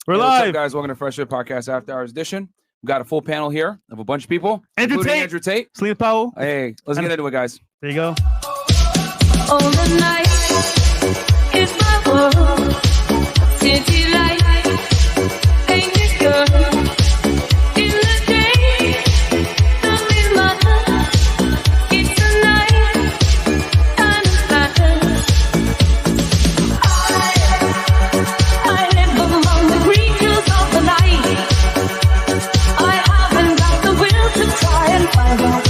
We're live. What's up, guys? Welcome to Fresh Fit Podcast After Hours Edition. We've got a full panel here of a bunch of people. Andrew Tate. Andrew Tate. Celina Powell. Hey, let's get into it, guys. There you go. All the night is my world. City light ain't this girl. In the day, nothing matters. It's the night and it matters. I live among the creatures of the night. I haven't got the will to try and find out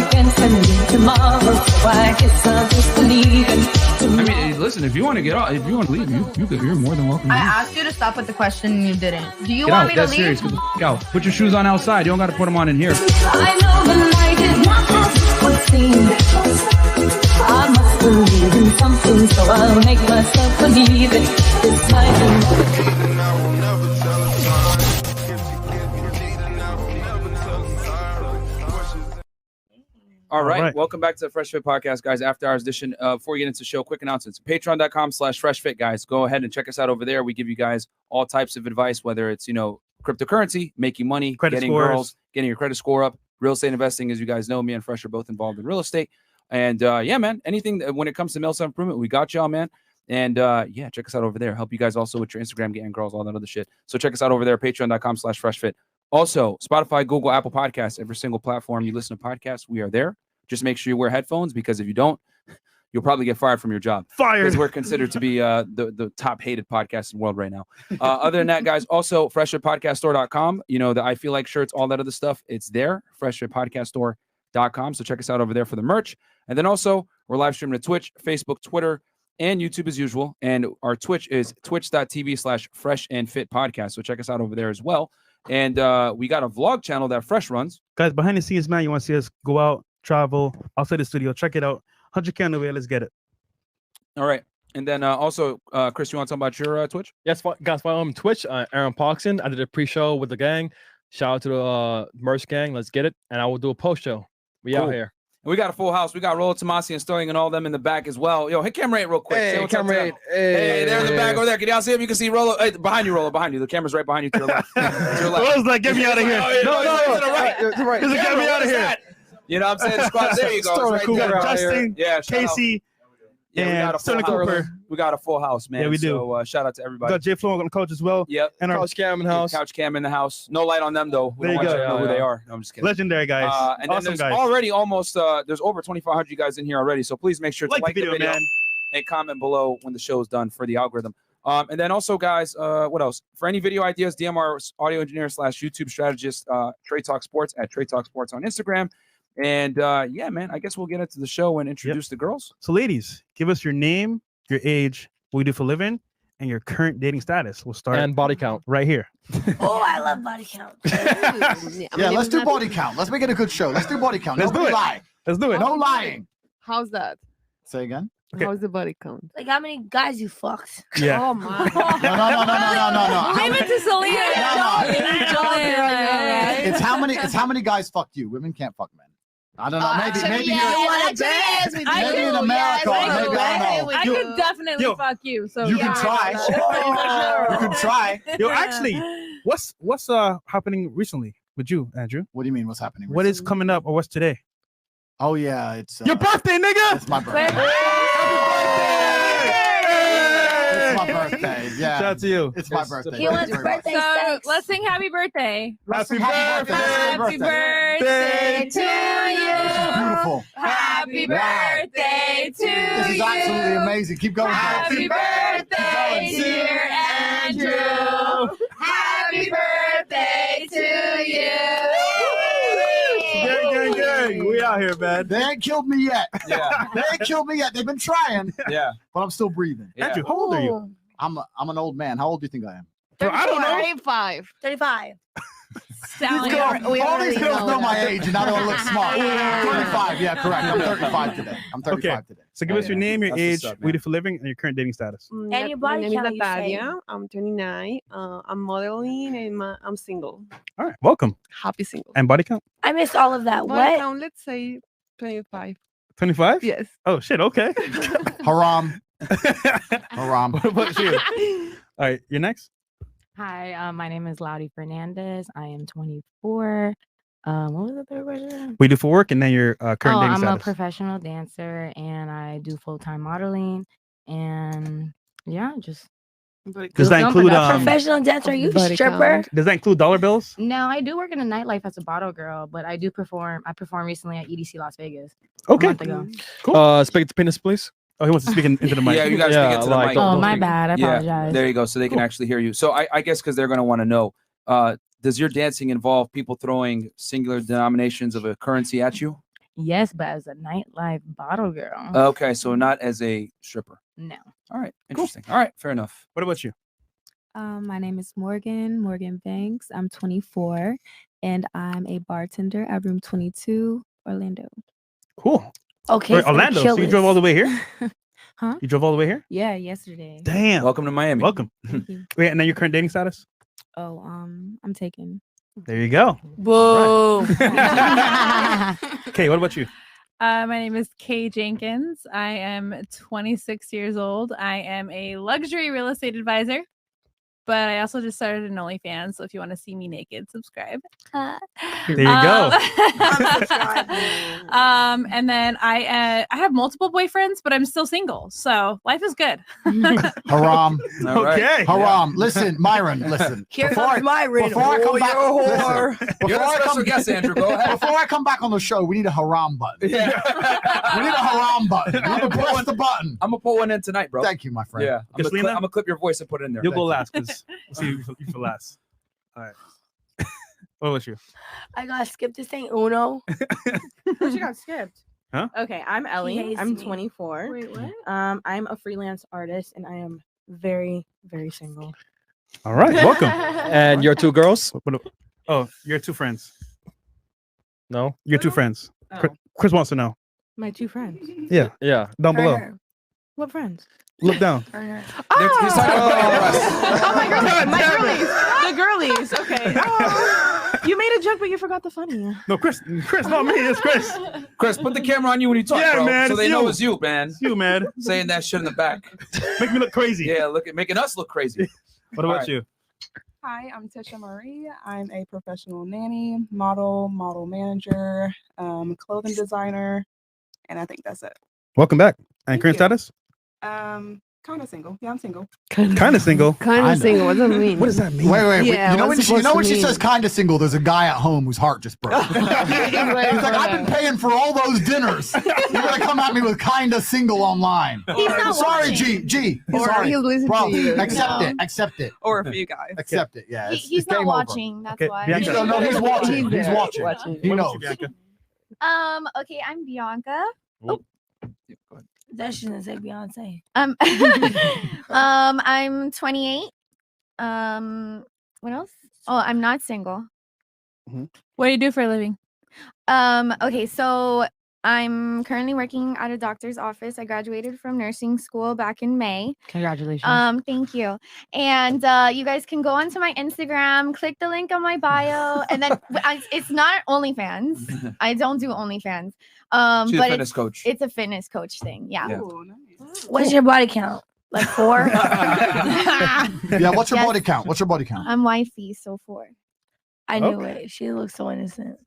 against the need tomorrow. Why I guess I'll just believe in. I mean, listen, if you want to get out, if you want to leave, you're more than welcome. I asked you to stop with the question and you didn't. Do you Get want out. me to That's leave? serious. Get the f- out. Put your shoes on outside. You don't got to put them on in here. I know the night is not as it would seem. I must believe in something, so I'll make myself believe it. This night All right. Welcome back to the Fresh Fit Podcast, guys. After Hours Edition. Before we get into the show, quick announcements. Patreon.com/FreshFit, guys. Go ahead and check us out over there. We give you guys all types of advice, whether it's, cryptocurrency, making money, getting girls, getting your credit score up, real estate investing. As you guys know, me and Fresh are both involved in real estate. And yeah, man, anything when it comes to male self-improvement, we got y'all, man. And yeah, check us out over there. Help you guys also with your Instagram, getting girls, all that other shit. So check us out over there, Patreon.com/FreshFit. Also, Spotify, Google, Apple Podcasts, every single platform you listen to podcasts, we are there. Just make sure you wear headphones, because if you don't, you'll probably get fired from your job. Because we're considered to be the top hated podcast in the world right now. Other than that, guys, also freshfitpodcaststore.com. The I Feel Like shirts, all that other stuff, it's there. Freshfitpodcaststore.com. So check us out over there for the merch. And then also, we're live streaming to Twitch, Facebook, Twitter, and YouTube as usual. And our Twitch is twitch.tv/freshandfitpodcast. So check us out over there as well. And we got a vlog channel that Fresh runs. Guys, behind the scenes, man, you want to see us go out, travel, outside the studio, check it out. 100K on the way, let's get it. All right. And then also, Chris, you want to talk about your Twitch? Yes, guys, follow me on Twitch, Aaron Parkson. I did a pre-show with the gang. Shout out to the merch gang. Let's get it. And I will do a post-show. We out here. And we got a full house. We got Rollo, Tomasi, and Sterling and all them in the back as well. Yo, hit camera 8 real quick. Hey, camera 8. Hey, they're in the back over there. Can y'all see him? You can see Rollo. Hey, behind you, Rollo, behind you. The camera's right behind you to your left. To your left. Rollo's like, get me out of here. No, to the right. He's like, get me out of here. You know what I'm saying? The squad, there you go. Right there. Justin, Casey, and Sterling Cooper. We got a full house, man. Yeah, we do. So shout out to everybody. We got Jay Flo on the couch as well. Yep. And our Couch Cam in the house. Couch Cam in the house. No light on them, though. We There don't you want go. you to know who they are. No, I'm just kidding. legendary guys. And awesome then there's guys. already almost, there's over 2,500 you guys in here already. So please make sure to like the video, man. And comment below when the show is done for the algorithm. And then also, guys, what else? For any video ideas, DM our audio engineer / YouTube strategist, Trade Talk Sports at Trade Talk Sports on Instagram. And yeah, man, I guess we'll get into the show and introduce the girls. So ladies, give us your name, your age, what you do for a living, and your current dating status. We'll start And body count. right here. Oh, I love body count. Yeah, let's do body count. Let's make it a good show. Let's do body count. Let's Nobody do it. lie. Let's do it. No lying. How's that? Say again. Okay. How's the body count? Like, how many guys you fucked? Yeah. Oh my. No. Leave it to Celina. It's how many guys fucked you. Women can't fuck men. I don't know. Maybe yeah, maybe in America. Maybe I don't know. I could definitely fuck you. So You can try. You can try. Yo, actually, what's happening recently with you, Andrew? What do you mean? What's happening? What is coming up, or what's today? Oh yeah, it's Your birthday, nigga. It's my birthday. It's my birthday. Yeah. Shout out to you. It's my birthday. He wants birthday So sex. let's sing happy birthday. Happy birthday. Happy birthday to you. Beautiful. Happy birthday to This is absolutely amazing. Keep going. Happy birthday, dear Andrew. Happy birthday to you. Gang. We out here, man. They ain't killed me yet. Yeah. They ain't killed me yet. They've been trying, Yeah. but I'm still breathing. Yeah. Andrew, how old are you? I'm an old man. How old do you think I am? I don't know. 35. 35. Sally, All these girls know my age, and now they want to look smart. 35. Yeah, correct. I'm 35 today. I'm 35 today. So give us your name, your That's age, what's up, what you do for a living, and your current dating status. And your body My name count, is you say. Natalia. I'm 29. I'm modeling and I'm single. All right, welcome. Happy single. And body count? I missed all of that. Body What? count, let's say 25. 25? Yes. Oh shit. Okay. Haram. Haram. What about you? All right, you're next. Hi, my name is Laudy Fernandez. I am 24. What was the third question? We do for work, and then your current dating I'm status. a professional dancer, and I do full-time modeling. And yeah, just Does that include Professional dancer? Are you a Body stripper? count. Does that include dollar bills? now I do work in the nightlife as a bottle girl, but I do perform. I performed recently at EDC Las Vegas Okay. a month ago. Cool. Speak to penis, please. Oh, he wants to speak into the mic. Yeah, you guys Yeah, speak into the like- mic. Don't- Oh, don't my speak- bad. I Yeah, apologize. there you go. So they can actually hear you. So I guess because they're going to want to know, does your dancing involve people throwing singular denominations of a currency at you? Yes, but as a nightlife bottle girl. Okay, so not as a stripper. No. All right, interesting. All right, fair enough. What about you? My name is Morgan Banks. I'm 24 and I'm a bartender at Room 22, Orlando. Cool. Okay. Wait, Orlando. So you drove all the way here? Huh? You drove all the way here? Yeah, yesterday. Damn. Welcome to Miami. Welcome. Thank you. Wait, and then your current dating status? Oh, I'm taken. There you go. Whoa. Okay, what about you? My name is Kay Jenkins. I am 26 years old. I am a luxury real estate advisor, but I also just started an OnlyFans. So if you want to see me naked, subscribe. There you go. And then I have multiple boyfriends, but I'm still single. So life is good. Haram. All right. Okay. Haram. Listen, Myron, listen. Here Before comes Myron. before I come back, you're a listen, whore. before You're the I special come- guest, Andrew. Go ahead. Before I come back on the show, we need a haram button. Yeah. We need a haram button. I'm gonna press the button. I'm gonna put one in tonight, bro. Thank you, my friend. Yeah, I'm Selena? gonna clip your voice and put it in there. You'll go last because we'll see you for last. All right. What about you? I got skipped this thing, Uno. But you got skipped. Huh? Okay, I'm Ellie. hates I'm me. 24. Wait, what? I'm a freelance artist and I am very, very single. All right. Welcome. And your two girls? Oh, your two friends. No. Your two friends. Chris wants to know. My two friends. Yeah. Yeah. Down below. Her. What friends? Look down. Her. He's talking about Oh, my girlies. My girlies. The girlies. Okay. Oh, you made a joke, but you forgot the funny. No, Chris, not me. It's Chris. Chris, put the camera on you when you talk, Yeah, bro, man, so it's they know you. it's you, man. It's you, man. Saying that shit in the back. Make me look crazy. Yeah, making us look crazy. What about All right. you? Hi, I'm Tisha Marie. I'm a professional nanny, model manager, clothing designer, and I think that's it. Welcome back. And Thank current you. status? Kind of single. Yeah, I'm single. Kind of single. Kind of single. What does that mean? What does that mean? Wait. Yeah, You know what's when supposed to she mean? says kind of single, there's a guy at home whose heart just broke. He's like, I've been paying for all those dinners. You're gonna come at me with kind of single online. He's not Sorry, watching. G. Or Sorry. he'll listen Bro, to you. accept it. Accept it. Or a few guys. Accept it. Yeah. It's He's not game over. watching. That's Okay, why. Bianca. No, he's watching. He's there, watching. watching. He What knows. about you, Bianca? Okay, I'm Bianca. That shouldn't say Beyonce. I'm 28. What else? Oh, I'm not single. What do you do for a living? Okay, so I'm currently working at a doctor's office. I graduated from nursing school back in May. Congratulations. Thank you. And you guys can go onto my Instagram, click the link on my bio, and then it's not OnlyFans. I don't do OnlyFans. She's But a fitness coach. it's a fitness coach thing. Yeah. Yeah. Ooh, nice. What's your body count? Like 4? Yeah, what's your Yes. body count? What's your body count? I'm wifey, so 4. I knew it. She looks so innocent.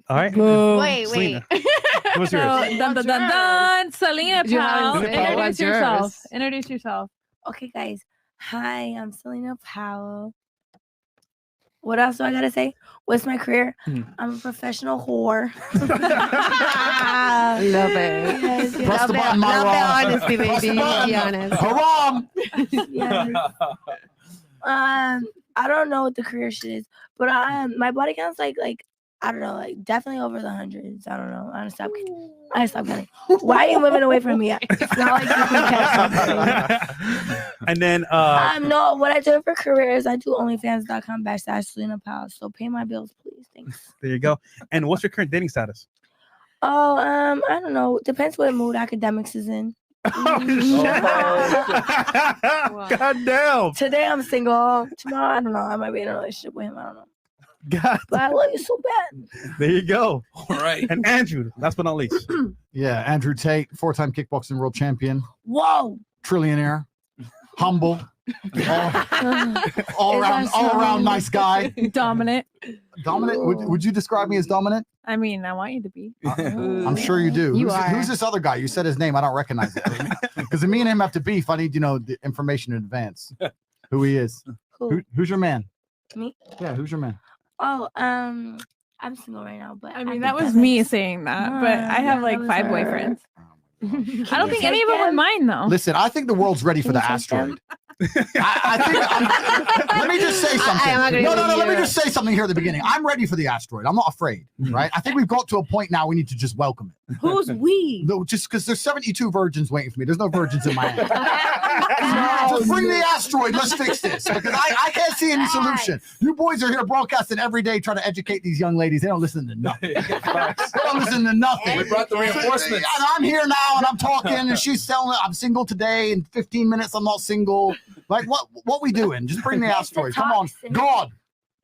All right. Wait. Selena. What's So, yours? dun, dun, dun, dun. Selena, You pal. haven't said Introduce what's yourself. yours. Introduce yourself. Okay, guys. Hi, I'm Celina Powell. What else do I gotta say? What's my career? I'm a professional whore. Love it. Yes, yes. Press the button, Myra. Love the honesty, Press the baby. button. Be honest. Haram. Yes. I don't know what the career shit is, but my body count's like I don't know, like definitely over the hundreds. I don't know. I stop counting. Why are you moving away from me? It's not like you can catch up. And then No, what I do for career is I do onlyfans.com/Celina Powell. So pay my bills, please. Thanks. there you go. And what's your current dating status? Oh, I don't know. Depends what mood academics is in. God damn. Today I'm single. Tomorrow I don't know. I might be in a relationship with him. I don't know. God. But I love you so bad. There you go. All right. And Andrew, last but not least. Yeah, Andrew Tate, 4-time kickboxing world champion, Whoa. trillionaire, humble, All around nice guy. Dominant. Dominant? Would you describe me as dominant? I mean, I want you to be. I'm sure you do. Who's this other guy? You said his name. I don't recognize it. Because me and him have to beef. I need, the information in advance. Who he is. Who's your man? Me? Yeah, who's your man? Oh, I'm single right now, but I mean, that was me saying that, but I have like 5 boyfriends. I don't think any of them are mine though. Listen, I think the world's ready for the asteroid. Let me just say something. No. Let me just say something here at the beginning. I'm ready for the asteroid. I'm not afraid, right? I think we've got to a point now we need to just welcome it. Who's we? No, just because there's 72 virgins waiting for me. There's no virgins in my hand. Just bring the asteroid. Let's fix this because I can't see any solution. You boys are here broadcasting every day trying to educate these young ladies. They don't listen to nothing. They don't listen to nothing. We brought the reinforcements. And I'm here now and I'm talking and she's telling I'm single today. In 15 minutes, I'm not single. Like what we doing? Just bring the asteroid. Come on, God.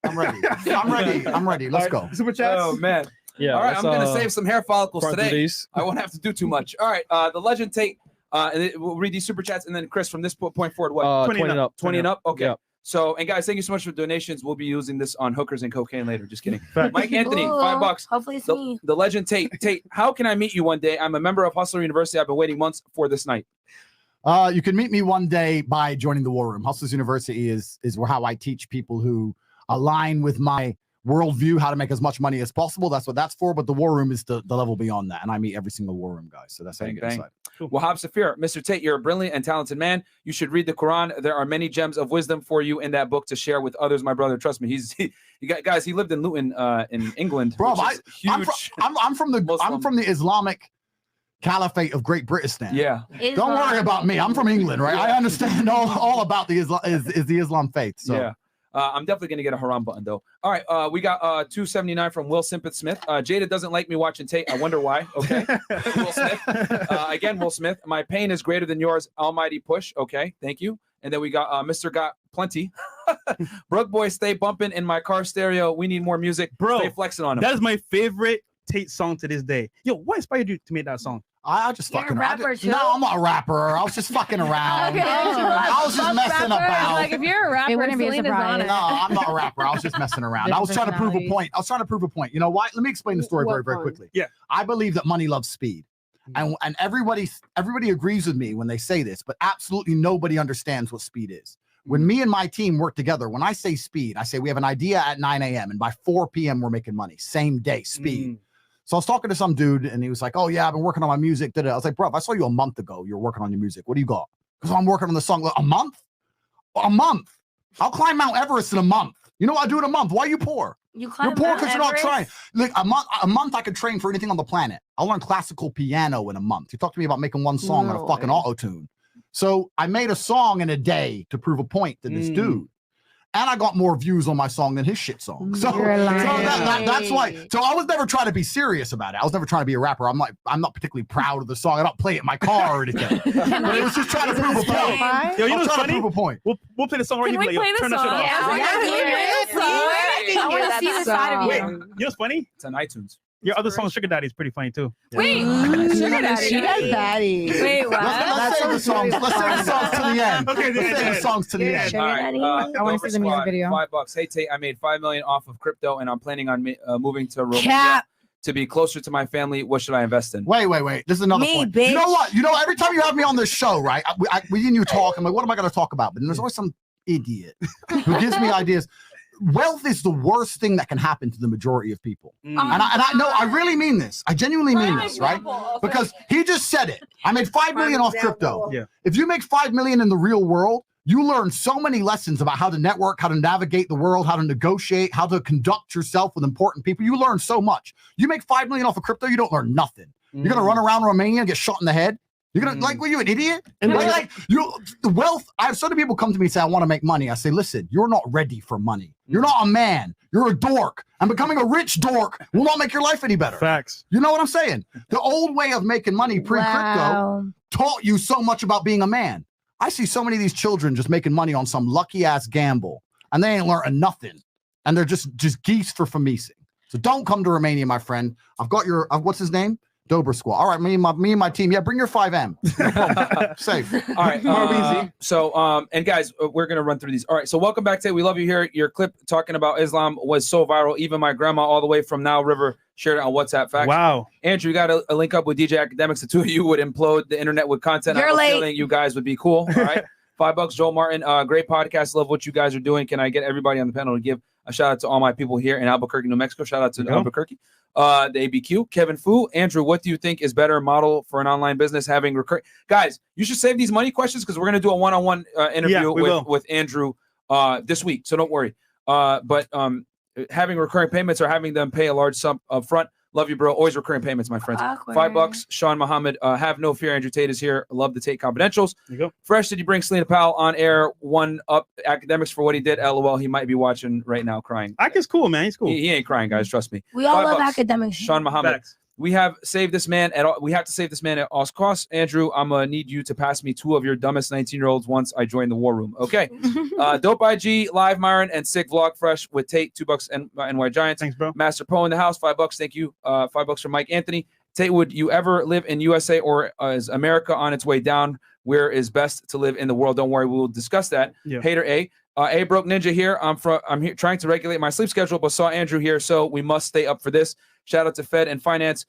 I'm ready. Let's go. Super chats. Oh man. Yeah. All right, I'm gonna save some hair follicles today. These. I won't have to do too much. All right, the legend Tate. And we'll read these super chats, and then Chris, from this point forward, what? 20 and up. 20 and up. Okay. Yeah. So, and guys, thank you so much for donations. We'll be using this on hookers and cocaine later. Just kidding. Mike Anthony, $5. Hopefully it's me. The legend Tate. Tate, how can I meet you one day? I'm a member of Hustler University. I've been waiting months for this night. You can meet me one day by joining the War Room. Hustlers University is how I teach people who align with my worldview how to make as much money as possible. That's what that's for. But the War Room is the level beyond that. And I meet every single War Room guy. So that's how you get inside. Wahab Safir, Mr. Tate, you're a brilliant and talented man. You should read the Quran. There are many gems of wisdom for you in that book to share with others, my brother. Trust me. Guys, he lived in Luton in England. Bro, I'm from the Islamic Caliphate of Great Britain. Yeah. Don't worry about me. I'm from England, right? I understand all about the Islam faith. So. Yeah. I'm definitely gonna get a haram button though. All right, we got $2.79 from Will Simpeth Smith. Jada doesn't like me watching Tate. I wonder why. Okay, Will Smith. Again, Will Smith. My pain is greater than yours. Almighty push. Okay, thank you. And then we got Mr. Got Plenty. Brook Boy, stay bumping in my car stereo. We need more music. Bro, stay flexing on him. That is my favorite Tate song to this day. Yo, what inspired you to make that song? I just fucking around. Rapper, no, I'm not a rapper. I was just fucking around. Okay, I was just messing about. Like if you're a rapper, It wouldn't be a Celina's surprise. on it. No, I'm not a rapper. I was just messing around. I was trying to prove a point. You know why? Let me explain the story very, very quickly. Yeah. I believe that money loves speed. And everybody agrees with me when they say this, but absolutely nobody understands what speed is. When me and my team work together, when I say speed, I say we have an idea at 9 a.m. and by 4 p.m. we're making money. Same day, speed. So I was talking to some dude and he was like, oh yeah, I've been working on my music. I was like, bro, I saw you a month ago. You're working on your music. What do you got? Because I'm working on the song. A month? A month. I'll climb Mount Everest in a month. You know what I do in a month? Why are you poor? You climb You're poor Mount because you're not Everest? trying. Like a month I could train for anything on the planet. I'll learn classical piano in a month. You talk to me about making one song on a fucking auto-tune. So I made a song in a day to prove a point to this dude. And I got more views on my song than his shit song. So that's why. So I was never trying to be serious about it. I was never trying to be a rapper. I'm not particularly proud of the song. I don't play it in my car or anything. But it was just trying to prove a point. Yo, you know what's trying funny? to prove a point. We'll play the song right Can here. we play the Turn that shit song? off. I want to see the side of Wait, you. you know what's funny? It's on iTunes. Your other song, Sugar Daddy, is pretty funny too. Wait, Sugar Daddy. Wait, what? Let's save the songs. Let's save the songs to the end. Okay, let's save the songs to the end. All right, I want to see the music video. $5. Hey Tate, I made $5 million off of crypto, and I'm planning on moving to Romania to be closer to my family. What should I invest in? Wait. This is another point. Bitch. You know what? Every time you have me on this show, right? We and you talk. I'm like, what am I going to talk about? But then there's always some idiot who gives me ideas. Wealth is the worst thing that can happen to the majority of people. And I know, I really mean this. I genuinely mean this, right? Because he just said it. I made $5 million off crypto. Yeah. If you make $5 million in the real world, you learn so many lessons about how to network, how to navigate the world, how to negotiate, how to conduct yourself with important people. You learn so much. You make $5 million off of crypto, you don't learn nothing. You're going to run around Romania and get shot in the head. You're gonna were you an idiot? And the wealth. I have so many people come to me and say, I want to make money. I say, listen, you're not ready for money. You're not a man. You're a dork. And becoming a rich dork will not make your life any better. Facts. You know what I'm saying? The old way of making money pre-crypto taught you so much about being a man. I see so many of these children just making money on some lucky ass gamble, and they ain't learning nothing. And they're just geese for famicing. So don't come to Romania, my friend. I've got your what's his name? Dober squad. All right, me and my team. Yeah, bring your 5M. No problem. Safe. All right. So, and guys, we're going to run through these. All right. So welcome back to, we love you here. Your clip talking about Islam was so viral. Even my grandma all the way from Nile River shared it on WhatsApp. Facts. Wow. Andrew, you got a link up with DJ Academics. The two of you would implode the internet with content. You're late. Feeling you guys would be cool. All right. $5. Joel Martin, great podcast. Love what you guys are doing. Can I get everybody on the panel to give a shout out to all my people here in Albuquerque, New Mexico? Shout out to Albuquerque. The ABQ, Kevin Fu. Andrew, what do you think is better model for an online business having recurring? Guys, you should save these money questions because we're going to do a one-on-one interview with Andrew this week. So don't worry. But having recurring payments or having them pay a large sum up front. Love you, bro. Always recurring payments, my friends. Awkward. $5. Sean Muhammad. Have no fear. Andrew Tate is here. Love the Tate Confidentials. There you go. Fresh, did you bring Celina Powell on air? One up Academics for what he did. LOL. He might be watching right now crying. Ike's cool, man. He's cool. He ain't crying, guys. Trust me. We all love $5. Academics. Sean Muhammad. Facts. We have saved this man at all. We have to save this man at all costs. Andrew, I'm gonna need you to pass me 2 of your dumbest 19-year-olds once I join the war room. Okay. Dope IG, Live Myron, and Sick Vlog Fresh with Tate. $2 and NY Giants. Thanks, bro. Master Poe in the house. $5. Thank you. $5 from Mike Anthony. Tate, would you ever live in USA or is America on its way down? Where is best to live in the world? Don't worry, we will discuss that. Yeah. Hater A. A Broke Ninja here. I'm here trying to regulate my sleep schedule, but saw Andrew here, so we must stay up for this. Shout out to Fed and Finance.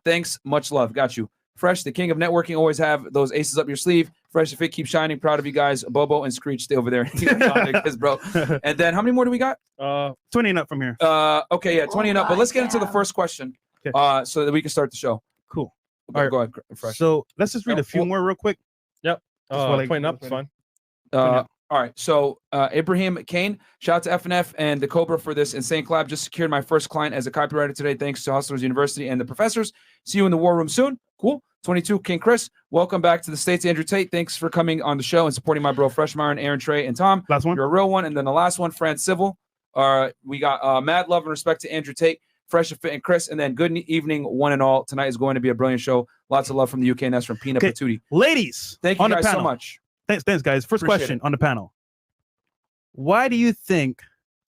Thanks, much love. Got you. Fresh, the king of networking, always have those aces up your sleeve. Fresh and Fit, keep shining. Proud of you guys. Bobo and Screech, stay over there. Bro. And then how many more do we got? 20 and up from here. Okay, yeah, 20 and up. But let's get into the first question, so that we can start the show. Cool. Okay, go ahead, Fresh. So let's just read a few more real quick. Yep. 20 up is fine. All right, so Ibrahim Kane, shout out to FNF and the Cobra for this insane collab. Just secured my first client as a copywriter today. Thanks to Hustlers University and the professors. See you in the war room soon. Cool. 22, King Chris. Welcome back to the States, Andrew Tate. Thanks for coming on the show and supporting my bro Fresh Myron, Aaron, Trey, and Tom. Last one. You're a real one. And then the last one, Fran Civil. We got mad love and respect to Andrew Tate, Fresh and Fit, and Chris. And then good evening, one and all. Tonight is going to be a brilliant show. Lots of love from the UK, and that's from Peanut Patootie. Ladies, thank you guys so much. Thanks, guys. First Appreciate question it. on the panel. Why do you think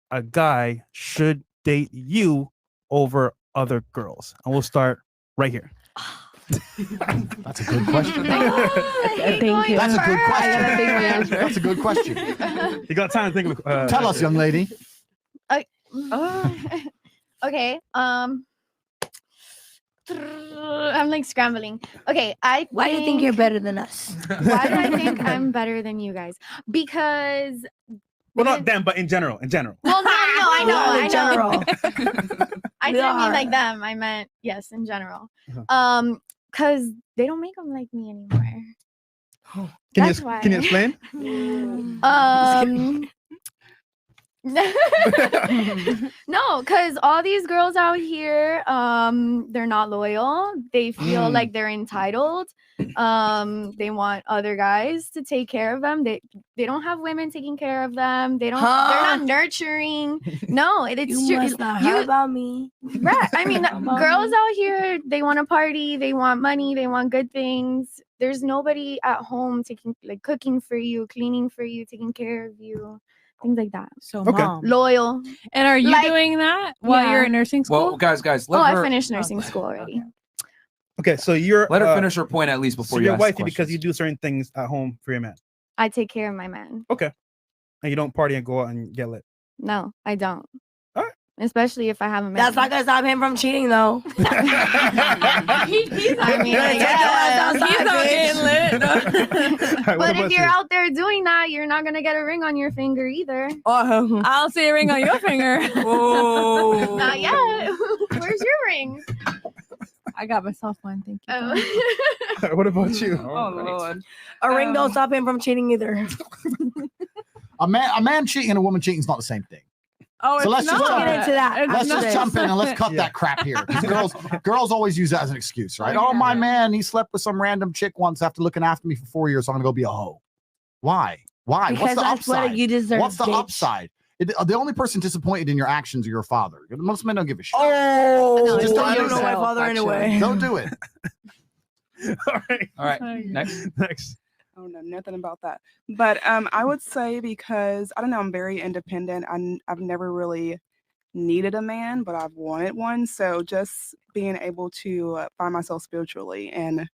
a guy should date you over other girls? And we'll start right here. That's a good question. Thank you. That's a good I question. gotta think my answer. That's a good question. You got time to think of Tell us, young lady. Okay. I'm like scrambling. Okay, Why do you think you're better than us? Why do I think I'm better than you guys? Because well, not them, but in general. In general. well, no, I know. In general. I We didn't mean are. like them. I meant yes, in general. Because they don't make them like me anymore. That's why. Can you explain? No, because all these girls out here, they're not loyal. They feel like they're entitled. They want other guys to take care of them. They don't have women taking care of them. They're not nurturing. No, it's You must not heard about me. right. I mean, girls out here, they want to party, they want money, they want good things. There's nobody at home cooking for you, cleaning for you, taking care of you. Things like that. So, Mom. Loyal. And are you doing that while you're in nursing school? Well, guys, I finished nursing school already. Okay, so you're let her finish her point at least before so you you're ask wifey questions. because you do certain things at home for your man. I take care of my man. Okay, and you don't party and go out and get lit. No, I don't. All right. Especially if I have a man. That's not gonna stop him from cheating, though. He's I mean, I guess. not getting lit. But if you're out there doing that, you're not gonna get a ring on your finger either. I'll see a ring on your finger. Oh. Not yet. Where's your ring? I got myself one. Thank you. Oh. What about you? Oh, Lord. A ring don't stop him from cheating either. A man cheating and a woman cheating is not the same thing. Oh, So let's just We'll jump get in. into that. Let's after just this. jump in and let's cut that crap here. 'Cause girls always use that as an excuse, right? Oh, my man, he slept with some random chick once after looking after me for 4 years, so I'm gonna go be a hoe. Why? Because What's the that's what upside? you deserve. What's the bitch. upside? The only person disappointed in your actions are your father. Most men don't give a shit. Oh, So just I don't don't know my yourself, father anyway. Don't do it. All right. Next. Oh no, nothing about that. But I would say because I don't know, I'm very independent. I've never really needed a man, but I've wanted one. So just being able to find myself spiritually and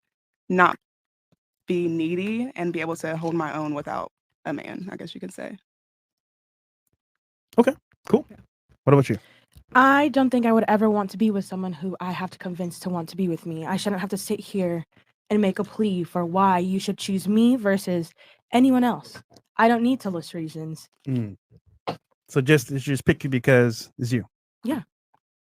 not be needy and be able to hold my own without a man, I guess you could say. Okay, cool. What about you? I don't think I would ever want to be with someone who I have to convince to want to be with me. I shouldn't have to sit here and make a plea for why you should choose me versus anyone else. I don't need to list reasons. So just pick you because it's you. Yeah,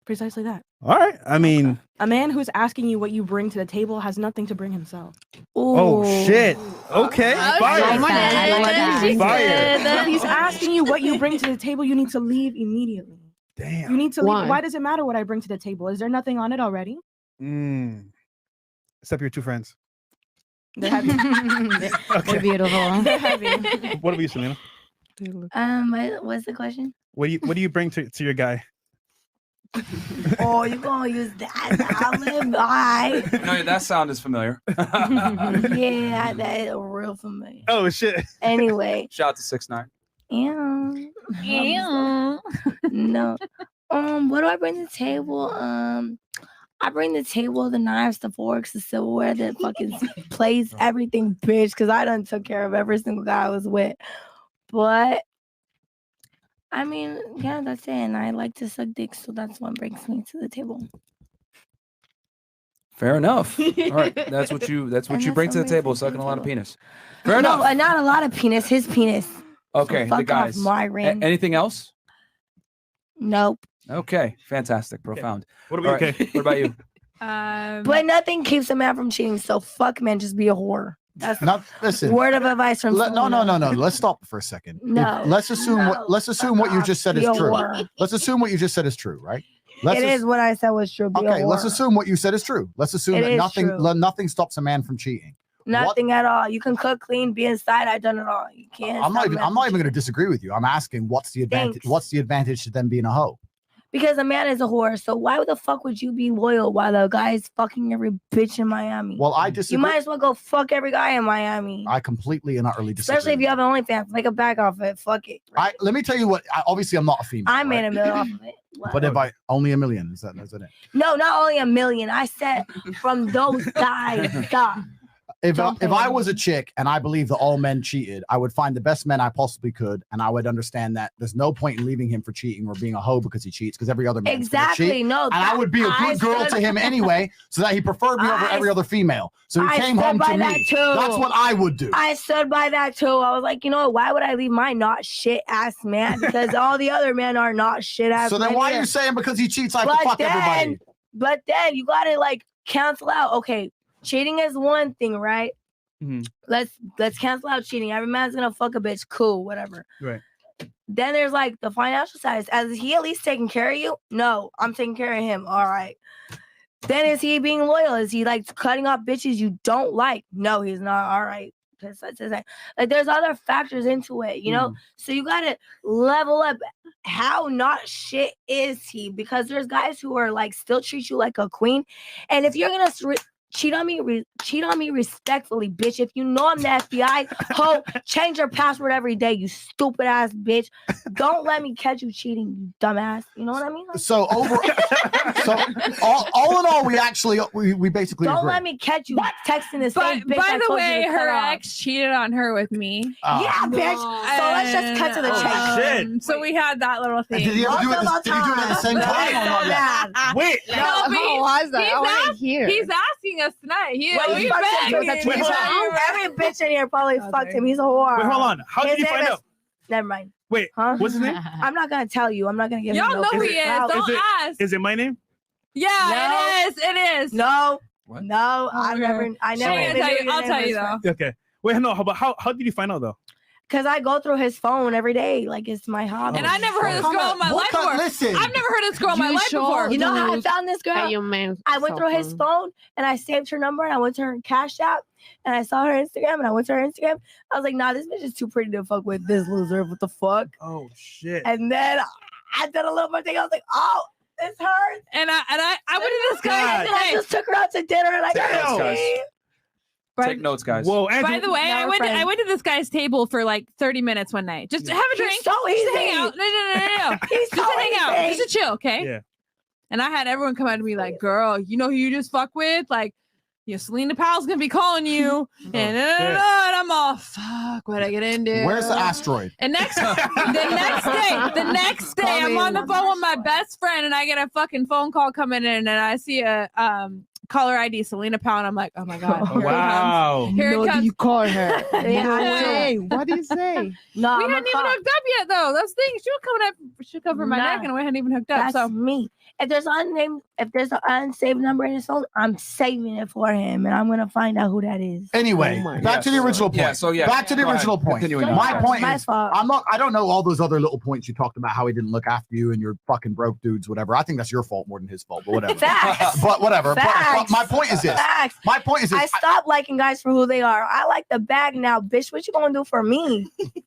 precisely that. All right. I mean, A man who's asking you what you bring to the table has nothing to bring himself. oh shit. Okay. Fire. Fire. If he's asking you what you bring to the table, you need to leave immediately. Damn. You need to Why? leave. Why does it matter what I bring to the table? Is there nothing on it already? Except your two friends. They're heavy. They're beautiful. They're heavy. What about you, Celina? What's the question? What do you bring to your guy? Oh, you gonna use that? Bye. No, that sound is familiar. Yeah, that is real familiar. Oh shit. Anyway. Shout out to 6ix9ine. Yeah. No. What do I bring to the table? I bring the table, the knives, the forks, the silverware, the fucking plates, everything, bitch, because I done took care of every single guy I was with. But I mean, yeah, that's it. And I like to suck dick, so that's what brings me to the table. Fair enough. All right, that's what you bring to the table, sucking a lot of penis. Fair enough. No, not a lot of penis. His penis. Okay, So the fuck off, guys. Myron. Anything else? Nope. Okay, fantastic, profound. What about you? Okay. What about you? But nothing keeps a man from cheating. So fuck, man, just be a whore. That's listen. word of advice from No. Celina. Let's stop for a second. No. Let's assume what you just said is Be a true. whore. Let's assume what you just said is true, right? It is what I said was true. Be a Okay, let's whore. assume what you said is true. Let's assume It that is true. nothing stops a man from cheating. Nothing at all. You can cook, clean, be inside. I've done it all. You can't. I'm not stop a even man from going to disagree with you. I'm asking what's the advantage? Thanks. What's the advantage to them being a hoe? Because a man is a whore. So why the fuck would you be loyal while the guy's fucking every bitch in Miami? Well, I disagree. You might as well go fuck every guy in Miami. I completely and utterly disagree. Especially if you have an OnlyFans. Make a bag off it. Fuck it. Let me tell you what. Obviously, I'm not a female. I made right? $1 million off of it. But if I only $1 million, is that it? No, not only $1 million. I said from those guys. Stop. If I was a chick and I believed that all men cheated, I would find the best men I possibly could, and I would understand that there's no point in leaving him for cheating or being a hoe because he cheats, because every other man Exactly. cheat. No, and I would be a good girl to him anyway, so that he preferred me over every other female. So he came home to me. That's what I would do. I stood by that too. I was like, you know what? Why would I leave my not shit ass man? Because all the other men are not shit ass. So then men why are either. you saying because he cheats, I have to fuck everybody? But then you gotta like cancel out. Okay, cheating is one thing, right? Let's cancel out cheating. Every man's gonna fuck a bitch. Cool, whatever. Right. Then there's like the financial side. Is he at least taking care of you? No, I'm taking care of him. All right. Then is he being loyal? Is he like cutting off bitches you don't like? No, he's not. All right. Like there's other factors into it, you know. So you gotta level up. How not shit is he? Because there's guys who are like still treat you like a queen, and if you're gonna cheat on me respectfully, bitch. If you know I'm the FBI, ho, change your password every day, you stupid ass bitch. Don't let me catch you cheating, you dumbass. You know what I mean? So all in all, we basically don't agree. let me catch you texting the same bitch. By I the told you way, to cut her off. ex cheated on her with me. Yeah, bitch. So let's just cut to the chase. So we had that little thing. Did he ever do it? Did he do it at the same time? Wait. No, How was that? I wanna hear. He's asking us tonight. Every bitch in here probably fucked him. He's a whore. Wait, hold on. How did you find out? Never mind. Wait, what's his name? I'm not gonna tell you. I'm not gonna give Y'all him know no who he is. Don't ask. Is it my name? Yeah, it is. No. What? No, I never. I'll tell you though. Okay. Wait, no. How did you find out though? Because I go through his phone every day. Like, it's my hobby. And I never heard this girl in my life before. Listen. I've never heard this girl in my life before. You know how I found this girl? I went through his phone and I saved her number and I went to her Cash App and I saw her Instagram and I went to her Instagram. I was like, nah, this bitch is too pretty to fuck with this loser. What the fuck? Oh, shit. And then I did a little more thing. I was like, oh, it's her. And I went to this guy. And then I just took her out to dinner and I got Take notes, guys. Whoa, by the way, I went to this guy's table for like 30 minutes one night. Just to have a drink. So just to hang easy. out. No. He's Just to hang out. Just to chill, okay? Yeah. And I had everyone come out to me like, girl, you know who you just fuck with? Like, your Celina pal's gonna be calling you. And I'm all, fuck, what I get into? Where's the asteroid? And the next day, I'm on the phone with my best friend, and I get a fucking phone call coming in, and I see a caller ID Celina Pal, and I'm like, oh my god, here Wow. it comes. Here it comes. You call her. Yeah, Hey, what do you say? No, We hadn't even hooked up yet, though. That's the thing. She was coming up, she covered my neck, and we hadn't even hooked up. That's So me. If there's an unsaved number in his phone, I'm saving it for him, and I'm gonna find out who that is. Anyway, back to the original point. Back to the Go ahead. original point. Continuing on. My point My is, fault. I don't know all those other little points you talked about, how he didn't look after you and you're fucking broke dudes, whatever. I think that's your fault more than his fault, but whatever. Facts. But whatever. But Facts. my point is this. Facts. My point is this. I stopped liking guys for who they are. I like the bag now, bitch. What you gonna do for me?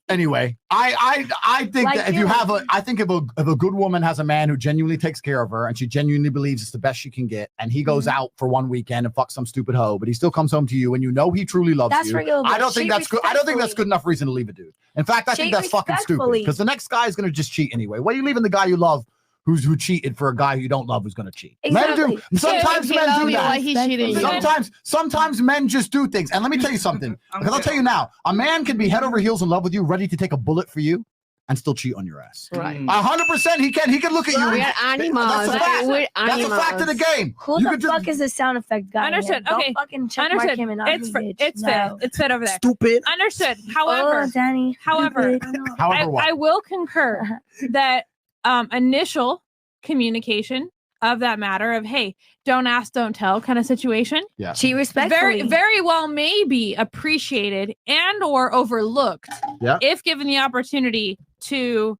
Anyway, I think Like that if you you. have I think if a good woman has a man who genuinely takes care of her and she genuinely believes it's the best she can get, and he goes out for one weekend and fucks some stupid hoe, but he still comes home to you and you know he truly loves That's you. real, I don't but think cheat that's good. I don't think that's good enough reason to leave a dude. In fact, I think Cheat that's fucking stupid respectfully. because the next guy is going to just cheat anyway. What are you leaving the guy you love who cheated for a guy who you don't love who's going to cheat? Exactly. Men do. Sometimes men do that. Sometimes Sometimes men just do things. And let me tell you something, because I'll tell you now, a man can be head over heels in love with you, ready to take a bullet for you, and still cheat on your ass. Right. 100% he can. He can look at you. We are animals. That's a fact. We're That's a fact of the game. Who You the could just- fuck is the sound effect guy? Understood. Don't Okay. fucking check mark Understood. him and not It's me, bitch. it's No. fit. It's fit over there. Stupid. Understood. However, Oh, Danny. however, However, what? I will concur that initial communication of that matter of, hey, don't ask, don't tell kind of situation. Yeah. Cheat respectfully. Very well may be appreciated and or overlooked Yeah. if given the opportunity to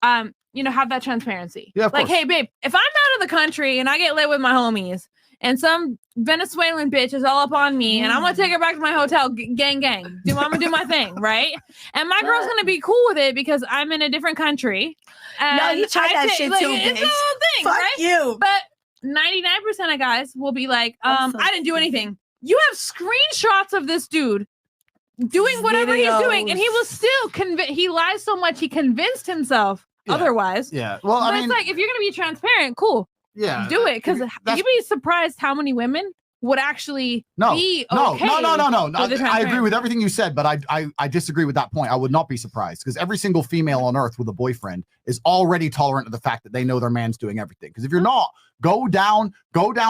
have that transparency. Yeah, of like, course. hey, babe, if I'm out of the country and I get lit with my homies and some Venezuelan bitch is all up on me and I'm gonna take her back to my hotel, gang. I'm gonna do my thing, right? And my girl's gonna be cool with it because I'm in a different country. No, you tried that shit too, It's bitch. a whole thing, Fuck right? you. But 99% of guys will be like, I'm so I didn't do anything. You have screenshots of this dude doing whatever he's doing, and he was still he lies so much he convinced himself otherwise. Yeah. Well, But I mean, it's like, if you're gonna be transparent, cool, yeah. do it, because That's- you'd be surprised how many women would actually No, be no, okay. no. with the I agree with transparency. everything you said, but I disagree with that point. I would not be surprised because every single female on earth with a boyfriend is already tolerant of the fact that they know their man's doing everything. Because if you're not, go down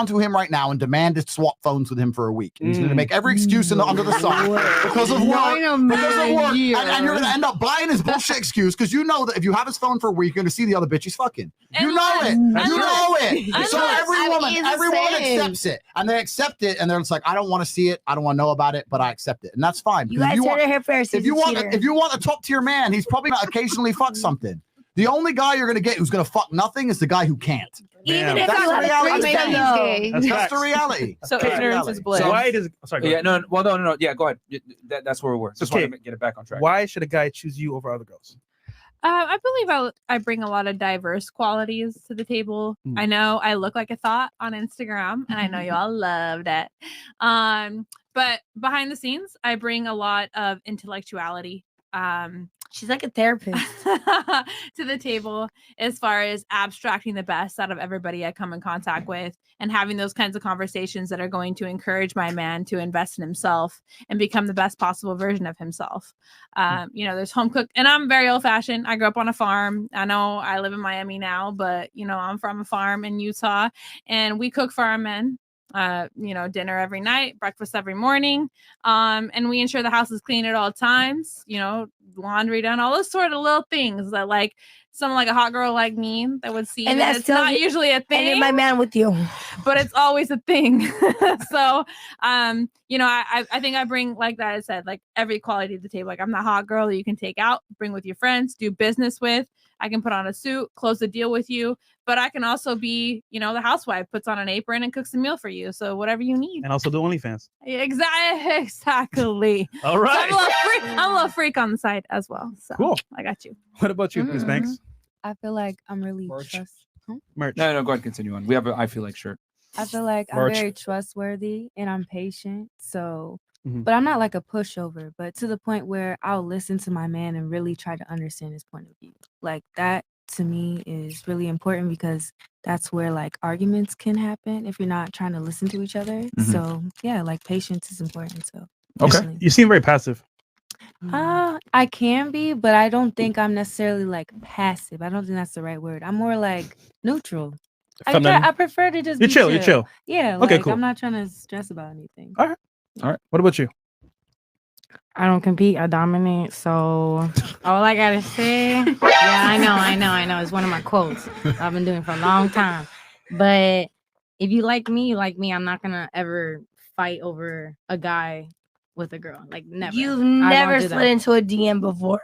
to him right now and demand to swap phones with him for a week. And he's going to make every excuse under the sun because of work. And you're going to end up buying his bullshit excuse because you know that if you have his phone for a week, you're going to see the other bitch he's fucking. You know it. You know it. So every woman accepts it, and they accept it, and they're just like, I don't want to see it, I don't want to know about it, but I accept it, and that's fine. You Because guys heard it here first. if you want a top tier man, he's probably going to occasionally fuck something. The only guy you're going to get who's going to fuck nothing is the guy who can't. Even if That's you the have a reality. threesome, though. That's That's the facts. reality. So That's the ignorance reality. is bliss. So why does sorry? Go Yeah, ahead. no. Yeah, go ahead. That's where we were. Just Okay. want to get it back on track. Why should a guy choose you over other girls? I believe I bring a lot of diverse qualities to the table. I know I look like a thought on Instagram, and I know you all love that. But behind the scenes, I bring a lot of intellectuality. She's like a therapist. To the table as far as abstracting the best out of everybody I come in contact with and having those kinds of conversations that are going to encourage my man to invest in himself and become the best possible version of himself. There's home cook, and I'm very old fashioned. I grew up on a farm. I know I live in Miami now, but I'm from a farm in Utah, and we cook for our men. Dinner every night, breakfast every morning. And we ensure the house is clean at all times, laundry done, all those sort of little things that like someone like a hot girl like me that would see. And that that's it's not still- usually a And thing, you're my man with you. but it's always a thing. So, I think I bring, like that I said, like every quality to the table. Like I'm the hot girl that you can take out, bring with your friends, do business with. I can put on a suit, close the deal with you, but I can also be, the housewife, puts on an apron and cooks a meal for you. So whatever you need. And also do OnlyFans. Exactly. All So right. I'm a little freak on the side as well. So Cool. I got you. What about you, Miss Banks? I feel like I'm really Merch. Merch. No, go ahead, continue on. We have a I feel like shirt. I feel like I'm Merch. very trustworthy and I'm patient. So, Mhm. but I'm not like a pushover, but to the point where I'll listen to my man and really try to understand his point of view. Like that to me is really important because that's where like arguments can happen if you're not trying to listen to each other. So yeah, like patience is important. So Okay. You seem very passive. I can be, but I don't think I'm necessarily like passive. I don't think that's the right word. I'm more like neutral. I prefer to just You're be chill. You're chill. Yeah. Okay, Like, cool. I'm not trying to stress about anything. All right. What about you? I don't compete. I dominate. So all I gotta say, yeah, I know. It's one of my quotes I've been doing for a long time. But if you like me, you like me. I'm not gonna ever fight over a guy with a girl. Like never. You've I won't never do slid that. into a DM before.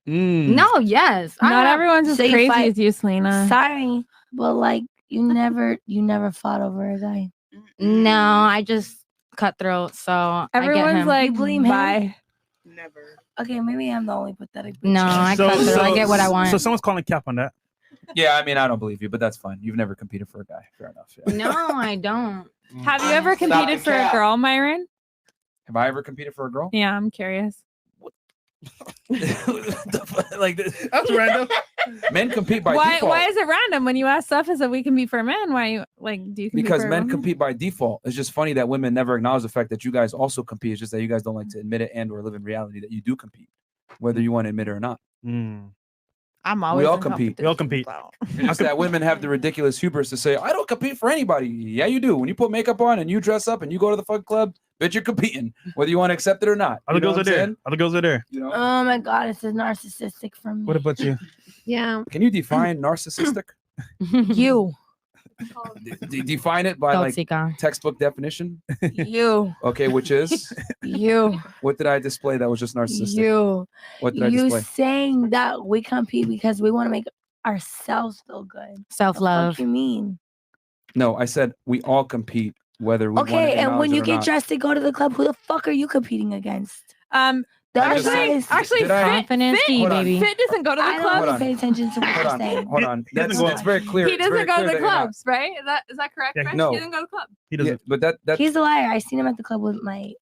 No, yes. Not everyone's as So you crazy fight- as you, Celina. Sorry, but like you never fought over a guy. No, I just cutthroat. So I get Everyone's him. like, You blame him? bye. Never. Okay, maybe I'm the only pathetic. No, I cutthroat. I get what I want. So someone's calling cap on that. Yeah, I mean, I don't believe you, but that's fine. You've never competed for a guy. Fair enough. Yeah. No, I don't. Have you ever Stop competed the for a cap. girl, Myron? Have I ever competed for a girl? Yeah, I'm curious. Like this. That's random. Men compete by Why? default. Why is it random? When you ask stuff, is that we compete for men? Why you like? Do you compete Because for men women? compete by default. It's just funny that women never acknowledge the fact that you guys also compete. It's just that you guys don't like to admit it and or live in reality that you do compete, whether you want to admit it or not. I'm always. all in compete. We all compete. It's just that women have the ridiculous hubris to say, I don't compete for anybody. Yeah, you do. When you put makeup on and you dress up and you go to the fun club, bitch, you're competing, whether you want to accept it or not. Other You know girls what are I'm there. saying? Other girls are there. You know? Oh my god, it's a narcissistic for me. What about you? Yeah. Can you define narcissistic? You, Define it by like Toxica. textbook definition. you, Okay, which is you, what did I display that was just narcissistic? you. What did I You display? saying that we compete because we want to make ourselves feel good. Self-love. What you mean? No, I said we all compete, whether we want to Okay, and when acknowledge it you or get not. dressed to go to the club, who the fuck are you competing against? The I other just said- guys. Actually, Did I- Confidence, Fit, Hold on. baby. Fit doesn't go to the I don't clubs. Hold on. really pay attention to what Hold you're on, saying. hold on. He doesn't That's, go that's out. very clear. He It's very doesn't go clear to the that you're not- clubs, right? Is that correct? Yeah, Fresh? no. He doesn't go to the club. He Yeah, doesn't. but that's He's a liar. I seen him at the club with my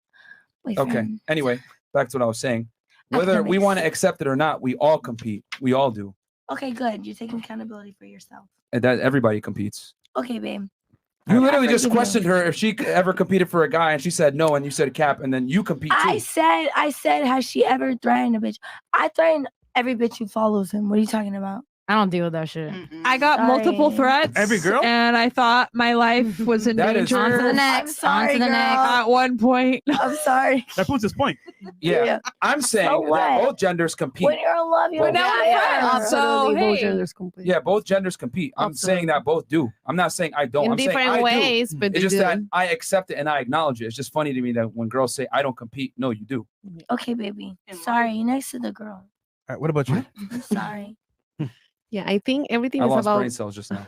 boyfriend. okay. Anyway, back to what I was saying. Whether we Academics. want to accept it or not, we all compete. We all do. Okay, good. You're taking accountability for yourself. And that everybody competes. Okay, babe. You literally I just forgive you. questioned her if she ever competed for a guy, and she said no, and you said cap, and then you compete too. I said, has she ever threatened a bitch? I threaten every bitch who follows him. What are you talking about? I don't deal with that shit. I got multiple Sorry. threats. Every girl? And I thought my life was in That is- danger. On to the I'm next. sorry, On to the girl. next. At one point. I'm sorry. That proves his point. Yeah, Yeah. I'm saying So that what? both genders compete. When you're in love, you're But now we're friends, so hey. Yeah, both genders compete. I'm saying that both do. I'm not saying I don't. In I'm saying different I do. ways, but It's they just do. that I accept it and I acknowledge it. It's just funny to me that when girls say I don't compete, no, you do. Okay, baby. Sorry, you're next to the girl. All right, what about you? I'm sorry. Yeah, I think everything I is lost about. brain cells just now.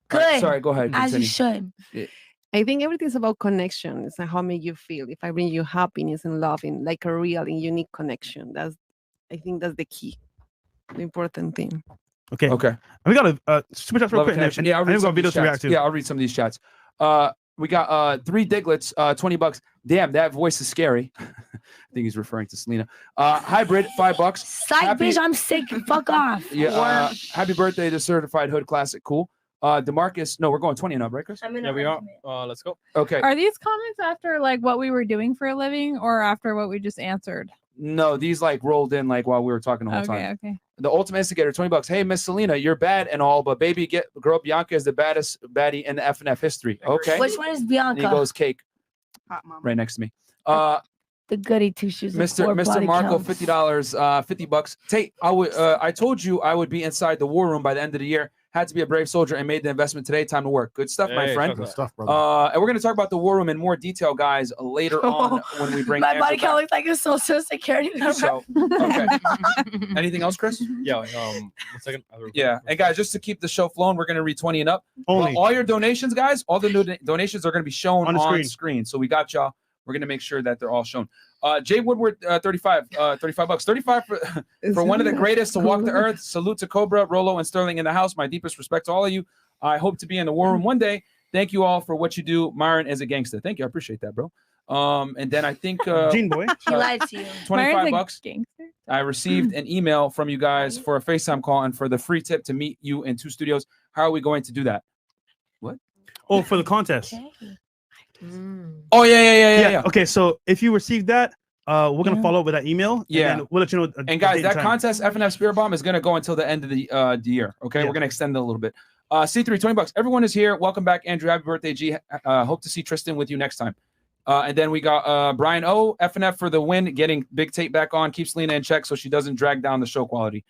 Good. All right, sorry, go ahead. As you Continue. should. I think everything's about connections and how make you feel. If I bring you happiness and love in like a real and unique connection, I think that's the key, the important thing. Okay. Okay. We got a super chat real Love quick. and connection. Yeah, I'll and read we've some got of these videos to react chats. to. Yeah, I'll read some of these chats. We got 3 Diglets, $20. Damn, that voice is scary. I think he's referring to Celina. Hybrid, $5. Psych, Happy- bitch, I'm sick. Fuck off. Yeah. Happy birthday to Certified Hood Classic. Cool. Demarcus. No, we're going 20 and up, right, Chris? Yeah, we are. Let's go. Okay. Are these comments after like what we were doing for a living or after what we just answered? No, these like rolled in like while we were talking the whole Okay, time. okay. The Ultimate Instigator, $20. Hey, Miss Celina, you're bad and all, but baby, girl Bianca is the baddest baddie in the FNF history. Okay. Which one is And Bianca? he goes cake Hot mama. right next to me. The goody two shoes. with four Mr. body Marco, counts. $50, $50. Tate, I told you I would be inside the war room by the end of the year. Had to be a brave soldier and made the investment today. Time to work. Good stuff, my Hey, friend. Good stuff, brother. And we're gonna talk about the war room in more detail, guys, later on when we bring My Andrew body back. count looks like a social security number. So, okay. Anything else, Chris? Yeah. 1 second. Yeah. And guys, just to keep the show flowing, we're gonna read 20 and up. Only. All your donations, guys, all the donations are gonna be shown On the on screen. screen. So we got y'all. We're gonna make sure that they're all shown. Jay Woodward, $35, $35. 35 for one of the greatest to walk the earth. Salute to Cobra, Rolo, and Sterling in the house. My deepest respect to all of you. I hope to be in the war room one day. Thank you all for what you do. Myron is a gangster. Thank you. I appreciate that, bro. And then I think Gene Boy. He lied to you. $25. I received an email from you guys for a FaceTime call and for the free tip to meet you in 2 studios. How are we going to do that? What? Oh, for the contest. Oh yeah. Okay, so if you received that, we're gonna follow up with that email. Yeah. And then we'll let you know. And guys, that contest FNF Spirit Bomb is gonna go until the end of the year. Okay, we're gonna extend it a little bit. C3, $20. Everyone is here. Welcome back, Andrew. Happy birthday, G. Hope to see Tristan with you next time. And then we got Brian O, FNF for the win, getting Big Tate back on. Keep Celina in check so she doesn't drag down the show quality.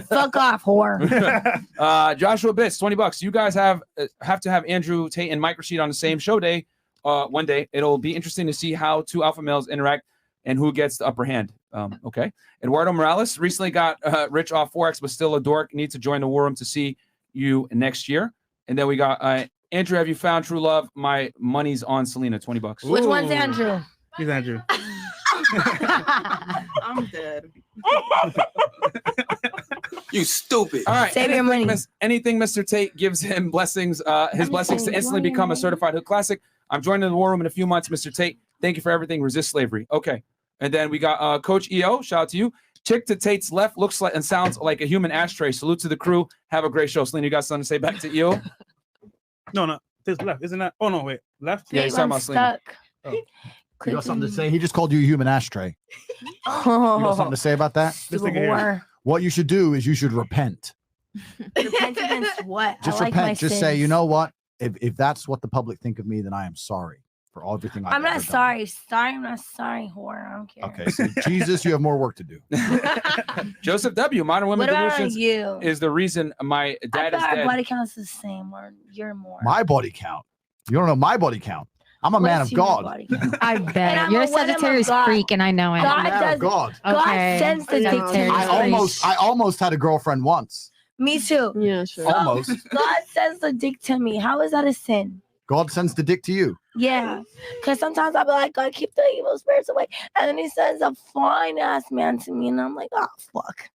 Fuck off, whore. Joshua Bits, $20. You guys have to have Andrew Tate and Mike Rashid on the same show day. One day it'll be interesting to see how 2 alpha males interact and who gets the upper hand. Okay. Eduardo Morales recently got rich off Forex, but still a dork. Needs to join the war room to see you next year. And then we got Andrew, have you found true love? My money's on Celina, $20. Which one's Andrew? He's Andrew. I'm dead. You stupid. All right. Save your money. Anything Mr. Tate gives him blessings, his blessings to instantly become a certified hood classic. I'm joining the war room in a few months, Mr. Tate. Thank you for everything. Resist slavery. Okay. And then we got Coach EO. Shout out to you. Chick to Tate's left looks like and sounds like a human ashtray. Salute to the crew. Have a great show. Celina, you got something to say back to EO? No. This left, isn't that? Oh no, wait. Left? Yeah, he's talking about Celina. Oh. You got something to say? He just called you a human ashtray. You got something to say about that? What you should do is you should repent. Repent against what? Just repent. Just say, you know what? If that's what the public think of me, then I am sorry for everything I've I'm not ever sorry. Sorry, I'm not sorry, whore. I don't care. done. Okay, so Jesus, you have more work to do. Joseph W. Modern Women What about Delusions you? is the reason my dad is Our dead. body count's the same, or you're more. My body count. You don't know my body count. I'm a man of God. I bet. You're a Sagittarius freak, and I know it. I'm a man of God. Okay. God sends the dick to me. I almost had a girlfriend once. Me too. Yeah, sure. Almost. God sends the dick to me. How is that a sin? God sends the dick to you. Yeah. Because sometimes I'll be like, God, keep the evil spirits away. And then he sends a fine ass man to me. And I'm like, oh, fuck.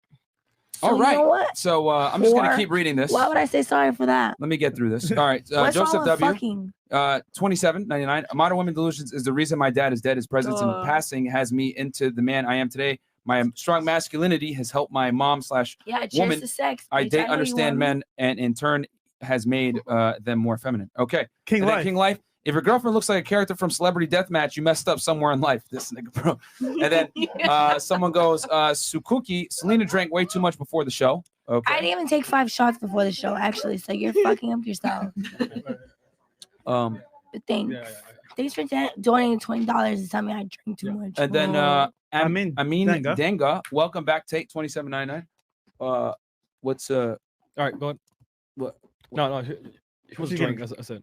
So All right. You know what? So I'm just going to Whore. keep reading this. Why would I say sorry for that? Let me get through this. All right. What's Joseph wrong with W. fucking? 27.99. Modern Women Delusions is the reason my dad is dead. His presence in passing has me into the man I am today. My strong masculinity has helped my mom / Yeah, cheers woman to sex. I bitch. date know you understand want me. men and in turn has made them more feminine. Okay. King And then Life. King Life. If your girlfriend looks like a character from Celebrity Deathmatch, you messed up somewhere in life. This nigga, bro. And then someone goes, Sukuki, Celina drank way too much before the show. Okay. I didn't even take 5 shots before the show, actually. So you're fucking up yourself. But thanks. Thanks for donating $20 to tell me I drink too much. And then Amin Danga. Danga, welcome back. Take 27.99. What's All right, go ahead. What? No, he was She's drink. getting- I said.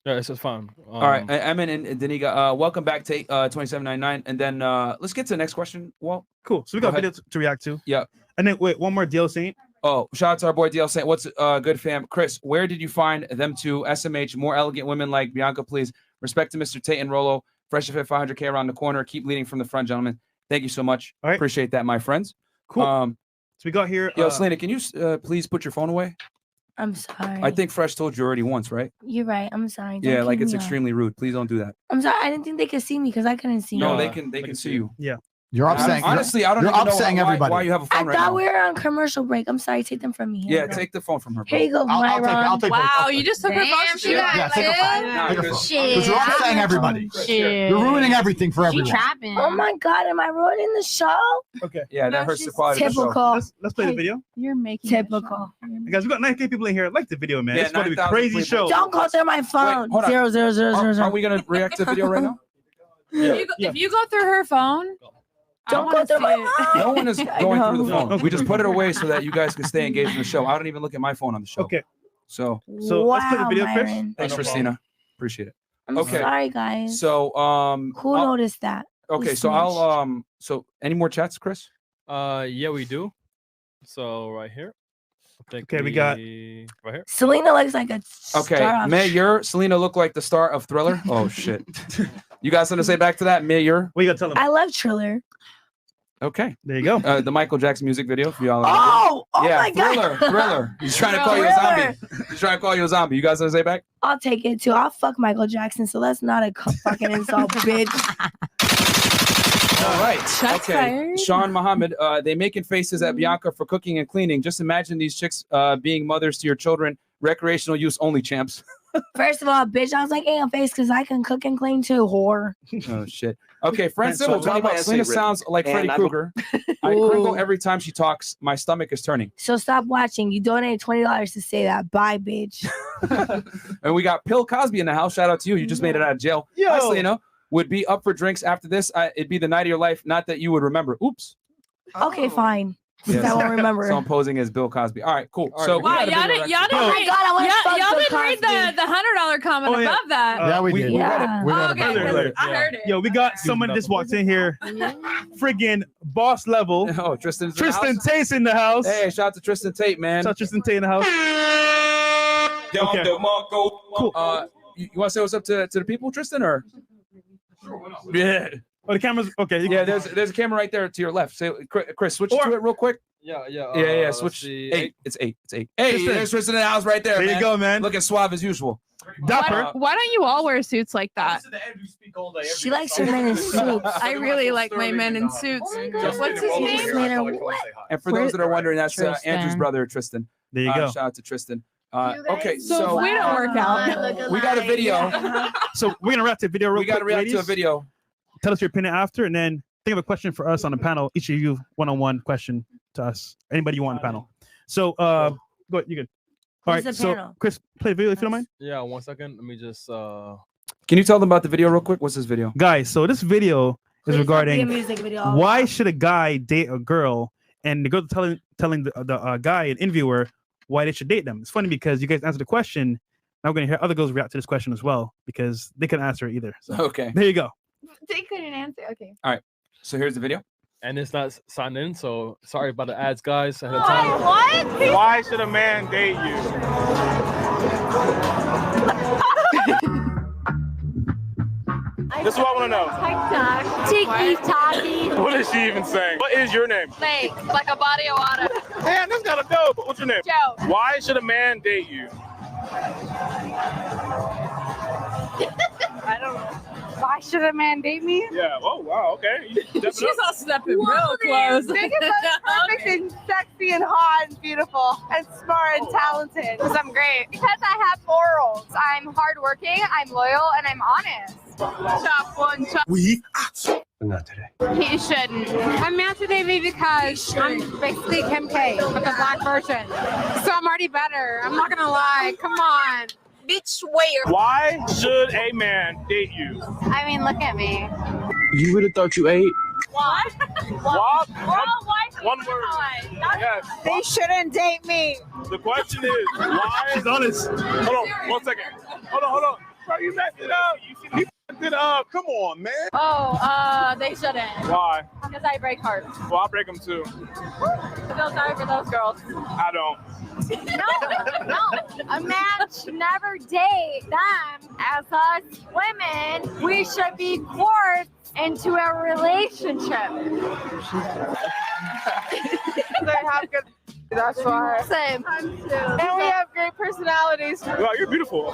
Yeah, it's fine. All right, Amin and Daniga, welcome back. Take 27.99, and then let's get to the next question. Well, Cool. So we Go got ahead. video to react to. Yeah. And then wait, one more deal Saint. Oh, shout out to our boy DL saying, what's good fam? Chris, where did you find them two SMH, more elegant women like Bianca, please? Respect to Mr. Tate and Rolo. Fresh and Fit 500K around the corner. Keep leading from the front, gentlemen. Thank you so much. All right. Appreciate that, my friends. Cool. So we got here. Yo, Celina, can you please put your phone away? I'm sorry. I think Fresh told you already once, right? You're right. I'm sorry. Don't Yeah, like keep it's me up. extremely rude. Please don't do that. I'm sorry. I didn't think they could see me because I couldn't see No, you. they can see you. Yeah. You're upsetting. Honestly, I don't you're even know upsetting everybody. why you have a I phone right thought now. we were on commercial break. I'm sorry. Take them from me. Here Yeah, you go. take the phone from her. Bro. Here you go, I'll Myron. take Wow, you just took her phone. she got Yeah, take a phone. Take a phone. Shit. Because you're upsetting everybody. Shit. You're ruining everything for She everyone. trapping. Oh my God, am I ruining the show? Okay. Yeah, that No, hurts the she's quality of the show. Typical. Let's play the video. You're making it Typical. Guys, we got 9K people in here. Like the video, man. Yeah, It's going to be a 9,000 crazy people. show. Don't go through my phone. hold on. 0 0 0 0 0. Are we gonna react to the video right now? If you go through her phone, I Don't wanna go through see my it. phone. No one is going through the know. phone. We just put it away so that you guys can stay engaged in the show. I don't even look at my phone on the show. Okay. So So let's play the Wow, video, Chris. Myron. thanks, Christina. Appreciate it. I'm Okay. sorry, guys. So Who I'll- noticed that? okay, Who so snitched? I'll so any more chats, Chris? Yeah, we do. So right here. I think Okay, we got- right here. Celina looks like a Okay. star of Mayor Celina look like the star of Thriller. Oh shit. You got something to say back to that, Mayor? What you got to tell them? I love Triller. Okay. There you go. The Michael Jackson music video for y'all. Oh yeah, my God. Thriller. He's trying to call you a zombie. He's trying to call you a zombie. You guys want to say back? I'll take it too. I'll fuck Michael Jackson, so that's not a fucking insult, bitch. All right. Shots Okay. fired. Sean Muhammad, they making faces at Bianca for cooking and cleaning. Just imagine these chicks being mothers to your children. Recreational use only, champs. First of all, bitch, I was like, hey, face, because I can cook and clean too, whore. Oh, shit. Okay, Frank So Sybil, Johnny Man's Selena favorite. sounds like And Freddy I- Krueger. I crinkle every time she talks. My stomach is turning. So stop watching. You donated $20 to say that. Bye, bitch. And we got Bill Cosby in the house. Shout out to you. You just made it out of jail. Hi, Selena. Would be up for drinks after this. It'd be the night of your life. Not that you would remember. Oops. Okay, fine. Yes. I won't remember. So I'm posing as Bill Cosby. All right, cool. All right, So we Wow, got a y'all video didn't, y'all actually- didn't Oh my read, God, I wanna y'all, fuck y'all Bill didn't read Cosby. the $100 comment Oh, yeah. above that. Yeah, we we- did. we read it. Yeah. We read Oh, it. okay, Read it. I heard it. Yo, we got someone that just walked in here. Friggin' boss level. Oh, Tristan's in the Tristan house? Tate's in the house. Hey, shout out to Tristan Tate, man. Shout out Tristan Tate in the house. Okay. Cool. You want to say what's up to the people, Tristan, or? Yeah. Oh, the camera's okay. Yeah, there's a camera right there to your left. Say, Chris, switch to it real quick. Yeah. Yeah. let's Switch. see, 8. It's 8. It's 8. Hey, Tristan. there's Tristan in the house right there. There you go, man. Looking suave as usual. Dapper. Why don't you all wear suits like that? She likes her men in suits. I really like my men in suits. What's his name? Slater, what? And for those that are wondering, that's Tristan. Andrew's brother, Tristan. There you go. Shout out to Tristan. You guys Okay, So so if we don't work out. we got a video. So we're gonna wrap the video real We got to quick, react to a ladies. video. Tell us your opinion after, and then think of a question for us on the panel. Each of you, one-on-one question to us. Anybody you want on the panel. So, go ahead. You good? All Who's right. the So, panel? Chris, play the video if you don't mind. Yeah, 1 second. Let me just. Can you tell them about the video real quick? What's this video? Guys, so this video Please is don't be a regarding music video. why should a guy date a girl, and the girl telling the guy, an interviewer, why they should date them. It's funny because you guys answered the question. Now we're gonna hear other girls react to this question as well because they couldn't answer it either. So Okay. there you go. They couldn't answer. Okay. So here's the video. And it's not signed in, so sorry about the ads, guys. Ahead of time. What? Why should a man date you? This is what I want to know. TikTok. Tiki-taki. What is she even saying? What is your name? Like a body of water. Damn, this gotta go. What's your name? Joe. Why should a man date you? I don't know. Why should a man date me? Yeah. Oh, wow. Okay. You stepping up. She's all stepping real close. Because I'm perfect and sexy and hot and beautiful and smart and talented. Because I'm great. Because I have morals. I'm hardworking, I'm loyal, and I'm honest. Chop one, chop. Not today. He shouldn't. A man should date me because I'm basically Kim K, but the black version. So I'm already better. I'm not gonna lie. Come on. Bitch, where? Why should a man date you? I mean, look at me. You would have thought you ate. What? What? Worldwide. One word. Yes. They shouldn't date me. The question is, why? She's honest. Hold on. 1 second. Hold on. Bro, you messed it up. You messed it up. Come on, man. Oh, they shouldn't. Why? Because I break hearts. Well, I'll break them too. I feel sorry for those girls. I don't. No. A man should never date them. As us women, we should be forced into a relationship. They have good. That's why. Same. And we have great personalities. Wow, you're beautiful.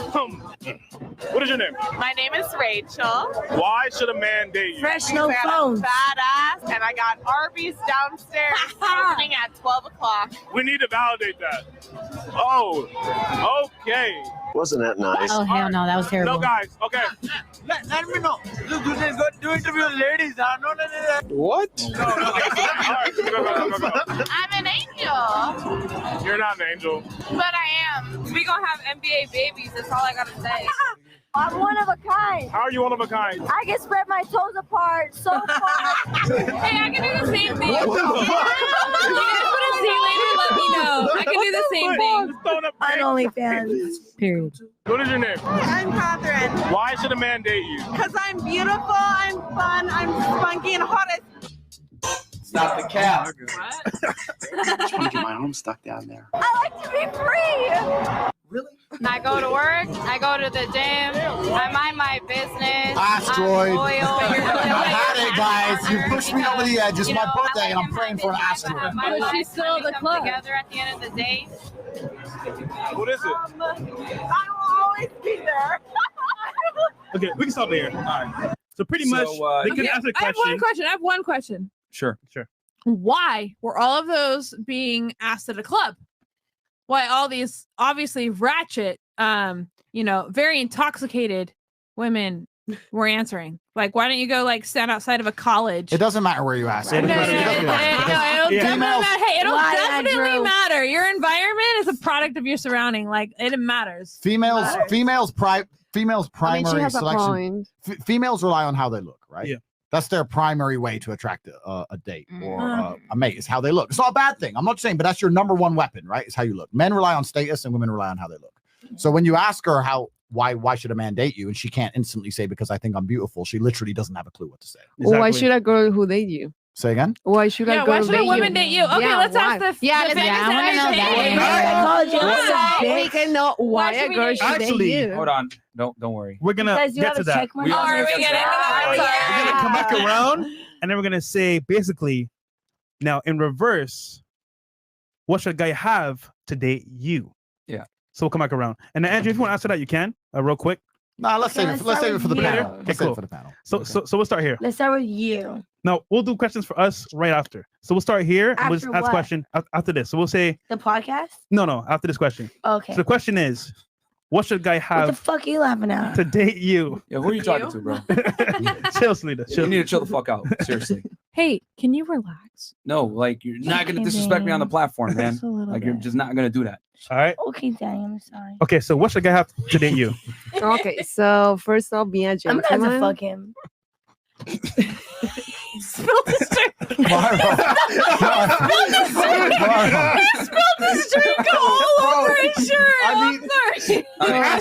What is your name? My name is Rachel. Why should a man date you? Fresh no I'm phones. badass, and I got Arby's downstairs opening at 12 o'clock. We need to validate that. Oh, okay. Wasn't that nice? Oh, hell no, that was terrible. No, guys, okay. Let me know. Do interview with ladies. What? No, all right, go. I'm an angel, You're not an angel. but I am. We gonna have NBA babies. That's all I gotta say. I'm one of a kind. How are you one of a kind? I can spread my toes apart so far. Hey, I can do the same thing. You guys want to see later? Let me know. I can do the same thing. On OnlyFans. Period. What is your name? I'm Catherine. Why should a man date you? Because I'm beautiful, I'm fun, I'm spunky and hot as. Stop the cap. Just want to get my arm stuck down there. I like to be free. Really? I go to work. I go to the gym. I mind my business. Asteroid. I'm loyal. I had it, guys. You pushed me over the edge. It's my birthday, and I'm praying for an asteroid. But she's still the club. Together at the end of the day. What is it? I will always be there. Okay, we can stop there. All right. So pretty So, much, they can Okay, answer the I have question. one question. I have one question. Sure. Why were all of those being asked at a club? Why all these obviously ratchet, very intoxicated women were answering? Like, why don't you go like stand outside of a college? It doesn't matter where you ask. Yeah, It doesn't matter. It'll definitely matter. Hey, it'll Why, definitely Andrew? matter. Your environment is a product of your surrounding. Like, it matters. Females' primary has a selection. point. Females rely on how they look, right? Yeah. That's their primary way to attract a date or a mate is how they look. It's not a bad thing. I'm not saying, but that's your number one weapon, right? Is how you look. Men rely on status and women rely on how they look. So when you ask her why should a man date you, and she can't instantly say because I think I'm beautiful, she literally doesn't have a clue what to say. Why should a girl who date you? Say again? Why should a girl why should a date woman you? date you? Okay, Yeah, let's ask why? the let's feminist I wanna know entertaining. that. Why? We can know why should a we girl date should Actually, date you. Hold on. Don't worry. We're gonna Because you get have to a that. check mark. Oh, are we getting into that? We're gonna come back Yeah. around, and then we're gonna say basically, now in reverse, what should a guy have to date you? Yeah. So we'll come back around. And then Andrew, if you want to answer that, you can. Real quick. Nah, let's save it for the you. panel. Okay, Let's save cool. it for the panel. So we'll start here. Let's start with you. No, we'll do questions for us right after. So we'll start here and we'll just After ask what? question after this. So we'll say The podcast? no, after this question. Okay. So the question is, what should a guy What the have fuck are you laughing at? to date you? Yeah, who are you talking to, bro? Chill, Celina. You Chill. need to chill the fuck out. Seriously. Hey, can you relax? No, like you're not gonna Okay, disrespect me on the then. platform, man. Just a little Like you're bit. just not gonna do that. All right. Okay, Daddy, I'm sorry. Okay. So what should a guy have to date you? Okay, so first off, be a I'm gonna have to gentleman. fuck him. Spill this drink. Mara. Spill this drink all over his shirt. I mean, the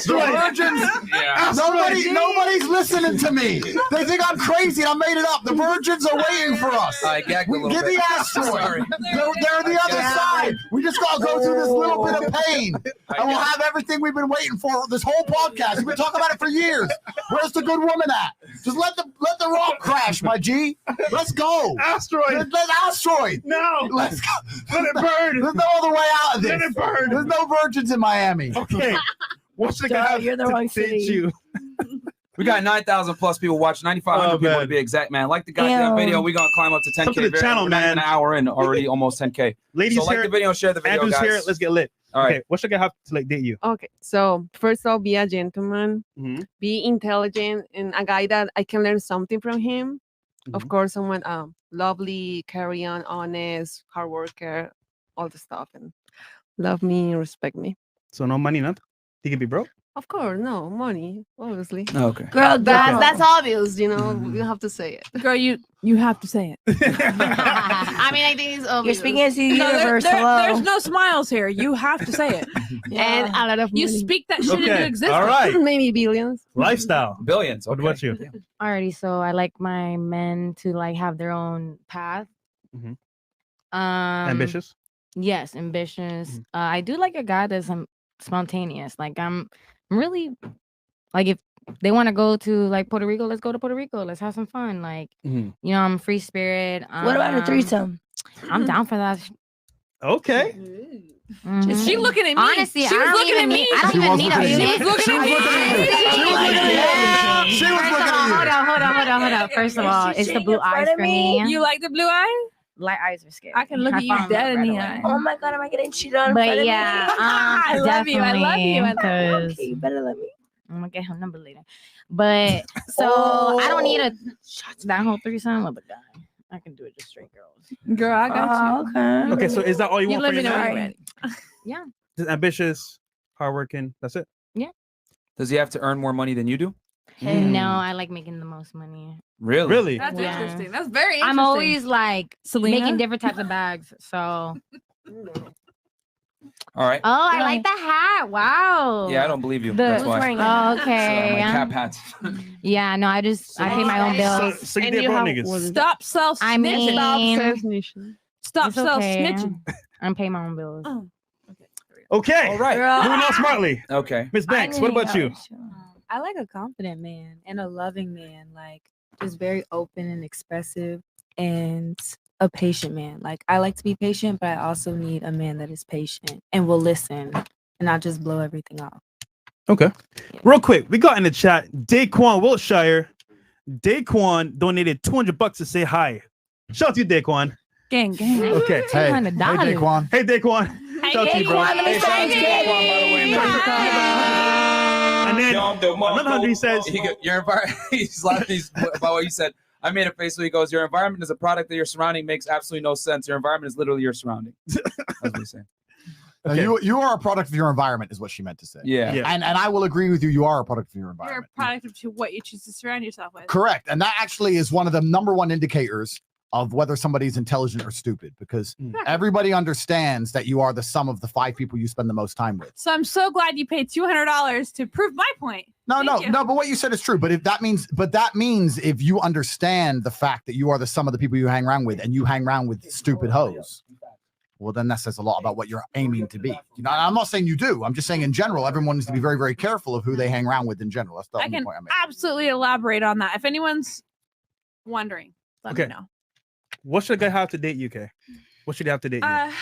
virgins. Yeah. Nobody's listening to me. They think I'm crazy and I made it up. The virgins are waiting for us. I gagged a little Give bit. the asteroid. Sorry. They're the other side. We just gotta go through this little bit of pain, and we'll have everything we've been waiting for this whole podcast. We've been talking about it for years. Where's the good woman at? Just let the rock crash, my G. Let's go. Asteroid. Let asteroid. No. Let's go. Let it burn. There's no other way out of this. Let it burn. There's no virgins in Miami. Okay. What should a guy Duh, have you're the to wrong date city. you? We got 9,000 plus people watching, 9,500 Oh, people to man. be exact, man. Like the goddamn Ew. video, we're gonna climb up to 10K. Come to the very- channel, we're not even man. an hour in, already almost 10K. Ladies So like here. the video, share the video, Andrew's guys. here. Let's get lit. All right. Okay. What should a guy have to date you? Okay, so first off, be a gentleman, Mhm. be intelligent, and a guy that I can learn something from him. Of course, someone lovely, carry on, honest, hard worker, all the stuff, and love me, respect me. So no money, nothing. He can be broke. Of course, no money, obviously. Okay. Girl, That's obvious, you know. You have to say it. Girl, you have to say it. I mean, I think it's You're obvious. speaking as the No, universe. there's Hello. no smiles here. You have to say it. and a lot of You money. speak that shit into Okay. existence. All right. Maybe billions. Lifestyle. Billions. What Okay. about you? Alrighty, so I like my men to like have their own path. Mhm. Ambitious. Ambitious. Yes, ambitious. I do like a guy that's spontaneous. Like I'm really like if they want to go to like Puerto Rico, let's go to Puerto Rico. Let's have some fun. Like Mhm. you know, I'm free spirit. What about a threesome? I'm down for that. Okay. Is she looking at me? Honestly, she I was don't looking even at me. need- I don't even need a She man. was looking at me. She was looking at you. Hold on. First of all, it's the blue eyes for me. You like the blue eye? Light eyes are scary. I can look at you fall in dead love in right the away. eye. Oh my god, am I getting cheated on? in But front of me? yeah, I love you. I love you. I love you. Okay, you better let me. I'm gonna get her number later. But so I don't need that whole threesome with a guy. I can do it just straight girls. Girl, I got you. Okay. Okay. So is that all you You want let for me your know man? when you're ready. Yeah. Just ambitious, hardworking. That's it. Does he have to earn more money than you do? No, I like making the most money. Really? Really? That's Yeah. interesting. That's very interesting. I'm always like Celina? making different types of bags. So All right. oh, I like the hat. Wow. Yeah, I don't believe you. The- That's Who's why. wearing it? So, Okay. my cap hats. Yeah, no, I pay my own bills. So you did broke niggas. Stop self I snitching. mean, Stop it's self okay. snitching. I'm paying my own bills. Oh, okay. There we Okay. All right. Moving on smartly. Okay. Miss Banks, what about you? I like a confident man and a loving man, like just very open and expressive, and a patient man. Like I like to be patient, but I also need a man that is patient and will listen and not just blow everything off. Okay. Real quick, we got in the chat Daquan Wiltshire. Daquan donated $200 to say hi. Shout out to you, Daquan. Gang. Okay. Hey, Daquan. Hey, Daquan. Shout out to you, bro. Hey, shout out to Daquan, by the way, man. And then another 100 he says, your environment. He's laughing about what you said. I made a face where he goes, your environment is a product that your surrounding makes absolutely no sense. Your environment is literally your surrounding. That's what he's saying. Okay. You are a product of your environment, is what she meant to say. Yeah. And I will agree with you. You are a product of your You're environment. a product of what you choose to surround yourself with. Correct. And that actually is one of the number one indicators of whether somebody's intelligent or stupid, because everybody understands that you are the sum of the 5 people you spend the most time with. So I'm so glad you paid $200 to prove my point. No, but what you said is true. But that means if you understand the fact that you are the sum of the people you hang around with, and you hang around with stupid hoes, well, then that says a lot about what you're aiming to be. You know, I'm not saying you do. I'm just saying in general, everyone needs to be very, very careful of who they hang around with in general. That's the I only can point I'm making. absolutely elaborate on that. If anyone's wondering, let me know. What should a guy have to date you, Kay? What should he have to date you? I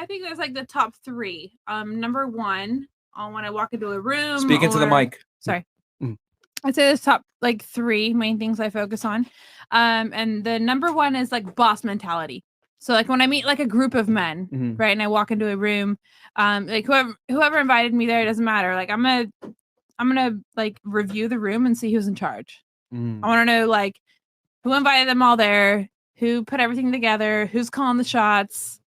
think there's like the top 3. Number 1, when I walk into a room. Speak into the mic. Sorry. I'd say there's top like 3 main things I focus on. And the number 1 is like boss mentality. So like when I meet like a group of men, right, and I walk into a room, like whoever invited me there, it doesn't matter. Like I'm gonna like review the room and see who's in charge. I want to know like who invited them all there, who put everything together, who's calling the shots.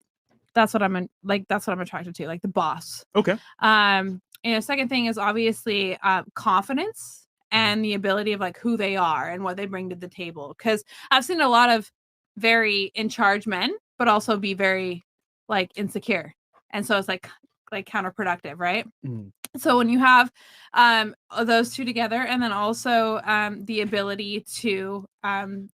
That's what I'm attracted to, like the boss. Okay. Second thing is obviously confidence and the ability of like who they are and what they bring to the table. Because I've seen a lot of very in charge men, but also be very like insecure, and so it's like counterproductive, right? So when you have those 2 together, and then also the ability to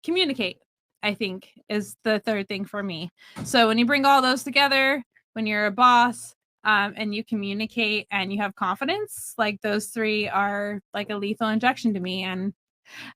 communicate, I think is the third thing for me. So when you bring all those together, when you're a boss and you communicate and you have confidence, like those 3 are like a lethal injection to me, and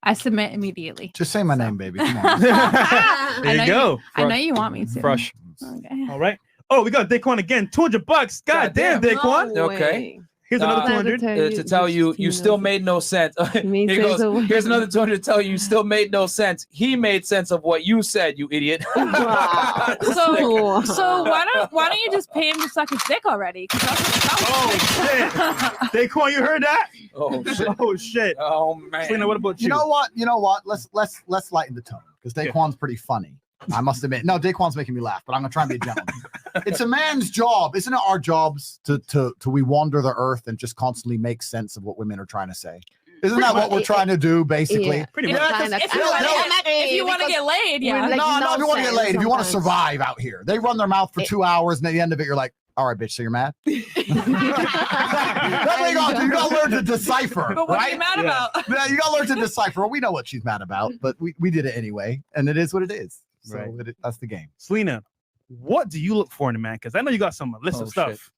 I submit immediately. Just say my name, baby. Come on. There you go. I know you want me to. Fresh. Okay. All right. Oh, we got Daquan again. $200. God damn, Daquan. Okay. Here's another 200 to tell you, you still made no sense. Here goes. Here's another 200 to tell you, you still made no sense. He made sense of what you said, you idiot. So why don't you just pay him to suck his dick already? Shit. Daquan, you heard that? Oh shit. Oh shit. Oh man. Selena, what about you? You know what? Let's lighten the tone, because Daquan's pretty funny. I must admit. No, Daquan's making me laugh, but I'm gonna try and be a gentleman. It's a man's job, isn't it? Our jobs to we wander the earth and just constantly make sense of what women are trying to say. Isn't that what we're trying to do, basically? Yeah, pretty much. If you want to get laid, yeah. No, if you want to get laid, if you want to survive out here, they run their mouth for 2 hours, and at the end of it, you're like, all right, bitch, so you're mad? That's what you gotta learn to decipher. But what right? are you mad about? Yeah, you gotta learn to decipher. Well, we know what she's mad about, but we did it anyway, and it is what it is. So Right. That's the game. Selena, what do you look for in a man? Because I know you got some list of stuff.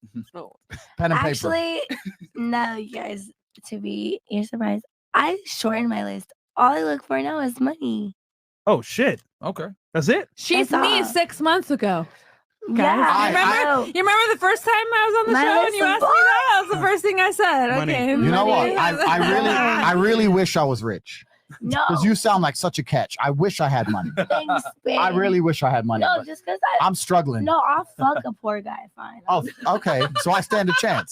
Pen and paper. Actually, no, you guys, you're surprised. I shortened my list. All I look for now is money. Oh shit. Okay. That's it? She's That's me all. 6 months ago. Yeah, you remember the first time I was on the My show and list you is asked me that? That was the first thing I said. Money. Okay. You know what? money. I really wish I was rich. No. Because you sound like such a catch. I wish I had money. Thanks, babe. I really wish I had money. No, but just because I'm struggling. No, I'll fuck a poor guy. Fine. Oh, okay. So I stand a chance.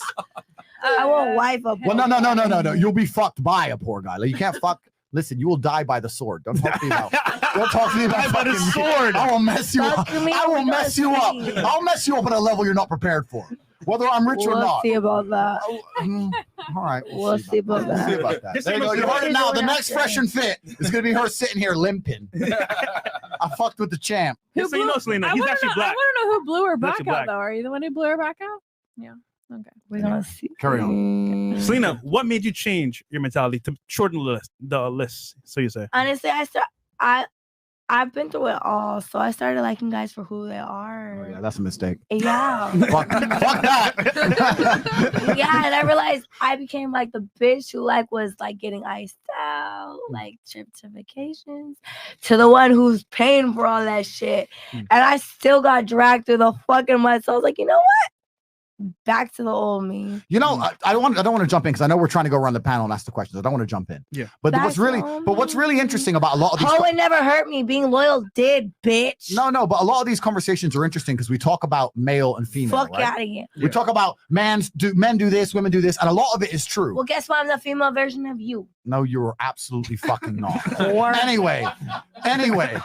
I won't wife a poor Well, no. You'll be fucked by a poor guy. Like, you can't fuck. Listen, you will die by the sword. Don't talk to me about. Don't talk to me about by the fucking- sword. I will mess you up. Fuck me, I will we mess gonna you up. see. I'll mess you up at a level you're not prepared for, whether I'm rich or We'll not. see about that. All right. We'll see about We'll see that. about that. Just There you see go. what's You heard it going now. on. The next Fresh and Fit is going to be her sitting here limping. I fucked with the champ. Just so you know, Selena, I he's wanna actually know, black. I want to know who blew her He's back actually out, black. though. Are you the one who blew her back out? Yeah. Okay. We're gonna see. Carry on. Selena, what made you change your mentality to shorten the list? So you say. Honestly, I've been through it all, so I started liking guys for who they are. Oh, yeah, that's a mistake. Yeah. fuck that. Yeah, and I realized I became like the bitch who like was like getting iced out, like trip to vacations, to the one who's paying for all that shit. And I still got dragged through the fucking mud. So I was like, you know what? Back to the old me. You know, I don't want to jump in because I know we're trying to go around the panel and ask the questions. I don't want to jump in. Yeah. But That's what's really interesting about a lot of these Oh, it never hurt me. Being loyal did, bitch. No, but a lot of these conversations are interesting because we talk about male and female. Fuck right? out of here. We talk about men do this, women do this, and a lot of it is true. Well, guess what? I'm the female version of you. No, you're absolutely fucking not. Anyway,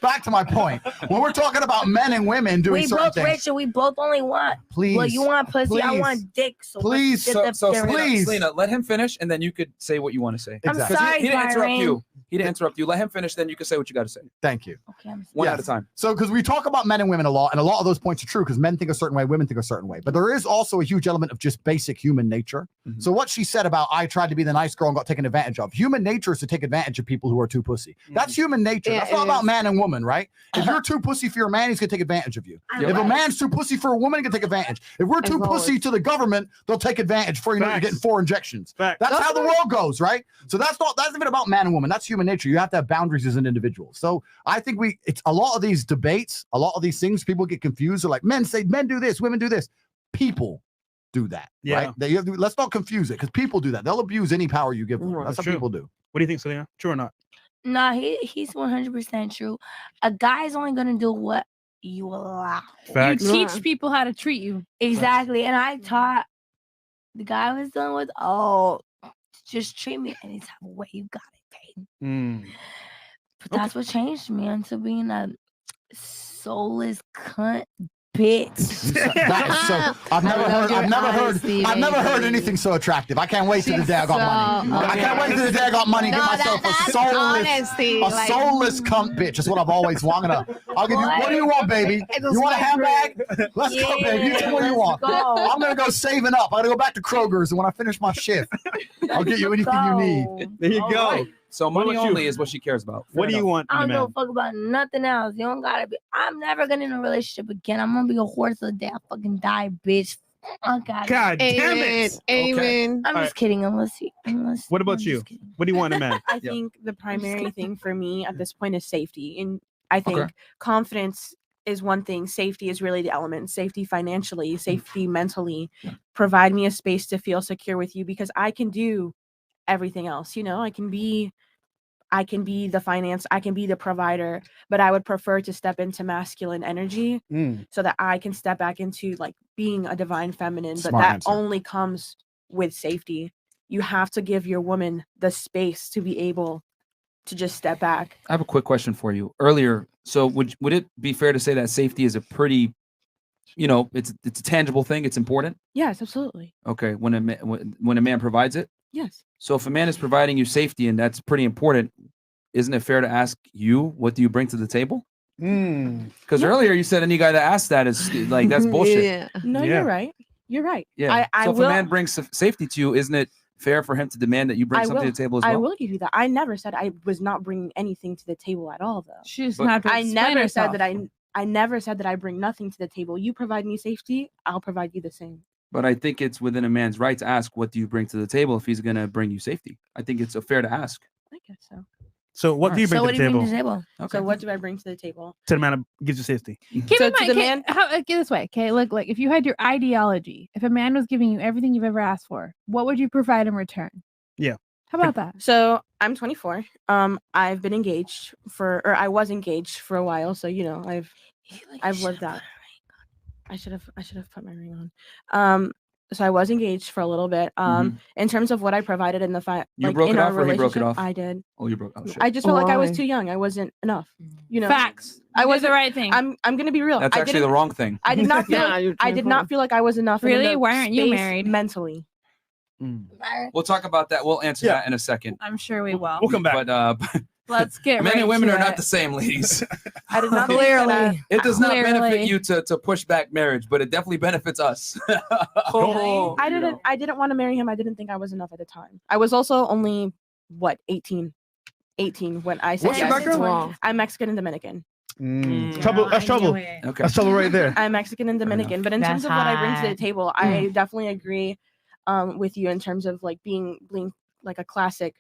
back to my point. When we're talking about men and women doing We certain both things, rich and we both only want. Please, Well, you want pussy, I please, want dick. So please, let's get the difference. Selena, let him finish, and then you could say what you want to say. I'm Exactly. sorry, He didn't interrupt Byron. you. He didn't interrupt you. Let him finish, then you can say what you got to say. Thank you. Okay, I'm One Yes. at a time. So, because we talk about men and women a lot, and a lot of those points are true because men think a certain way, women think a certain way. But there is also a huge element of just basic human nature. Mm-hmm. So, what she said about I tried to be the nice girl and got taken advantage of, human nature is to take advantage of people who are too pussy. That's human nature. Yeah, That's it not about is. man and woman, right? If you're too pussy for your man, he's going to take advantage of you. Yep. If a man's too pussy for a woman, he can take advantage. If we're too pussy to the government, they'll take advantage for you know you're Facts. getting 4 injections. Facts. That's how the world goes, right? So that's even about man and woman. That's human nature. You have to have boundaries as an individual. So I think it's a lot of these debates, a lot of these things, people get confused. They're like, men say men do this, women do this. People do that, Yeah. right? Let's not confuse it because people do that. They'll abuse any power you give them. Right. That's how True. people do. What do you think, Celina? True or not? Nah, he's 100% true. A guy's only gonna do what you allow. Facts. You teach people how to treat you. Exactly. And I taught the guy I was dealing with, just treat me any type of way you got it, babe. But that's what changed me into being a soulless cunt bitch. That is so. I've never heard anything so attractive. I can't wait till the day I got money. I can't wait till the day I got money. Get myself a soulless cunt bitch. That's what I've always wanted. I'll give you. What do you want, baby? You want a handbag? Let's go, baby. You tell me what you want. I'm gonna go saving up. I'm gonna go back to Kroger's, and when I finish my shift, I'll get you anything you need. There you go. Right. So What money about you? only is what she cares about. What do you want in I a don't give a man? fuck about nothing else. You don't gotta be. I'm never gonna in a relationship again. I'm gonna be a horse till the day I fucking die, bitch. I got it. God damn it. Amen. I'm just kidding. Unless. What about you? What do you want in a man? I think the primary thing for me at this point is safety. And I think confidence is one thing. Safety is really the element. Safety financially, safety mentally. Provide me a space to feel secure with you because I can do everything else. You know, I can be the finance, I can be the provider, but I would prefer to step into masculine energy so that I can step back into like being a divine feminine. But Smart that answer. only comes with safety. You have to give your woman the space to be able to just step back. I have a quick question for you. Earlier, so would it be fair to say that safety is a pretty, it's a tangible thing? It's important. Yes, absolutely. Okay, when a man provides it. Yes. So if a man is providing you safety and that's pretty important, isn't it fair to ask you, what do you bring to the table? Because earlier you said any guy that asks that is like, that's bullshit. Yeah. No, Yeah. you're right. You're right. Yeah. I So if will, a man brings safety to you, isn't it fair for him to demand that you bring I something will. to the table as well? I will give you that. I never said I was not bringing anything to the table at all, though. She doesn't have to I explain never herself. said that I never said that I bring nothing to the table. You provide me safety, I'll provide you the same. But I think it's within a man's right to ask, what do you bring to the table if he's going to bring you safety? I think it's fair to ask. I guess so. So what do you bring to the table? Okay. So what do I bring to the table? To the man that gives you safety. Keep So in to mind, the okay, man- get this way, okay? Look, like if you had your ideology, if a man was giving you everything you've ever asked for, what would you provide in return? Yeah. How about that? So I'm 24. I've been engaged I was engaged for a while. So I've lived that. I should have put my ring on. So I was engaged for a little bit. In terms of what I provided in the You broke in it our off or he broke it relationship, off? I did. Oh, you broke. Oh, shit. I just felt like I was Why? too young. I wasn't enough. Facts. I You did was the right thing. I'm gonna be real. That's I actually the didn't- wrong thing. I did not feel Yeah, like you're I did not 24. feel like I was enough. in Really? the Why aren't you space married? mentally? We'll talk about that. We'll answer that in a second. I'm sure we will. We'll come back. But Let's get men right and women to are not it. the same, ladies. I did not think that Clearly. It does not benefit Clearly. you to push back marriage, but it definitely benefits us. I didn't want to marry him. I didn't think I was enough at the time. I was also only 18. 18 when I said What's your yes. background? I'm Mexican and Dominican. Trouble. That's trouble. Okay. That's trouble right there. I'm Mexican and Dominican, but in That's terms of what I bring to the hot. table, I definitely agree with you in terms of like being like a classic,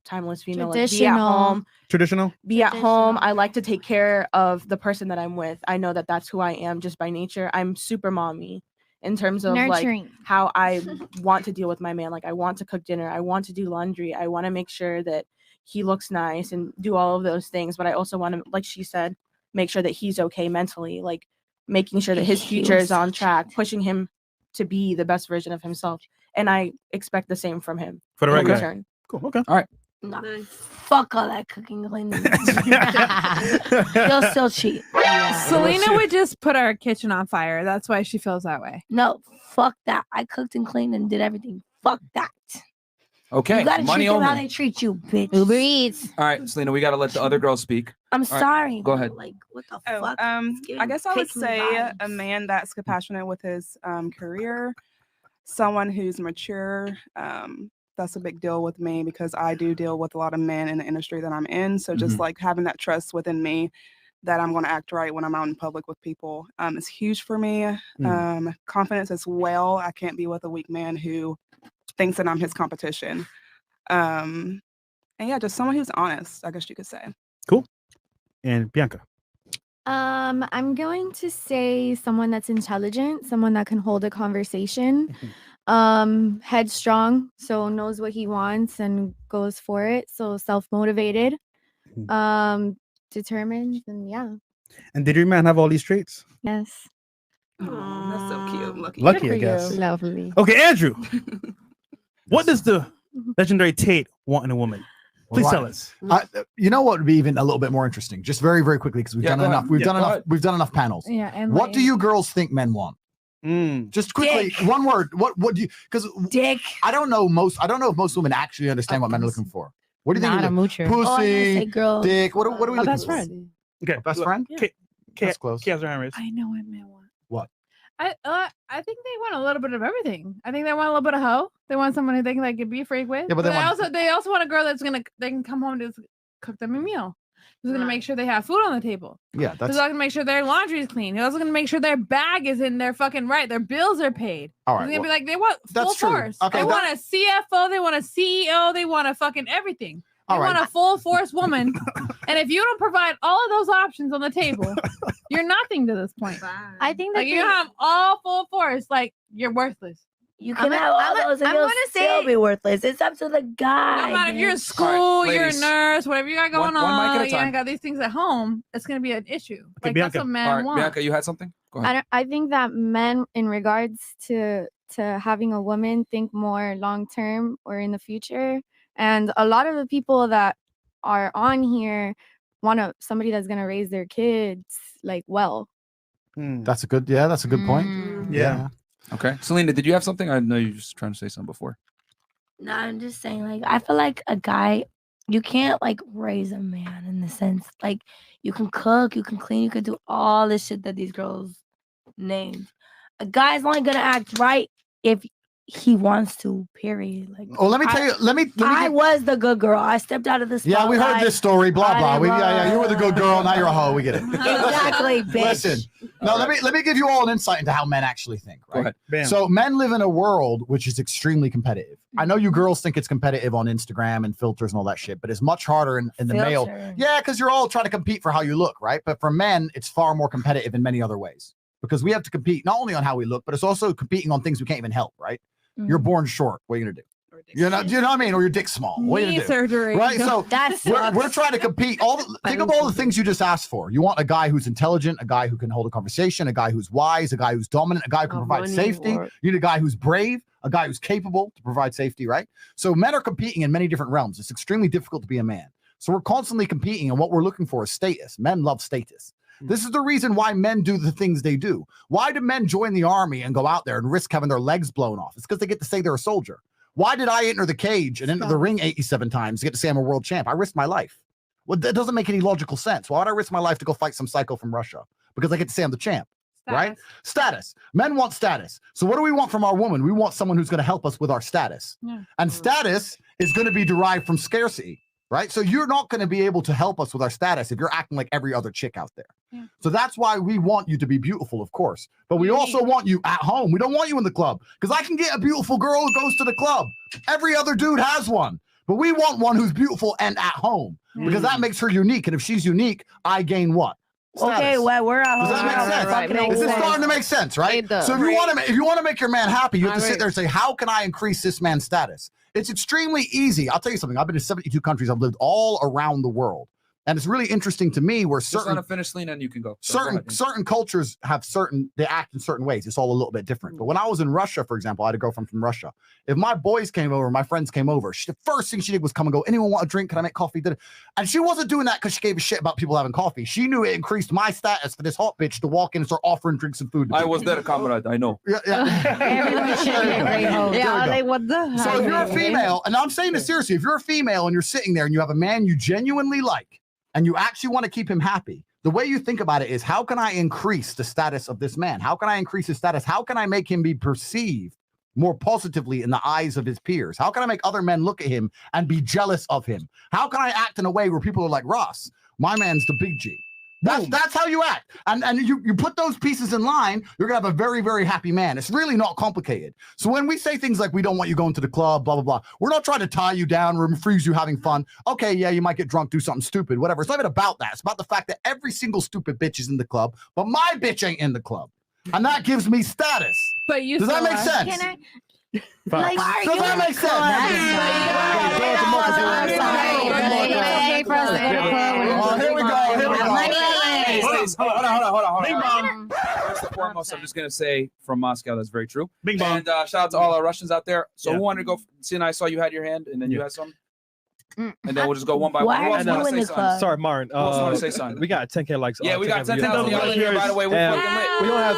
timeless female. Like be at Traditional. home, Traditional. be at home. I like to take care of the person that I'm with. I know that that's who I am just by nature. I'm super mommy in terms of Nurturing. like how I want to deal with my man. Like I want to cook dinner. I want to do laundry. I want to make sure that he looks nice and do all of those things. But I also want to, like she said, make sure that he's okay mentally, like making sure that his future is on track, pushing him to be the best version of himself. And I expect the same from him. For the in right guy. return. Cool. Okay. All right. Nah, fuck all that cooking cleaning. You'll still cheat. Selena would just put our kitchen on fire. That's why she feels that way. No, fuck that. I cooked and cleaned and did everything. Fuck that. Okay. You gotta Money treat them how only. they treat you, bitch. Uber Eats. All right, Selena, we got to let the other girls speak. I'm All right, sorry. go ahead. Like, what the Oh, fuck? I guess I would say a man that's compassionate with his career, someone who's mature. That's a big deal with me because I do deal with a lot of men in the industry that I'm in. So just like having that trust within me that I'm going to act right when I'm out in public with people is huge for me. Confidence as well. I can't be with a weak man who thinks that I'm his competition. And yeah, just someone who's honest, I guess you could say. Cool. And Bianca. I'm going to say someone that's intelligent, someone that can hold a conversation, headstrong, so knows what he wants and goes for it. So self-motivated, determined, and yeah. And did your man have all these traits? Yes. Oh, that's so cute. Lucky, I guess. Lovely. Okay, Andrew. What does the legendary Tate want in a woman? Please tell us. You know what would be even a little bit more interesting? Just very, very quickly, because we've done enough. We've done enough panels. Yeah. And What do you girls think men want? Just quickly, one word. What do you? Because dick. I don't know if most women actually understand what men are looking for. What do you think? Not a moocher. Pussy, girl. dick. What are we looking best for? friend. Okay, Best friend. That's close. Kay has her hand raised. I know what men want. What? I think they want a little bit of everything. I think they want a little bit of hoe. They want someone who they can like be a freak with. Yeah, but they also want a girl that's they can come home to cook them a meal. Who's gonna make sure they have food on the table. Yeah, Who's that's also gonna make sure their laundry is clean. Who's also gonna make sure their bag is in their fucking right. Their bills are paid. All right, Who's gonna be well, like they want full that's true. force. Okay, they want a CFO. They want a CEO. They want a fucking everything. They All right. want a full force woman. And if you don't provide all of those options on the table, you're nothing to this point. I think that Like you have all full force, like you're worthless. You can have all those and you'll still be worthless. It's up to the guy. No matter if you're in bitch. school, you're a ladies. nurse, whatever you got going One mic at a on, you time. got these things at home, it's gonna be an issue. Like Bianca. that's what men All right, want. Bianca, you had something? Go ahead. I think that men, in regards to having a woman, think more long term or in the future. And a lot of the people that are on here want somebody that's gonna raise their kids like well. That's a good. Yeah, that's a good point. Yeah. Okay. Selena, did you have something? I know you were just trying to say something before. No, I'm just saying, like, I feel like a guy, you can't like raise a man in the sense, like, you can cook, you can clean, you can do all this shit that these girls named. A guy's only gonna act right if he wants to, period. Like, Oh, let me tell you. Let me. I was the good girl. I stepped out of the Yeah, we heard spotlight. this story. Blah I blah. didn't Yeah. You were the good girl. Now you're a hoe. run. We get it. Exactly, bitch. Listen. No, let me give you all an insight into how men actually think. Right. Go ahead. Bam. So men live in a world which is extremely competitive. I know you girls think it's competitive on Instagram and filters and all that shit, but it's much harder in the male. Filter. Yeah, because you're all trying to compete for how you look, right? But for men, it's far more competitive in many other ways because we have to compete not only on how we look, but it's also competing on things we can't even help, right? You're born short. What are you gonna do? You know what I mean? Or your dick's small. What are you Knee gonna do? surgery. Right? So That we're sucks. trying to compete. Think of all the things you just asked for. You want a guy who's intelligent, a guy who can hold a conversation, a guy who's wise, a guy who's dominant, a guy who can provide safety. You need a guy who's brave, a guy who's capable to provide safety, right? So men are competing in many different realms. It's extremely difficult to be a man. So we're constantly competing, and what we're looking for is status. Men love status. This is the reason why men do the things they do. Why do men join the army and go out there and risk having their legs blown off? It's because they get to say they're a soldier. Why did I enter the cage and enter the ring 87 times to get to say I'm a world champ? I risked my life. Well, that doesn't make any logical sense. Why would I risk my life to go fight some psycho from Russia? Because I get to say I'm the champ, right? Status. Men want status. So what do we want from our woman? We want someone who's going to help us with our status. Yeah. And status is going to be derived from scarcity. right? So you're not going to be able to help us with our status if you're acting like every other chick out there. Yeah. So that's why we want you to be beautiful, of course. But we also want you at home. We don't want you in the club because I can get a beautiful girl who goes to the club. Every other dude has one. But we want one who's beautiful and at home because that makes her unique. And if she's unique, I gain what? Status. Okay, well, we're at home. Does that make sense? This is starting to make sense, right? So if you want to make your man happy, you have to sit there and say, how can I increase this man's status? It's extremely easy. I'll tell you something. I've been to 72 countries. I've lived all around the world. And it's really interesting to me where certain Just finish, Celina, and you can go. Certain cultures have they act in certain ways. It's all a little bit different. But when I was in Russia, for example, I had a girlfriend from Russia. If my boys came over, my friends came over, the first thing she did was come and go, anyone want a drink? Can I make coffee? And she wasn't doing that because she gave a shit about people having coffee. She knew it increased my status for this hot bitch to walk in and start offering drinks and food. I was there, comrade. I know. Everyone should be a great host. Yeah, like what the hell? So if you're a female, and I'm saying this seriously, if you're a female and you're sitting there and you have a man you genuinely like, and you actually want to keep him happy, the way you think about it is, how can I increase the status of this man? How can I increase his status? How can I make him be perceived more positively in the eyes of his peers? How can I make other men look at him and be jealous of him? How can I act in a way where people are like, Ross, my man's the big G. That's how you act. And you put those pieces in line, you're going to have a very, very happy man. It's really not complicated. So when we say things like, we don't want you going to the club, blah, blah, blah, we're not trying to tie you down or freeze you having fun. Okay, yeah, you might get drunk, do something stupid, whatever. It's not even about that. It's about the fact that every single stupid bitch is in the club, but my bitch ain't in the club. And that gives me status. But you Does that make sense? Can I? Does that make sense? Here we go. Hold on. First and foremost, I'm just gonna say from Moscow, that's very true. Bing bong. And shout out to all our Russians out there. So who wanted to go? Sina, I saw you had your hand, and then you had some. And then we'll just go one by one. Who else want to say something? Sorry, Martin. Who else want to say something? We got 10K likes. Yeah, we got 10,000 y'all in here, by the way. We're fucking lit. We don't have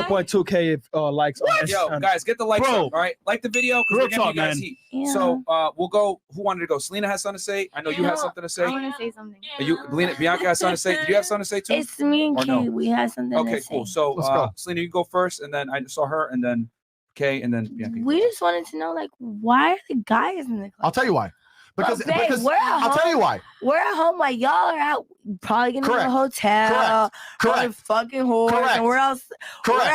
4.2K likes. Yo, guys, get the likes up, all right? Like the video because we're giving you guys heat. Yeah. So we'll go. Who wanted to go? Celina has something to say. I know you have something to say. I want to say something. Bianca has something to say. Did you have something to say too? It's me and Or Kay. no? We had something to Okay, say. cool. So Celina, you go first, and then I saw her, and then Kay, and then Bianca. We just wanted to know, like, why are the guys in the club? I'll tell you why. Because we're at home. I'll tell you why. We're at home while y'all are out, probably getting in a hotel. Correct. Fucking whore. Correct. And we're at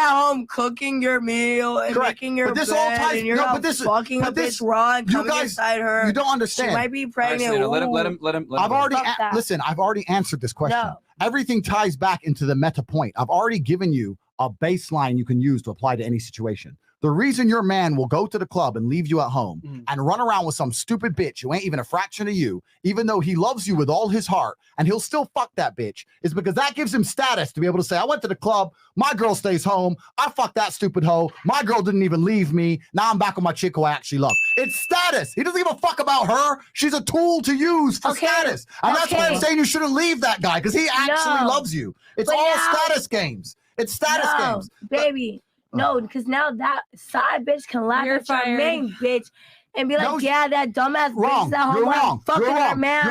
home cooking your meal and making your bed. And you're out fucking a bitch raw and coming inside her. You don't understand. She might be pregnant. Right, let him. I've already answered this question. No. Everything ties back into the meta point. I've already given you a baseline you can use to apply to any situation. The reason your man will go to the club and leave you at home and run around with some stupid bitch who ain't even a fraction of you, even though he loves you with all his heart, and he'll still fuck that bitch, is because that gives him status to be able to say, I went to the club, my girl stays home, I fucked that stupid hoe, my girl didn't even leave me, now I'm back with my chick who I actually love. It's status. He doesn't give a fuck about her. She's a tool to use for status. And that's why I'm saying you shouldn't leave that guy, because he actually loves you. It's all status games. It's status games. Baby. No, because now that side bitch can laugh at your main bitch and be like, yeah, that dumbass bitch is at home. You're wrong. Fucking her man.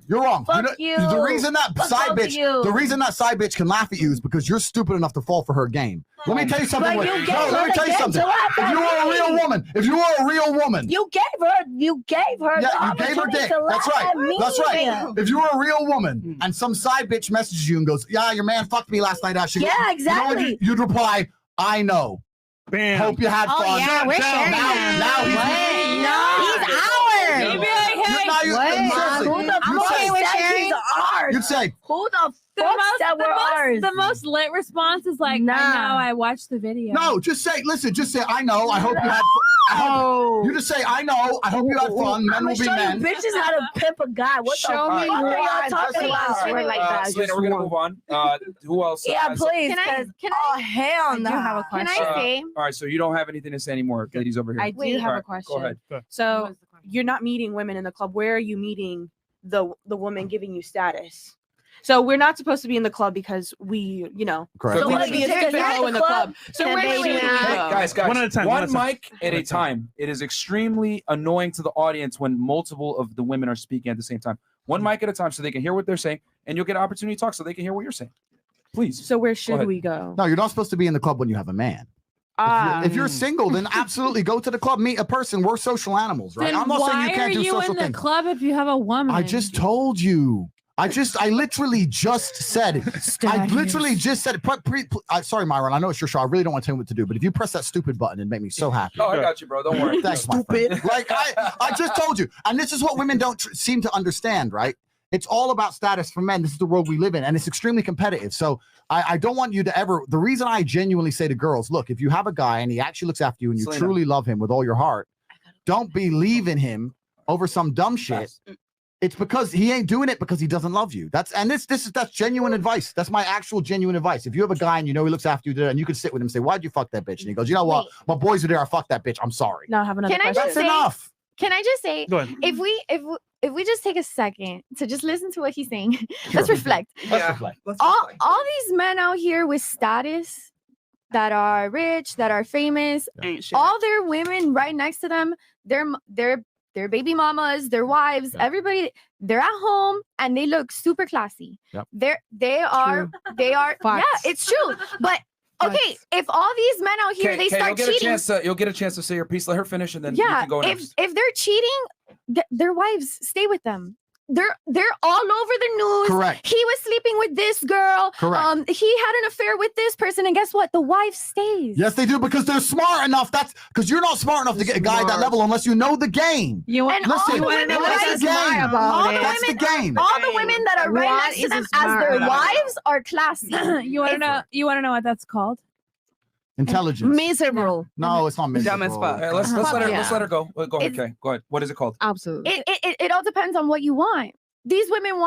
You're wrong. Fuck you. The reason that side bitch can laugh at you is because you're stupid enough to fall for her game. Let me tell you something. Let me tell you something. If you were a real woman, you gave her. Yeah, you gave her dick. That's right. That's right. If you were a real woman and some side bitch messages you and goes, yeah, your man fucked me last night. Yeah, exactly. You know what you'd reply, I know. Bam. Hope you had fun. Oh, yeah, we're sharing now he's You'd say, who the fuck that were ours? The most lit response is like, I know, I watched the video. No, just say, I know, I hope you had fun. You just say, I know, I hope you had fun. Men will be men. Bitches how to pimp a guy. What the fuck are y'all talking about? We're gonna move on. Who else? Yeah, please. Oh, hell no. I do have a question. Can I say? All right, so you don't have anything to say anymore, ladies over here. I do have a question. Go ahead. So you're not meeting women in the club. Where are you meeting the woman giving you status? So we're not supposed to be in the club because we, Correct. So we would be a stupid hoe in the club. So where do we Guys, one at a time. One mic at a time. It is extremely annoying to the audience when multiple of the women are speaking at the same time. One mic at a time so they can hear what they're saying, and you'll get an opportunity to talk so they can hear what you're saying. Please. So where should we go? No, you're not supposed to be in the club when you have a man. If you're single, then absolutely go to the club, meet a person. We're social animals, right? Then I'm not saying you can't do why are you social in the things. club if you have a woman? I just told you. I literally just said it. I literally just said it. Sorry, Myron. I know it's your show. I really don't want to tell you what to do, but if you press that stupid button, it'd make me so happy. Oh, I got you, bro. Don't worry. Thanks, my friend. Like I just told you, and this is what women don't seem to understand, right? It's all about status for men. This is the world we live in, and it's extremely competitive. So I don't want you to ever. The reason I genuinely say to girls, look, if you have a guy and he actually looks after you and you Celina. truly love him with all your heart, don't be leaving him over some dumb shit. It's because he ain't doing it because he doesn't love you. That's genuine advice. That's my actual genuine advice. If you have a guy and you know he looks after you and you can sit with him and say, why'd you fuck that bitch? And he goes, you know what? My boys are there. I fucked that bitch. I'm sorry. Now I have another Can I question. just That's say, enough. Can I just say, Go ahead. if we just take a second to just listen to what he's saying, let's reflect. Let's reflect. All these men out here with status that are rich, that are famous, all their women right next to them, their baby mamas, their wives, everybody, they're at home and they look super classy. Yep. They are yeah, Facts. it's true. But okay, if all these men out here they start cheating, you'll get a chance to say your piece. Let her finish, and then you yeah, can go next. if they're cheating, their wives stay with them. They're all over the news. Correct. He was sleeping with this girl. Correct. He had an affair with this person, and guess what? The wife stays. Yes, they do because they're smart enough. That's because you're not smart enough to get a guy at that level unless you know the game. And all the women that's the game. That's the game. All the women that are right next to them as their wives are classy. You want to know? You want to know what that's called? Intelligence. Miserable. No, it's not miserable. Dumb as fuck. Hey, let's let her go. Go ahead, Kay. Go ahead. What is it called? Absolutely. It all depends on what you want. These women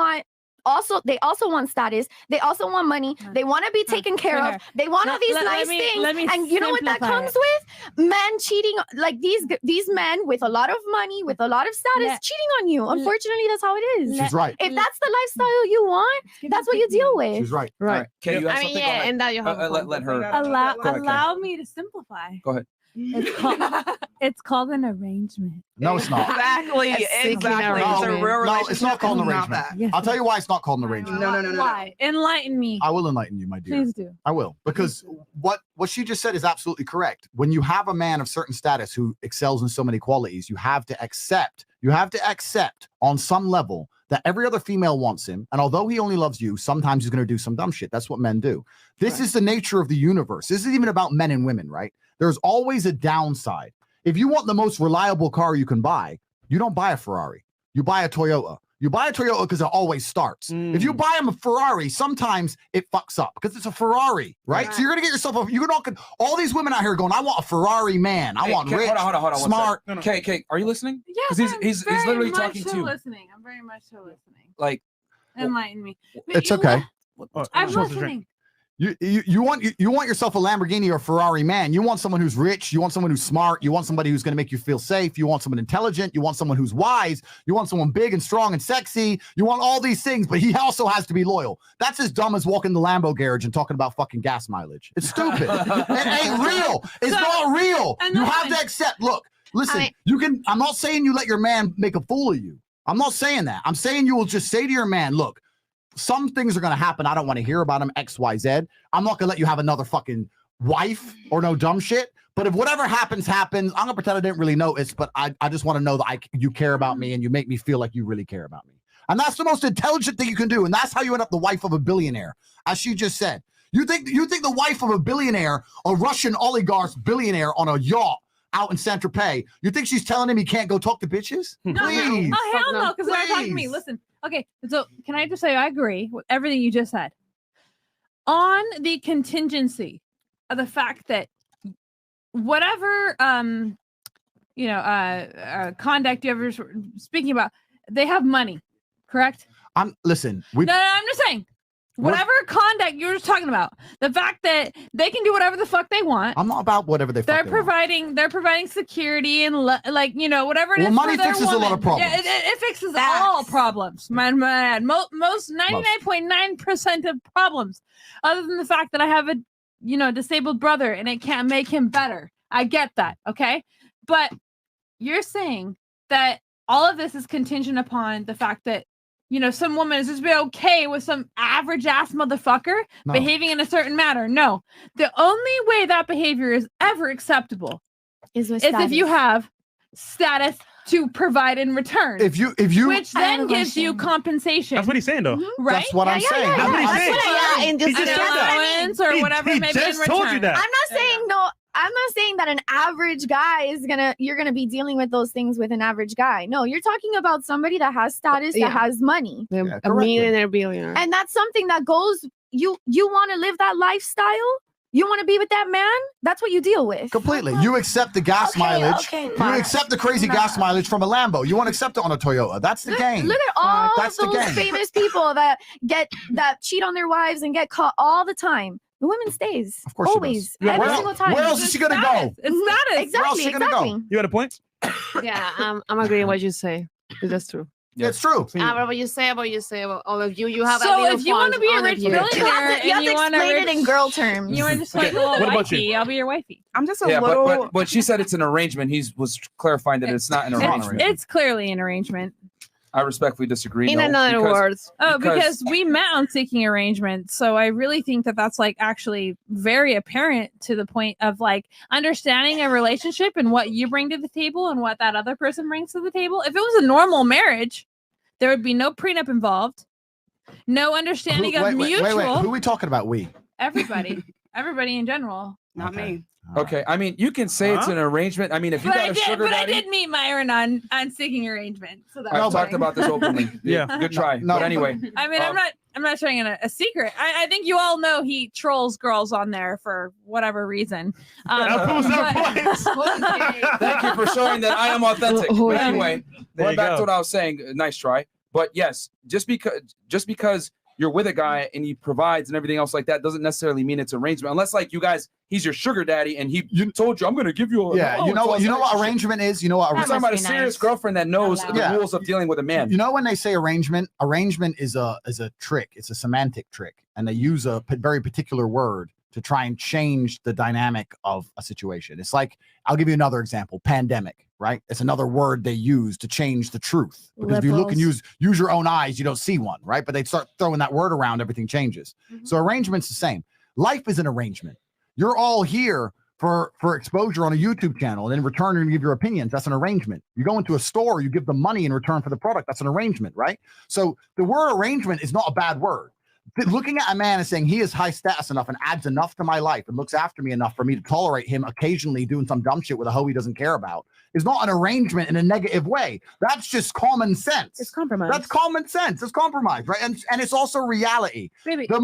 they also want status. They also want money. They want to be taken care of. They want all these nice things. And you know what that comes with? Men cheating, like these men with a lot of money, with a lot of status, cheating on you. Unfortunately, that's how it is. She's right. If that's the lifestyle you want, that's what you deal with. She's right. All right. Kay, you have something? Go ahead. and that you have let her. Allow me to simplify. Go ahead. It's called an arrangement. No, it's not. Exactly. No, It's a real no, it's not called an relationship, not arrangement. Yes, I'll tell you why it's not called an arrangement. No. Why? Enlighten me. I will enlighten you, my dear. Please do. I will, because what she just said is absolutely correct. When you have a man of certain status who excels in so many qualities, you have to accept on some level that every other female wants him. And although he only loves you, sometimes he's going to do some dumb shit. That's what men do. This is the nature of the universe. This isn't even about men and women, right? There's always a downside. If you want the most reliable car you can buy, you don't buy a Ferrari. You buy a Toyota. You buy a Toyota because it always starts. If you buy him a Ferrari, sometimes it fucks up because it's a Ferrari, right? So you're gonna get yourself you're not gonna. All these women out here going, I want a Ferrari man. I want Kay, rich, hold on, smart. Kay, are you listening? Yeah, Because he's literally talking to you. listening. I'm very much so listening. Like, Enlighten me. It's okay. I'm listening. You want yourself a Lamborghini or Ferrari man. You want someone who's rich. You want someone who's smart. You want somebody who's going to make you feel safe. You want someone intelligent. You want someone who's wise. You want someone big and strong and sexy. You want all these things, but he also has to be loyal. That's as dumb as walking the Lambo garage and talking about fucking gas mileage. It's stupid. It ain't real. It's not real. You have to accept. Look, listen. I'm not saying you let your man make a fool of you. I'm not saying that. I'm saying you will just say to your man, look, some things are going to happen. I don't want to hear about them, X, Y, Z. I'm not going to let you have another fucking wife or no dumb shit. But if whatever happens, I'm going to pretend I didn't really notice, but I just want to know that you care about me and you make me feel like you really care about me. And that's the most intelligent thing you can do. And that's how you end up the wife of a billionaire. As she just said, you think the wife of a billionaire, a Russian oligarch billionaire on a yacht out in Saint-Tropez, you think she's telling him he can't go talk to bitches? Please. Oh, hell no, because they're not talking to me. Listen, okay, so can I just say I agree with everything you just said. On the contingency of the fact that whatever conduct you ever speaking about, they have money, correct? Listen. No, I'm just saying. Whatever conduct you're just talking about, the fact that they can do whatever the fuck they want. I'm not about whatever they They're providing security and whatever it is. Well, money for their fixes a lot of problems. Yeah, it fixes all problems. Man, most 99.9% of problems, other than the fact that I have a disabled brother and it can't make him better. I get that, okay? But you're saying that all of this is contingent upon the fact that you know, some woman is just be okay with some average ass motherfucker No. behaving in a certain manner. No, the only way that behavior is ever acceptable is if you have status to provide in return. If you which then gives you compensation. That's what he's saying, though. Right? That's what I'm saying. That's what he's saying. Yeah, in this An allowance or whatever He it may be in just told you return. that. I'm not saying no. I'm not saying that an average guy you're gonna be dealing with those things with an average guy. No, you're talking about somebody that has status, Yeah. that has money, A millionaire, billionaire. and that's something that goes. You want to live that lifestyle. You want to be with that man. That's what you deal with. Completely. You accept the gas mileage. okay, You fine. accept the crazy gas mileage from a Lambo. You won't accept it on a Toyota. That's the game. Look at all That's the those game. famous people that cheat on their wives and get caught all the time. The woman stays. Of course she always. does. Yeah, Every where single time. where else is she gonna go? It's status. Exactly. Where else is she gonna go? Exactly. You got a point? Yeah, I'm agreeing what you say. That's true. It's true. What you say about all of you. You have a So little if you want to be a fun, rich all of you. billionaire You have and to you want to explain it in girl terms. you want to just like a little What about wifey, you? I'll be your wifey. I'm just a Yeah, little. but she said it's an arrangement. He was clarifying that it's not an arrangement. It's clearly an arrangement. I respectfully disagree. In no, another because- words. Oh, because we met on Seeking Arrangement. So I really think that that's like actually very apparent to the point of like understanding a relationship and what you bring to the table and what that other person brings to the table. If it was a normal marriage, there would be no prenup involved, no understanding of mutual. Wait. Who are we talking about? We. Everybody in general. Not me. Okay, I mean, you can say it's an arrangement. I mean, if you But got a sugar I daddy, did meet Myron on Seeking Arrangement. So that's I've talked fine. about this openly. Yeah. Good try. No, But anyway, I mean, I'm not showing a secret. I think you all know he trolls girls on there for whatever reason. thank you for showing that I am authentic. But anyway, There going you back go. to what I was saying, nice try. But yes, just because you're with a guy and he provides and everything else like that doesn't necessarily mean it's arrangement. Unless like you guys, he's your sugar daddy and he told you I'm going to give you a Yeah, you know what arrangement is. You know what I'm talking about a serious girlfriend that knows the Yeah. rules of dealing with a man. You know when they say arrangement is a trick. It's a semantic trick, and they use a very particular word to try and change the dynamic of a situation. It's like, I'll give you another example: pandemic. Right? It's another word they use to change the truth. Because if you look and use your own eyes, you don't see one, right? But they start throwing that word around, everything changes. So arrangement's the same. Life is an arrangement. You're all here for exposure on a YouTube channel, and in return, you give your opinions. That's an arrangement. You go into a store, you give them money in return for the product. That's an arrangement, right? So the word arrangement is not a bad word. Looking at a man and saying he is high status enough and adds enough to my life and looks after me enough for me to tolerate him occasionally doing some dumb shit with a hoe he doesn't care about is not an arrangement in a negative way. That's just common sense. It's compromise. That's common sense. It's compromise, right? And it's also reality. Baby, The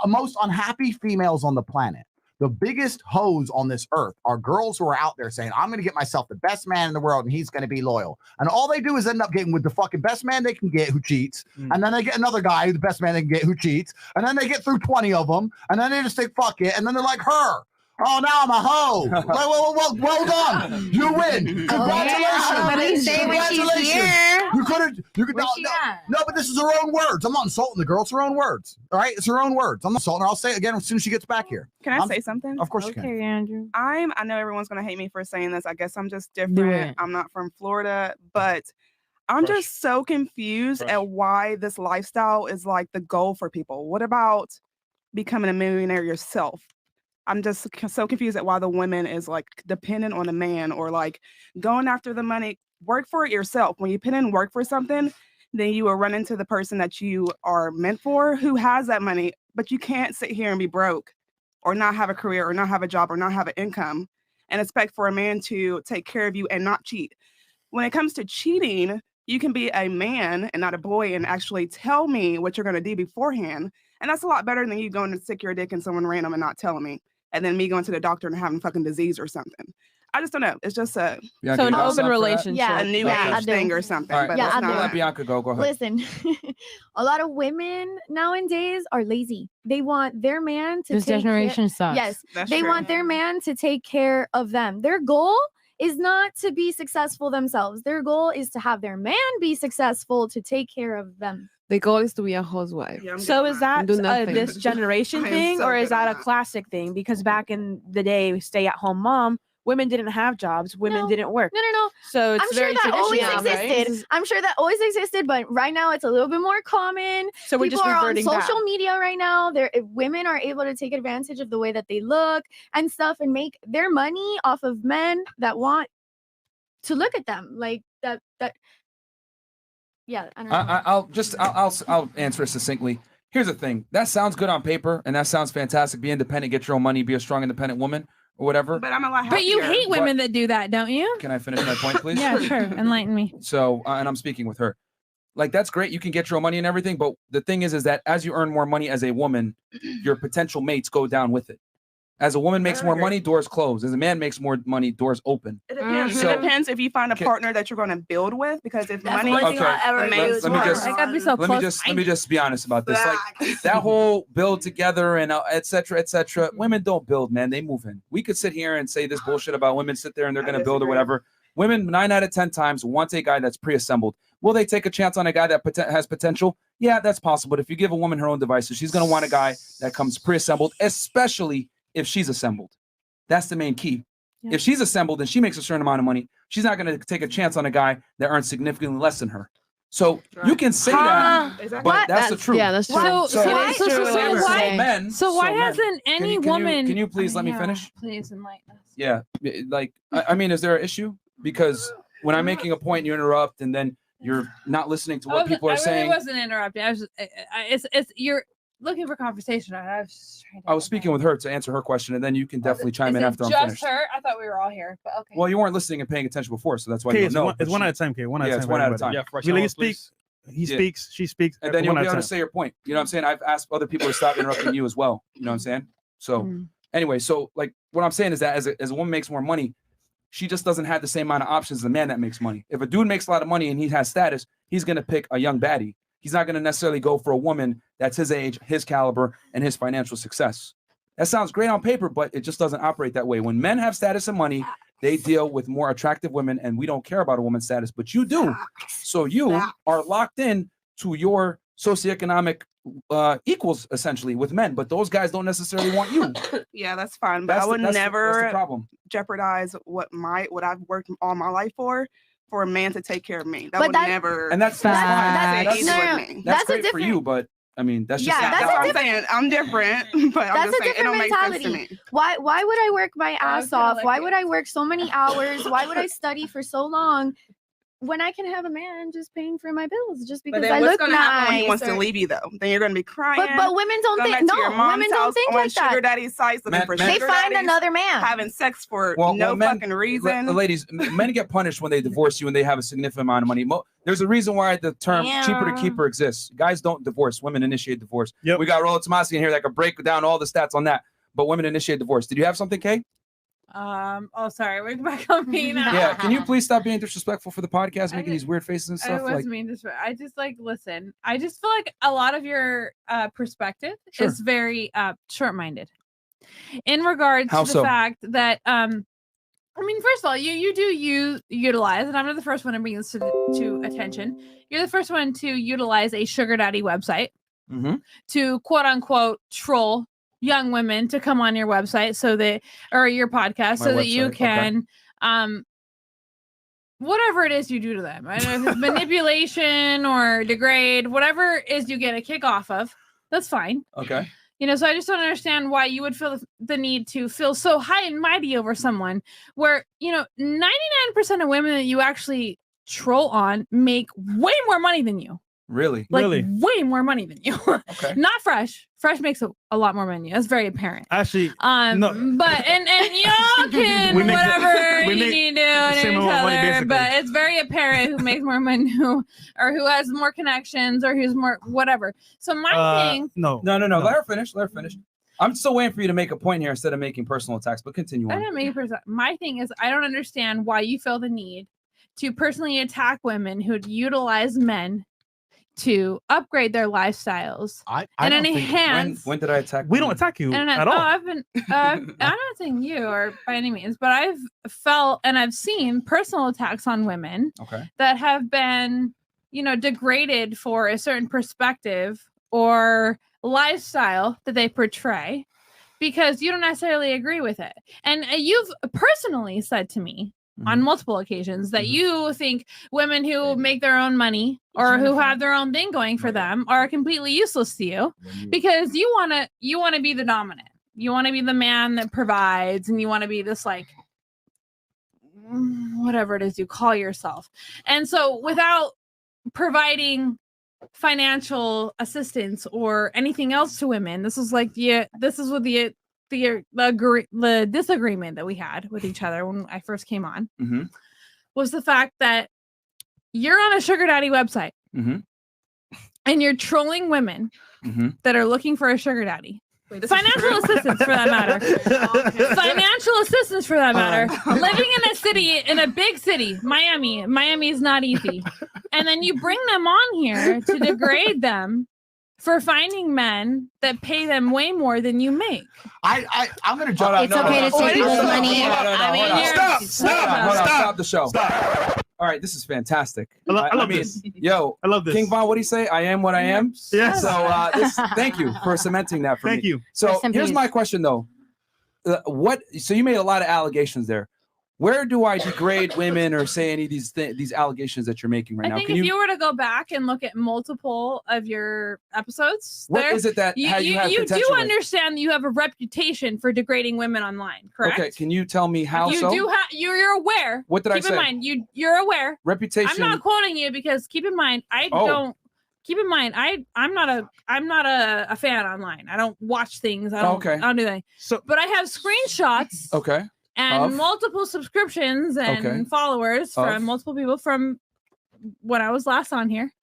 most unhappy females on the planet, the biggest hoes on this earth are girls who are out there saying, I'm going to get myself the best man in the world and he's going to be loyal. And all they do is end up getting with the fucking best man they can get who cheats. And then they get another guy, the best man they can get who cheats. And then they get through 20 of them. And then they just think, fuck it. And then they're like, her. Oh, now I'm a hoe. Well done. You win. Congratulations. You could no, but this is her own words. I'm not insulting the girl. It's her own words. All right. It's her own words. I'm not insulting her. I'll say it again as soon as she gets back here. Can I say something? Of course you can. Okay, Andrew. I know everyone's gonna hate me for saying this. I guess I'm just Do different. it. I'm not from Florida, but I'm just so confused at why this lifestyle is like the goal for people. What about becoming a millionaire yourself? I'm just so confused at why the woman is like dependent on a man or like going after the money. Work for it yourself. When you put in work for something, then you will run into the person that you are meant for who has that money, but you can't sit here and be broke or not have a career or not have a job or not have an income and expect for a man to take care of you and not cheat. When it comes to cheating, you can be a man and not a boy and actually tell me what you're going to do beforehand. And that's a lot better than you going to stick your dick in someone random and not telling me. And then me going to the doctor and having fucking disease or something. I just don't know. It's just a Bianca, you got something for that? Yeah, a new age thing or something. All right, But Yeah, it's I do. not. let Bianca go. Go ahead. Listen, a lot of women nowadays are lazy. They want their man to This take generation sucks. Yes, That's they true. want their man to take care of them. Their goal is not to be successful themselves. Their goal is to have their man be successful to take care of them. The goal is to be a housewife. Yeah, I'm So good is on that Do nothing. this generation I am thing, so or is good on that a that. classic thing? Because back in the day, stay-at-home mom women didn't have jobs, women didn't work. No. So it's I'm sure very that always traditional, right? existed. I'm sure that always existed, but right now it's a little bit more common. So we're People just are on reverting social back. media right now. Women are able to take advantage of the way that they look and stuff and make their money off of men that want to look at them like that. Yeah, I don't know. I'll answer it succinctly. Here's the thing. That sounds good on paper, and that sounds fantastic. Be independent, get your own money, be a strong, independent woman, or whatever. But I'm a lot But you happier. hate women that do that, don't you? Can I finish my point, please? Yeah, sure. Enlighten me. So, and I'm speaking with her. Like, that's great. You can get your own money and everything, but the thing is that as you earn more money as a woman, your potential mates go down with it. As a woman makes more money, doors close. As a man makes more money, doors open. It depends. So- It depends if you find a partner that you're going to build with, because if That's money, the only thing I'll ever the do main is let me work. just- I gotta be so let me just be honest about this. Like that whole build together and et cetera, et cetera. Women don't build, man. They move in. We could sit here and say this bullshit about women sit there and they're going to build or whatever. Women 9 out of 10 times want a guy that's pre-assembled. Will they take a chance on a guy that has potential? Yeah, that's possible. But if you give a woman her own devices, she's going to want a guy that comes pre-assembled, especially if she's assembled. That's the main key. Yeah. If she's assembled and she makes a certain amount of money, she's not going to take a chance on a guy that earns significantly less than her. So you can say that, but that's the truth. Yeah, that's true. Men. So why men. hasn't any Can you- woman? Can you please let me Yeah, finish? Please enlighten us. Yeah, like I mean, is there an issue? Because when I'm making a point, you interrupt, and then you're not listening to what people are saying. I wasn't interrupting. I was just, it's you're looking for conversation. I was just trying to. I was speaking with her to answer her question, and then you can definitely chime in after I'm just finished. her? I thought we were all here, but okay. Well, you weren't listening and paying attention before, so that's why Okay, you it's don't know. one, it's one at a time. Okay, one at a time. It's for one at a everybody. time. Yeah, We let you speak. He speaks. She speaks. And then you'll one be at a able time. to say your point. You know what I'm saying? I've asked other people to stop interrupting you as well. You know what I'm saying? So anyway, so like what I'm saying is that as a woman makes more money, she just doesn't have the same amount of options as a man that makes money. If a dude makes a lot of money and he has status, he's going to pick a young baddie. He's not going to necessarily go for a woman that's his age, his caliber, and his financial success. That sounds great on paper, but it just doesn't operate that way. When men have status and money, they deal with more attractive women, and we don't care about a woman's status, but you do. So you are locked in to your socioeconomic equals essentially with men, but those guys don't necessarily want you. yeah, that's fine. But That's I would that's the never problem. jeopardize what I've worked all my life for a man to take care of me. That But would that- never. And that's fine. That's no, with no, me. That's that's a great for different- you, but I mean, that's just Yeah, That's that's a what I'm different- saying. I'm different, but I'm That's just a saying it different don't make sense to mentality. me. Why would I work my ass feel off? like Why it. would I work so many hours? Why would I study for so long when I can have a man just paying for my bills just But because then I what's look gonna happen when he nice? wants to or- leave you though? Then you're gonna be crying. But women don't going think back to your no. mom's Women don't house think on like sugar that. daddy sites looking for They sugar find daddies, another man. having sex for Well, no men, fucking reason. ladies, men get punished when they divorce you and they have a significant amount of money. There's a reason why the term cheaper to Yeah. keeper exists. Guys don't divorce. Women initiate divorce. Yep. We got Rollo Tomasi in here that could break down all the stats on that. But women initiate divorce. Did you have something, Kay? Oh, sorry. We're back on me now. Yeah. Can you please stop being disrespectful for the podcast, making these weird faces and I stuff? was Like, mean to. I just listen. I just feel like a lot of your perspective Sure. is very short-minded in regards How to the so? fact that I mean, first of all, you do utilize, and I'm not the first one to bring this to attention. You're the first one to utilize a sugar daddy website to quote unquote troll young women to come on your website or your podcast so that you website, okay. can whatever it is you do to them. I don't know if it's manipulation or degrade, whatever it is you get a kick off of, that's fine. Okay. So I just don't understand why you would feel the need to feel so high and mighty over someone where, 99% of women that you actually troll on make way more money than you. Really? Way more money than you. Okay. Not Fresh. Fresh makes a lot more money. That's very apparent. Actually, no. But and y'all can We make the- whatever we you make need to the do same to each amount of money, other, basically. but it's very apparent who makes more money or who has more connections or who's more whatever. So my thing. No. No. Let her finish. I'm still waiting for you to make a point here instead of making personal attacks, but continue I on. don't make it my thing is I don't understand why you feel the need to personally attack women who'd utilize men to upgrade their lifestyles and enhance. When did I attack? We don't attack you And at all. I've been. I'm not saying you or by any means, but I've felt and I've seen personal attacks on women that have been, degraded for a certain perspective or lifestyle that they portray. because you don't necessarily agree with it. And you've personally said to me on multiple occasions that you think women who make their own money or who have their own thing going for them are completely useless to you because you want to be the dominant. You want to be the man that provides, and you want to be this like whatever it is you call yourself. And so without providing financial assistance or anything else to women, this is what the disagreement that we had with each other when I first came on was the fact that you're on a sugar daddy website and you're trolling women that are looking for a sugar daddy. Financial assistance for that matter. Financial assistance for that matter. Living in a city, in a big city, Miami. Miami is not easy. And then you bring them on here to degrade them for finding men that pay them way more than you make. I'm gonna jump. It's okay to take people's money. Stop the show. Stop. All right, this is fantastic. I love this. Yo, I love this. King Von, what do you say? I am what I am. Yes. So thank you for cementing that for me. Thank you. So here's my question though. So you made a lot of allegations there. Where do I degrade women or say any of these allegations that you're making right now? I think if you were to go back and look at multiple of your episodes, what is it that you do understand that you have a reputation for degrading women online, correct? Okay, can you tell me how? You're aware. What did I say? Keep in mind, you're aware. Reputation. I'm not quoting you because keep in mind, I'm not a fan online. I don't watch things. I don't do that. So, but I have screenshots. Okay. And multiple subscriptions and followers from multiple people from when I was last on here.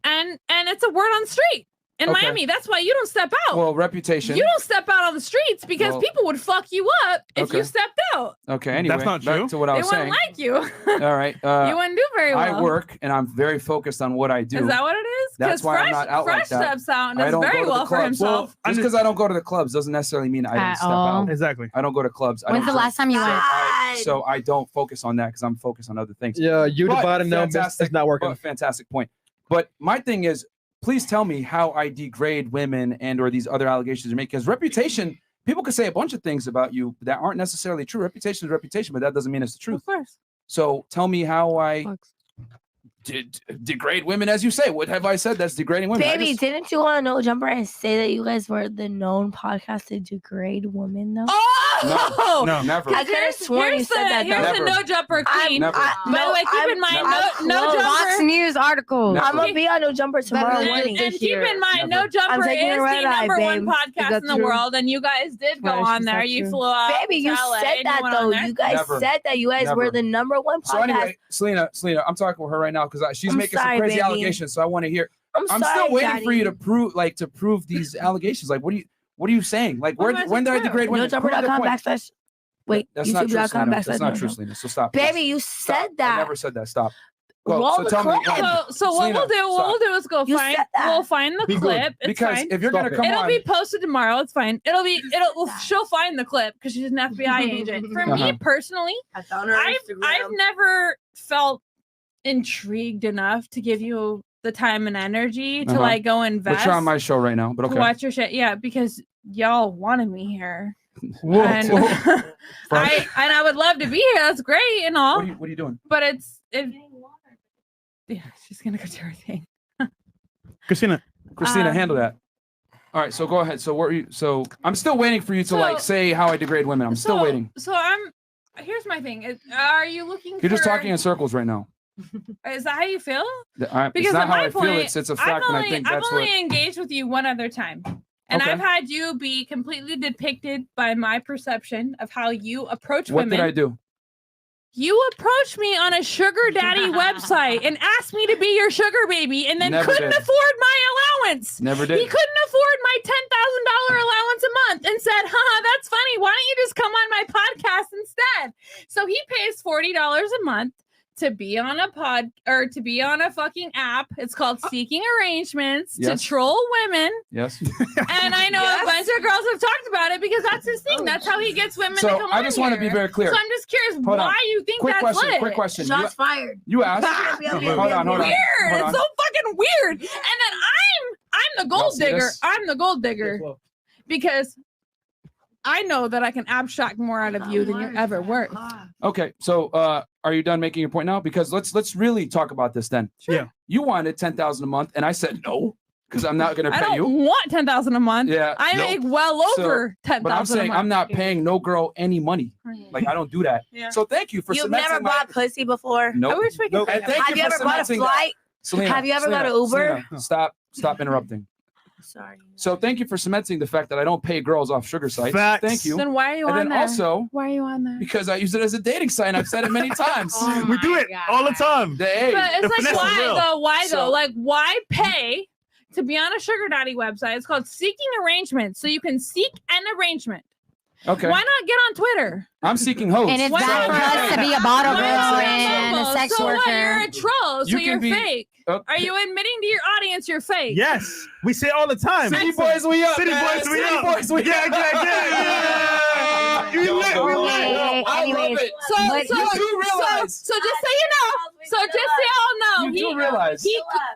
And it's a word on the street in Miami. That's why you don't step out. Well, reputation. You don't step out on the streets because people would fuck you up if you stepped out. Okay, anyway. That's not true. Back to what I was saying. They wouldn't like you. All right. You wouldn't do very well. I work and I'm very focused on what I do. Is that what it is? That's why I'm not out Fresh like that. steps out and does very well for himself. Just because I don't go to the clubs doesn't necessarily mean I don't step out. Exactly. I don't go to clubs. When's the last time you went? So I don't focus on that because I'm focused on other things. Yeah, you divided now. It's not working. Fantastic point. But my thing is, please tell me how I degrade women and or these other allegations you make. Because reputation, people could say a bunch of things about you that aren't necessarily true. Reputation is reputation, but that doesn't mean it's the truth. Of course. So tell me how I degrade women, as you say. What have I said that's degrading women? Baby, didn't you want to know Jumper and say that you guys were the known podcast to degrade women though? Oh no, never. I could have sworn you said that. Here's the No Jumper queen. By the way, keep in mind, no Jumper. Fox News article. I'm gonna be on No Jumper tomorrow morning. And keep in mind, No Jumper is the number one podcast in the world, and you guys did go on there. You flew out. Baby, you said that though. You guys said that you guys were the number one podcast. So anyway, Celina, I'm talking with her right now because she's making some crazy allegations. So I want to hear. I'm still waiting for you to prove these allegations. Like, what are you saying? Like, when did I degrade women? NoJumper.com/. Wait, that's not true. YouTube.com/. That's not true, Celina. So stop. Baby, you said that. I never said that. Stop. So tell me. So what we'll do is we'll find the clip. It's because fine. if you're gonna come it'll be posted tomorrow. It's fine. She'll find the clip because she's an FBI agent. For me personally, I've never felt intrigued enough to give you the time and energy to like go invest. But you're on my show right now, but okay. Watch your shit, yeah, because y'all wanted me here. Whoa. And I would love to be here. That's great and all. What are you doing? But yeah, she's gonna go do her thing. Christina, handle that. All right, so go ahead. So I'm still waiting for you to say how I degrade women. I'm still waiting. So here's my thing. Are you looking? You're just talking in circles right now. Is that how you feel? Because it's not how I feel. It's a fact, and I think that's what. I've only engaged with you one other time, and I've had you be completely depicted by my perception of how you approach women. What did I do? You approached me on a sugar daddy website and asked me to be your sugar baby, and then couldn't afford my allowance. Never did. He couldn't afford my $10,000 allowance a month and said, that's funny. Why don't you just come on my podcast instead? So he pays $40 a month to be on to be on a fucking app. It's called Seeking Arrangements to troll women. Yes. And I know a bunch of girls have talked about it because that's his thing. That's how he gets women to come on. I just want to be very clear. So I'm just curious why you think that's lit. Quick question. Shots fired. You asked. Hold on. Weird. It's so fucking weird. And then I'm the gold digger. I'm the gold digger because I know that I can abstract more out of you than you're ever worth. Okay, so are you done making your point now? Because let's really talk about this then. Yeah. You wanted 10,000 a month, and I said no because I'm not going to I pay don't you. want 10,000 a month. Yeah, I no. make well over 10,000. But I'm saying a month. I'm not paying no girl any money. Like I don't do that. Yeah. So thank you for You've cementing never bought pussy before? Nope. I wish we could. Nope. And thank Have you for ever bought a cementing that. flight? Selena, Have you ever got Selena, an Uber? Selena, stop interrupting. Sorry. So thank you for cementing the fact that I don't pay girls off sugar sites. Facts. Thank you. Then why are you And on then there? also Why are you on there? because I use it as a dating site. And I've said it many times. We do it all the time. Hey, But the it's finesse like, is why real. though? Why So- though? Like, why pay to be on a sugar daddy website? It's called Seeking Arrangement. So you can seek an arrangement. okay. Why not get on Twitter? I'm seeking hoes. And it's Why bad not? for us to be a bottle Why girl not? and a sex so worker. What? You're a troll, so You can you're be- fake. Okay. Are you admitting to your audience you're fake? Yes, we say it all the time. City boys, we up. City man. boys, we City up. boys, we Yeah. You Yo, lit, yo, we yo, lit. yo, I love it. So You do realize. So just so you know, so just so y'all know, You do realize.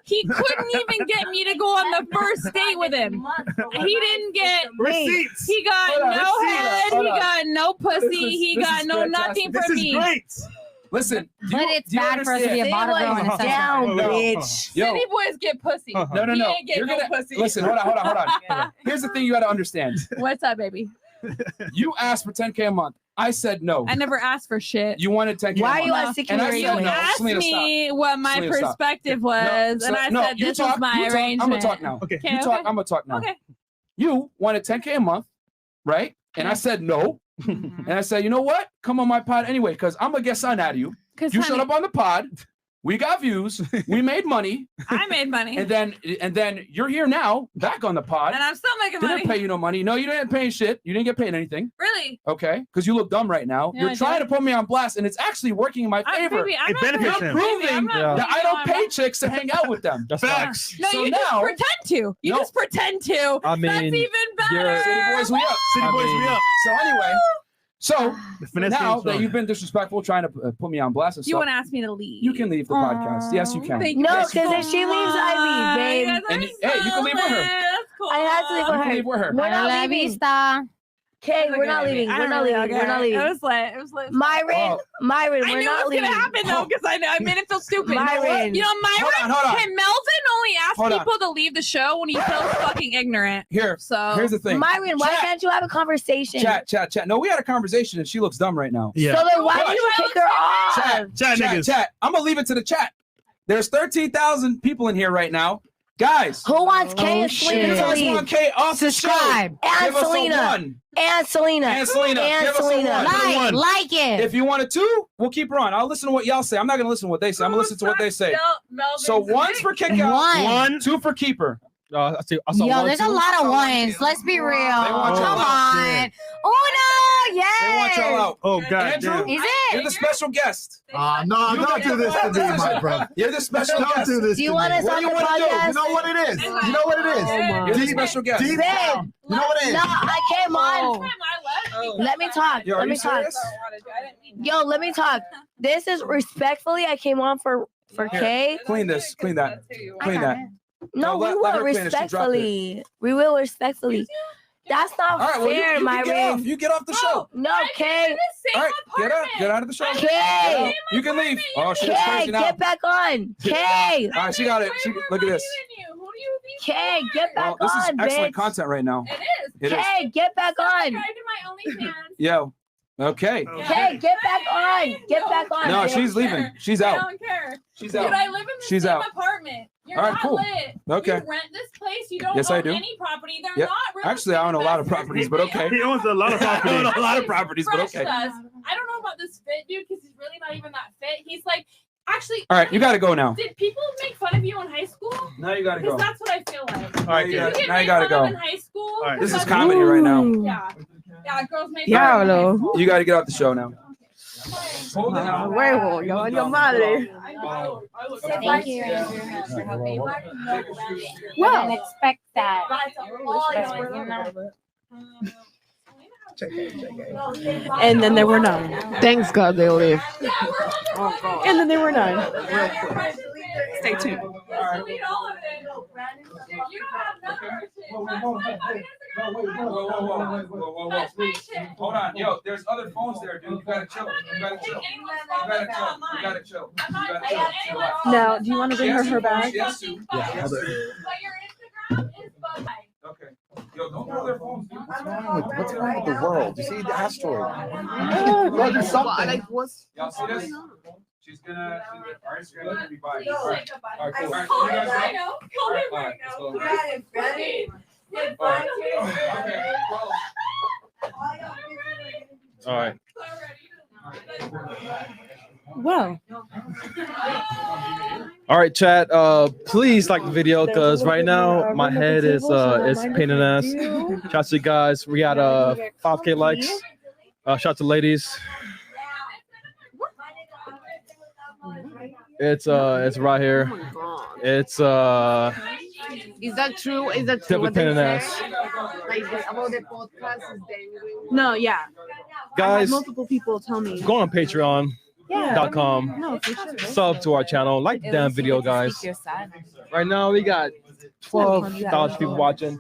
he couldn't even get me to go on the first date with him. He didn't get Receipts. He got Hold on, no receipts. head. Hold He on. got no pussy. This is- He this got is no fantastic. nothing This from is me. great. Listen, do But you- it's do you bad for us to be a understand? bottle girl and a sex Down, worker. bitch. Yo, City boys get pussy. no, no, He no. ain't get You're no gonna pussy. listen. Hold on. Here's the thing you got to understand. What's up, baby? You asked for 10K a month. I said no. I never asked for shit. You wanted 10K. Why a are you month. on seeking And I said You no. arrangement? asked Selena, me what my Selena, stop. perspective No, was, so- and I no, said you this talk, was my you talk. arrangement. I'm gonna talk now. Okay. You talk. I'm gonna talk now. Okay. You wanted 10K a month, right? And I said no. And I said, you know what? Come on my pod anyway, because I'm gonna get something out of you. You showed up on the pod. We got views. We made money. I made money. And then you're here now, back on the pod. And I'm still making Didn't money. pay you no money. No, you didn't pay shit. You didn't get paid anything. Really? Okay, because you look dumb right now. Yeah, You're I trying do. to put me on blast, and it's actually working in my favor. Baby, I'm It not benefits gonna- him. baby, I'm Proving not that I putting don't you on pay chicks to hang out with them. That's Facts. No, So you now- just pretend to. You No. just pretend to. I That's mean, even you're- better. City boys, we up. City I boys, mean- we up. So anyway, so The finesse now game's that on. you've been disrespectful, trying to put me on blast and You stuff, want to ask me to leave? you can leave the podcast. Yes, you can. Thank you. No, Yes, you because if she leaves, I leave, babe. Guys are And hey, you can leave with her. That's cool. I have to leave You with can her. leave with her. We're not La leaving. vista. Okay, we're not leaving. We're not leaving. We're not leaving. It was lit. It was lit. Myron, Oh. Myron, I we're knew not it was leaving. gonna happen though, because I made it feel stupid. Myron. You know, Myron. Hold on. Hey, Melvin only asks Hold on. people to leave the show when he feels fucking ignorant. Here, So here's the thing. Myron, why Chat. can't you have a conversation? Chat. No, we had a conversation, and she looks dumb right now. Yeah. So then why What? did you kick her off? Chat niggas. Chat. I'm gonna leave it to the chat. There's 13,000 people in here right now. Guys, Who wants Kay and shit. Selena you to guys leave? want K off the show? Subscribe. And Give us a Selena. 1. And Selena. And Selena. And Give us a Selena. 1. Like it. If you want a 2, we'll keep her on. I'll listen to what y'all say. I'm not gonna listen to what they say. I'm gonna listen to what they say. So 1's for kick out, One. 2 for keeper. I saw Yo, one, there's a two. lot of ones. Let's be real. want y'all Come out. on. Uno, They want y'all yes. out. Oh, God Andrew, damn. Is you're it? the special guest. No, You don't get do this to the me, my brother. You're the special Don't guest. do this Do you to want me. us What on do the you wanna do? podcast? You know what it is. You know what it is. You're the special guest. Deep Babe. down. You know what it is. No, I came on. Let me talk. Yo, are Let you me talk. serious? Yo, let me talk. This is respectfully. I came on for Kay. Clean this. Clean that. Clean that. No, No, we let will her finish. She dropped it. respectfully. We will respectfully. That's not All right, well, fair, you my can get man. off. You get off the show. No, Kay. All right, get out of the show. Kay. Get out. You can leave. Oh, she's Kay, crazy now. get back on. Kay. All right, she got it. Look at this. Kay, get back Well, this is on, excellent bitch. content right now. It is. Kay, get back on. Yo. Okay. Kay, get back on. Get back on. No, bitch. she's leaving. She's I out. don't care. She's Dude, out. I live in the She's same out. apartment. You're All right, not cool. lit. Okay. You rent this place. You don't Yes, own I do. any property. They're Yep. not real Actually, I own a lot of properties, but okay. He owns a lot of I property. own a lot of properties, but Fresh okay. does. I don't know about this fit dude because he's really not even that fit. He's like, actually. All right, you got to go now. Did people make fun of you in high school? Now you got to Because go. that's what I feel like. All right, Did you get now you made got to fun of go. in high school? All right, This is Because- comedy right now. Yeah. Yeah, girls make fun of me in high Diablo. school. You got to get off the show now. Hold it out. Huevo, yo, your madre. Thank you, Andrew, for helping. Well. I didn't expect that. And then there were none. Thanks God they live. And then there were none. Stay tuned. Delete all of it. You don't have numbers. No, wait, whoa. Hold on, yo, there's other phones there, dude. You gotta chill. You gotta chill. Now, do you want to bring her bag? Yes, Yeah. Okay. Yo, don't throw their phones, dude. What's wrong with the world? You see the asteroid? Well, Do something. like what's Y'all see this? She's gonna. All right, she's gonna be by. No, All right, cool. All right, Call you him guys right ready? now. Call him All right right, let's now. go. Got it, Freddie. Okay, well. All right. Well, All right, chat. Please like the video because right now my head is pain in the ass. Shout out to you guys. We got 5K likes. Shout out to ladies. It's right here. It's Is that true? Is that true? definitely What pain they in the say? ass. Like about the podcast is dangling. no, yeah. I Guys, had multiple people tell me. go on Patreon.com. Yeah. No, for sure. Sub to our channel. Like the damn video, guys. Right now we got 12,000 people watching.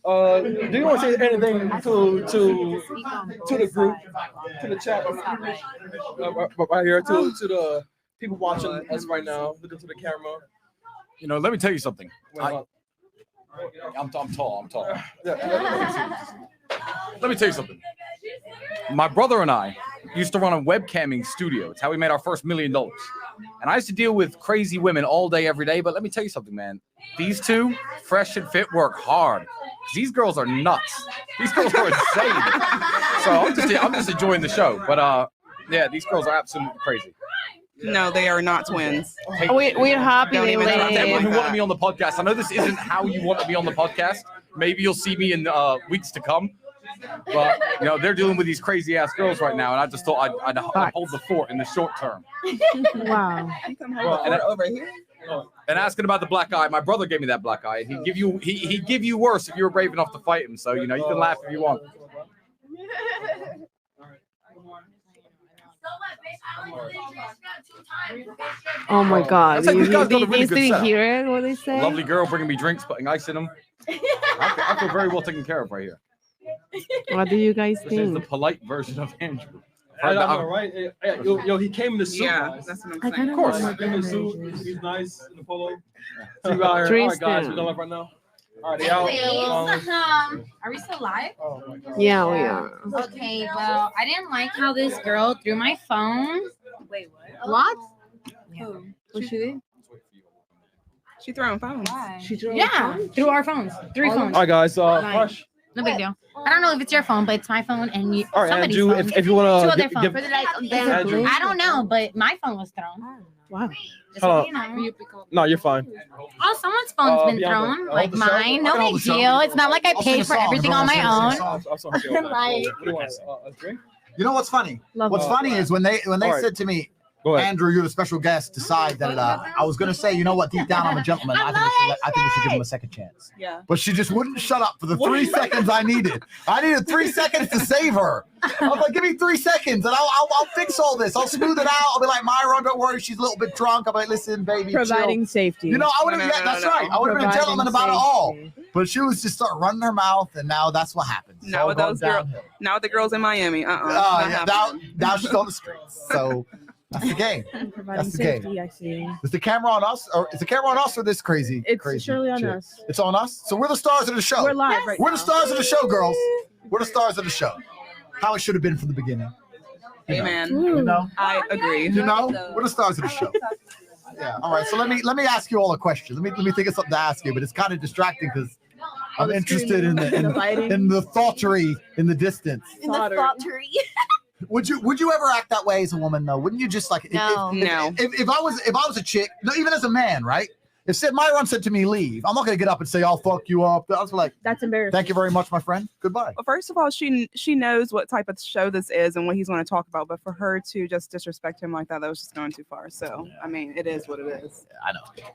Do you want to say anything to the group, to the chat, right here, to the people watching us right now, looking to the camera? You know, let me tell you something. I'm tall. Let me tell you something. My brother and I used to run a webcamming studio. It's how we made our first $1 million. And I used to deal with crazy women all day, every day. But let me tell you something, man. These two, Fresh and Fit, work hard. These girls are nuts. These girls are insane. So I'm just enjoying the show. But yeah, these girls are absolutely crazy. No, they are not twins. Hey, We're happy Don't they even shout out to everyone who live. wanted me on the podcast. I know this isn't how you want to be on the podcast. Maybe you'll see me in weeks to come. But you know, they're dealing with these crazy ass girls right now, and I just thought I'd hold the fort in the short term. Wow. Over here. And asking about the black eye, my brother gave me that black eye. He'd give you worse if you were brave enough to fight him. So you know, you can laugh if you want. Oh my God! That's like these guys got a really They good didn't setup. hear it. What they say? Lovely girl bringing me drinks, putting ice in them. I feel very well taken care of right here. What do you guys This is the think? polite version of Andrew. I know, right? Yo, he came in the suit. Yeah, guys. that's what I'm I saying. kind Of course. He came in the suit. He's nice in the polo. So you out here. All right, guys, we're going live right now. All right, they out. Are we still live? Oh my God. Yeah, we are. Okay, well, I didn't like how this girl threw my phone. Wait, what? What? Yeah. What she did? She throwing phones. She threw. Yeah, through our phones. 3 phones. All right, guys. Fresh. No big deal. I don't know if it's your phone, but it's my phone and you. All right, somebody's Andrew. phone. If you Two want other to phones. give, Andrew. I don't know, but my phone was thrown. Wow. Just so Hold you know. no, you're fine. Oh, someone's phone's been Bianca, thrown, hold like the show. mine. No I can hold big the show. deal. It's not like I I'll sing paid a for song. everything I'll on sing a my own. song. I'm so happy about that. Like- What do you want? A drink? You know what's funny? Love What's it. funny is when they All right. said to me, Go ahead. Andrew, you're the special guest, decide that I was gonna say, you know what, deep down I'm a gentleman. I think we should give him a second chance. Yeah. But she just wouldn't shut up for the 3 seconds I needed. I needed 3 seconds to save her. I was like, give me 3 seconds and I'll fix all this. I'll smooth it out. I'll be like, Myra, don't worry, she's a little bit drunk. I'll be like, listen, baby, Providing chill. safety. You know, I would have, No, yeah, that's no. right. I would have been a Providing gentleman about it all. safety. But she was just start running her mouth, and now that's what happens. It's Now all with gone those girls, downhill. now with the girls in Miami. Yeah, now she's on the streets. So that's the game. Providing That's the game. safety, I see. Is the camera on us, or is the camera on us, or this crazy? It's crazy surely on chick? us. It's on us. So we're the stars of the show. We're live right We're now. the stars of the show, girls. We're the stars of the show. How it should have been from the beginning. You know. Amen. You know. I agree. You know. We're the stars of the show. Yeah. All right. So let me ask you all a question. Let me think of something to ask you, but it's kind of distracting because I'm interested in the thoughterry in the distance. In the thoughterry. Would you ever act that way as a woman though? Wouldn't you just like No. if I was a chick, no, even as a man, right? If Myron said to me, leave, I'm not gonna get up and say, I'll fuck you up. I was like, That's embarrassing. thank you very much, my friend. Goodbye. Well, first of all, she knows what type of show this is and what he's going to talk about. But for her to just disrespect him like that was just going too far. So I mean, it is what it is.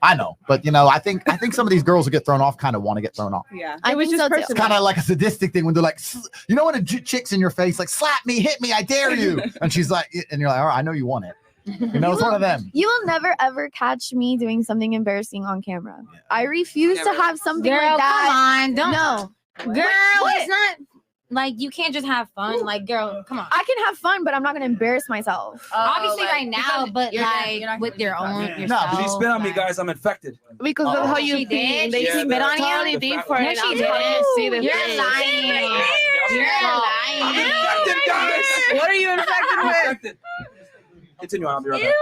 I know, but you know, I think some of these girls who get thrown off kind of want to get thrown off. Yeah, I think so too. It's kind of like a sadistic thing when they're like, you know, when a chick's in your face, like, slap me, hit me, I dare you, and she's like, and you're like, all right, I know you want it. You know, it's one of them. You will never ever catch me doing something embarrassing on camera. I refuse to have something Girl, like that. come on, don't. No. Girl, What? it's not like you can't just have fun. Like, girl, come on. I can have fun, but I'm not gonna embarrass myself. Obviously, right now, but like with your own yourself. She spit on me, guys. I'm infected. Because of how you She think. did? They She spit spit on you? totally different. No, she I'm didn't. trying to see the You're face. lying. You're lying. I'm infected, guys. What are you infected with? Continue on. I'll be right back.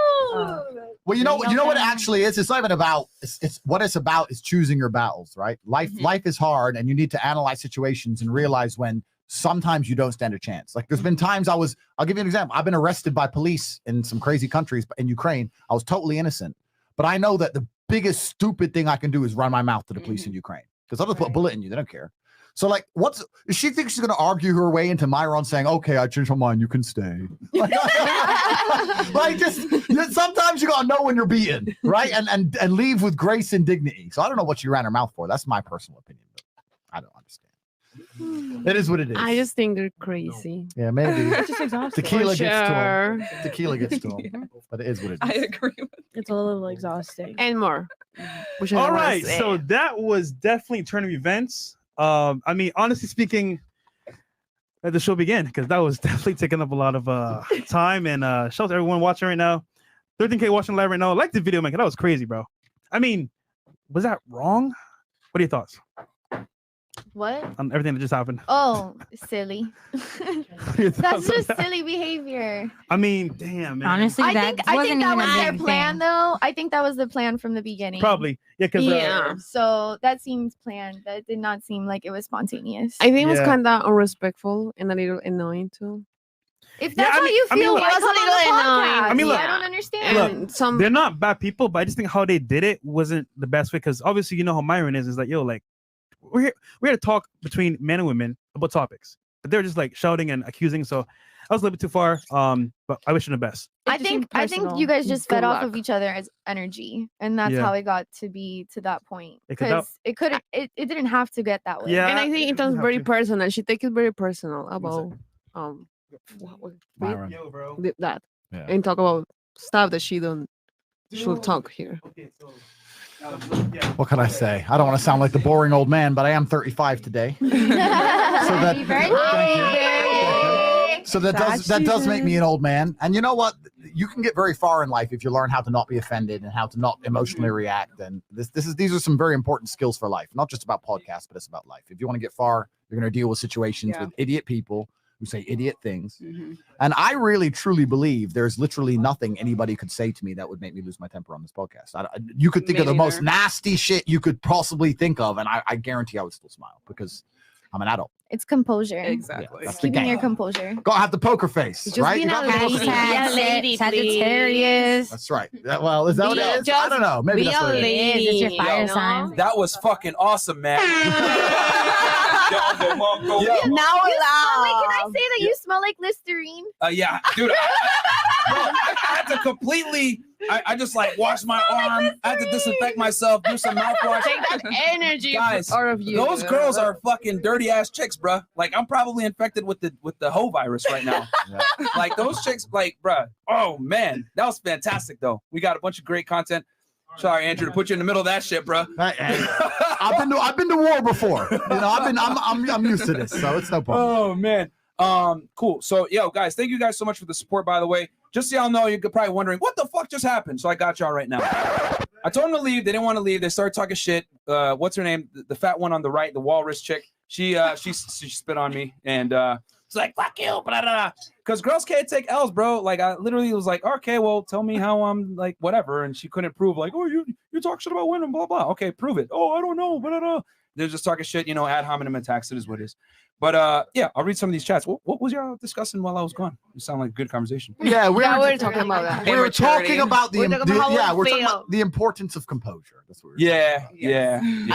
Well, you know what it actually is. It's not even about. It's what it's about is choosing your battles, right? Life is hard, and you need to analyze situations and realize when sometimes you don't stand a chance. Like there's been times I'll give you an example. I've been arrested by police in some crazy countries, but in Ukraine, I was totally innocent. But I know that the biggest stupid thing I can do is run my mouth to the police in Ukraine because they'll just put a bullet in you. They don't care. So like, she thinks she's going to argue her way into Myron saying, okay, I changed my mind. You can stay. Like sometimes you got to know when you're beaten, right? And leave with grace and dignity. So I don't know what she ran her mouth for. That's my personal opinion. But I don't understand. It is what it is. I just think they're crazy. Yeah, maybe. It's just exhausting. Tequila For gets to sure. him. Tequila gets to him. But it is what it is. I agree with It's a little exhausting. And more. All right, so that was definitely turn of events. I mean, honestly speaking, let the show begin because that was definitely taking up a lot of time. And shout out to everyone watching right now. 13K watching live right now. I like the video, man. That was crazy, bro. I mean, was that wrong? What are your thoughts What? on everything that just happened? Oh, silly. Your That's thoughts on just that? silly behavior. I mean, damn, man. Honestly, I that think wasn't that even was a their big plan, thing. though. I think that was the plan from the beginning. Probably, yeah, because So that seems planned. That did not seem like it was spontaneous. I think it was Yeah. kind of unrespectful and a little annoying too. If Yeah, that's I how mean- you I mean, feel, look- why It was come a on the little annoying. podcast? I mean, look- I don't understand. look, they're not bad people, but I just think how they did it wasn't the best way. Because obviously, you know how Myron is like, yo, like we're here to talk between men and women about topics, but they're just like shouting and accusing. So I was a little bit too far. But I wish them the best. I think you guys just fed off of each other as energy, and that's Yeah. how it got to be to that point. Because that- Because it didn't have to get that way. Yeah, And I think it was have very to. personal. She take it very personal about Myron. Yo, bro. that Yeah. and talk about stuff that she don't should talk here. What can I say? I don't want to sound like the boring old man, but I am 35 today. Happy birthday. So that does make me an old man. And you know what? You can get very far in life if you learn how to not be offended and how to not emotionally react. And these are some very important skills for life, not just about podcasts, but it's about life. If you want to get far, you're going to deal with situations with idiot people who say idiot things. And I really, truly believe there's literally nothing anybody could say to me that would make me lose my temper on this podcast. You could think Me of the most neither. nasty shit you could possibly think of, and I guarantee I would still smile because I'm an adult. It's composure. Exactly. That's the Keeping game. your composure. Gotta have the poker face, Just right? being You a gotta have the poker lady. face. Be a lady, Sagittarius. That's right. Well, is that what Be it is? I just- don't know. Maybe be that's a what it is. lady. It's your fire you know? sign. That was fucking awesome, man. Yo. Now you smell like, can I say that you smell like Listerine? Yeah, dude. I had to completely. I just like wash my arm. I had to disinfect myself. Do some mouthwash. Take that energy Guys, out of you. those girls are fucking dirty ass chicks, bruh. Like I'm probably infected with the hoe virus right now. Like those chicks, like, bruh. Oh man, that was fantastic though. We got a bunch of great content. Sorry, Andrew, to put you in the middle of that shit, bruh. I've been to war before. You know, I'm used to this, so it's no problem. Oh man. Cool. So yo, guys, thank you guys so much for the support, by the way. Just so y'all know, you're probably wondering what the fuck just happened. So I got y'all right now. I told them to leave. They didn't want to leave. They started talking shit. What's her name? The fat one on the right, the walrus chick. She spit on me and it's like fuck you, blah, blah, blah. Because girls can't take L's, bro. Like I literally was like, okay, well, tell me how I'm like whatever, and she couldn't prove like, oh, you talk shit about women, blah blah. Okay, prove it. Oh, I don't know, blah, blah, blah. They're just talking shit, ad hominem attacks. It is what it is. But yeah, I'll read some of these chats. What was y'all discussing while I was gone? You sound like a good conversation. Yeah, we're talking about that. We were talking about We're talking about how we we're talking feel. about the importance of composure. That's what we're Yeah. And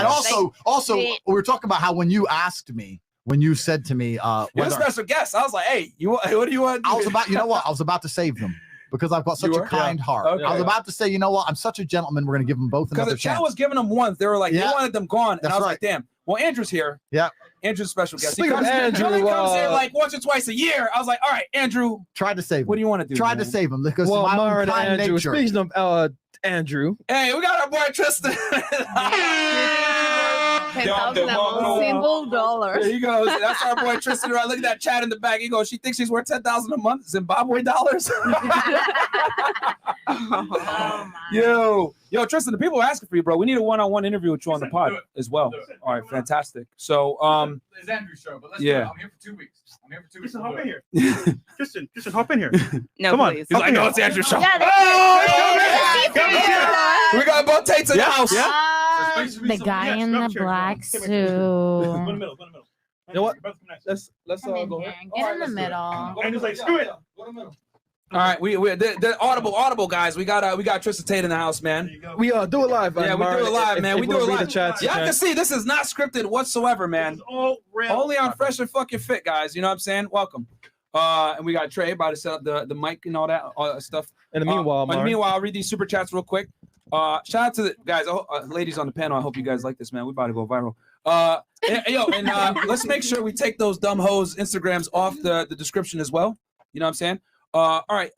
also we were talking about how when you said to me, You're a whether- special guest. I was like, hey, what do you want? I was about, you know what? I was about to save them because I've got such You a were? kind Yeah. heart. Okay. I was about to say, you know what? I'm such a gentleman. We're going to give them both Because another the chat chance. was giving them one. They were like, they wanted them gone. And That's I was right. like, damn. Well, Andrew's here. Yeah. Andrew's a special guest. Speaking of he Andrew, only comes here like once or twice a year. I was like, all right, Andrew. Tried to save him. What do you want to do? Tried to man? save him because Well, my own Myron kind and Andrew. nature. Speaking of Andrew, Hey, we got our boy Tristan. 10,000 a month, single dollar. There you go. That's our boy Tristan. Right, look at that chat in the back. He goes, she thinks she's worth 10,000 a month, Zimbabwe dollars. Yo, Tristan, the people are asking for you, bro. We need a one-on-one interview with you on the pod as well. All right, fantastic. So, it's Andrew's show, but let's yeah. I'm here for 2 weeks. Tristan, hop in here. Tristan, hop in here. No, come on. please. He's like, no, it's Andrew's show. Yeah, We got both Tates in the house. The guy in the black suit. Go in the middle. You know what? Let's go. Get in the middle. And he's like, screw it. All right, we the audible guys. We got Tristan Tate in the house, man. We do it live. Yeah, we do it live, man. We do it live. The chats, Y'all can see this is not scripted whatsoever, man. Only on Fresh and Fucking Fit, guys. You know what I'm saying? Welcome. And we got Trey about to set up the mic and all that stuff. In the meanwhile, I'll read these super chats real quick. Shout out to the guys, ladies on the panel. I hope you guys like this, man. We about to go viral. Let's make sure we take those dumb hoes Instagrams off the description as well. You know what I'm saying? All right.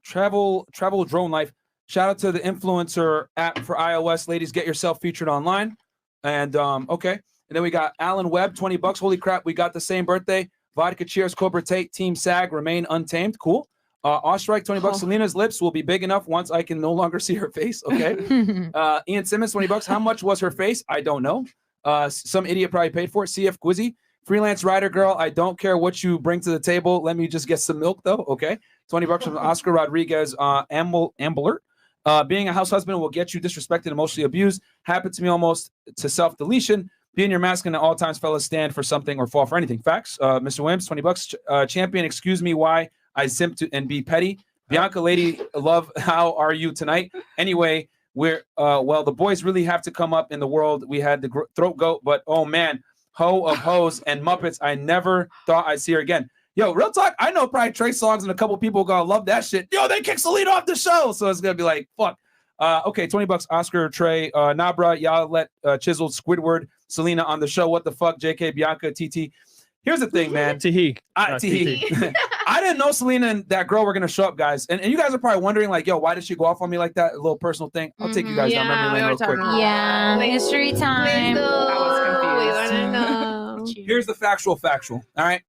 Travel drone life. Shout out to the influencer app for iOS. Ladies, get yourself featured online. And okay. And then we got Alan Webb, $20. Holy crap, we got the same birthday. Vodka cheers, Cobra Tate, Team SAG, remain untamed. Cool. Ostrike, $20. Celina's lips will be big enough once I can no longer see her face. Okay. Ian Simmons, $20. How much was her face? I don't know. Some idiot probably paid for it. CF Gwizzy. Freelance writer girl, I don't care what you bring to the table. Let me just get some milk, though. Okay. $20 from Oscar Rodriguez, Ambler. Being a house husband will get you disrespected and emotionally abused. Happened to me almost to self-deletion. Being your masculine at all times, fellas, stand for something or fall for anything. Facts. Mr. Williams, $20. Champion, excuse me why I simp to and be petty. Bianca, lady, love, how are you tonight? Anyway, well, the boys really have to come up in the world. We had the throat goat, but oh man, hoe of hoes and Muppets. I never thought I'd see her again. Yo, real talk. I know probably Trey songs and a couple people gonna love that shit. Yo, they kicked Celina off the show, so it's gonna be like fuck. Okay, $20. Oscar, Trey, Nabra, y'all let Chiseled, Squidward, Celina on the show. What the fuck, JK, Bianca, TT. Here's the thing, man. Teehee. Teehee. I didn't know Celina and that girl were gonna show up, guys. And you guys are probably wondering, like, yo, why did she go off on me like that? A little personal thing. I'll take you guys down memory lane real quick. Yeah, history time. I was confused. We wanna know. Here's the factual. All right.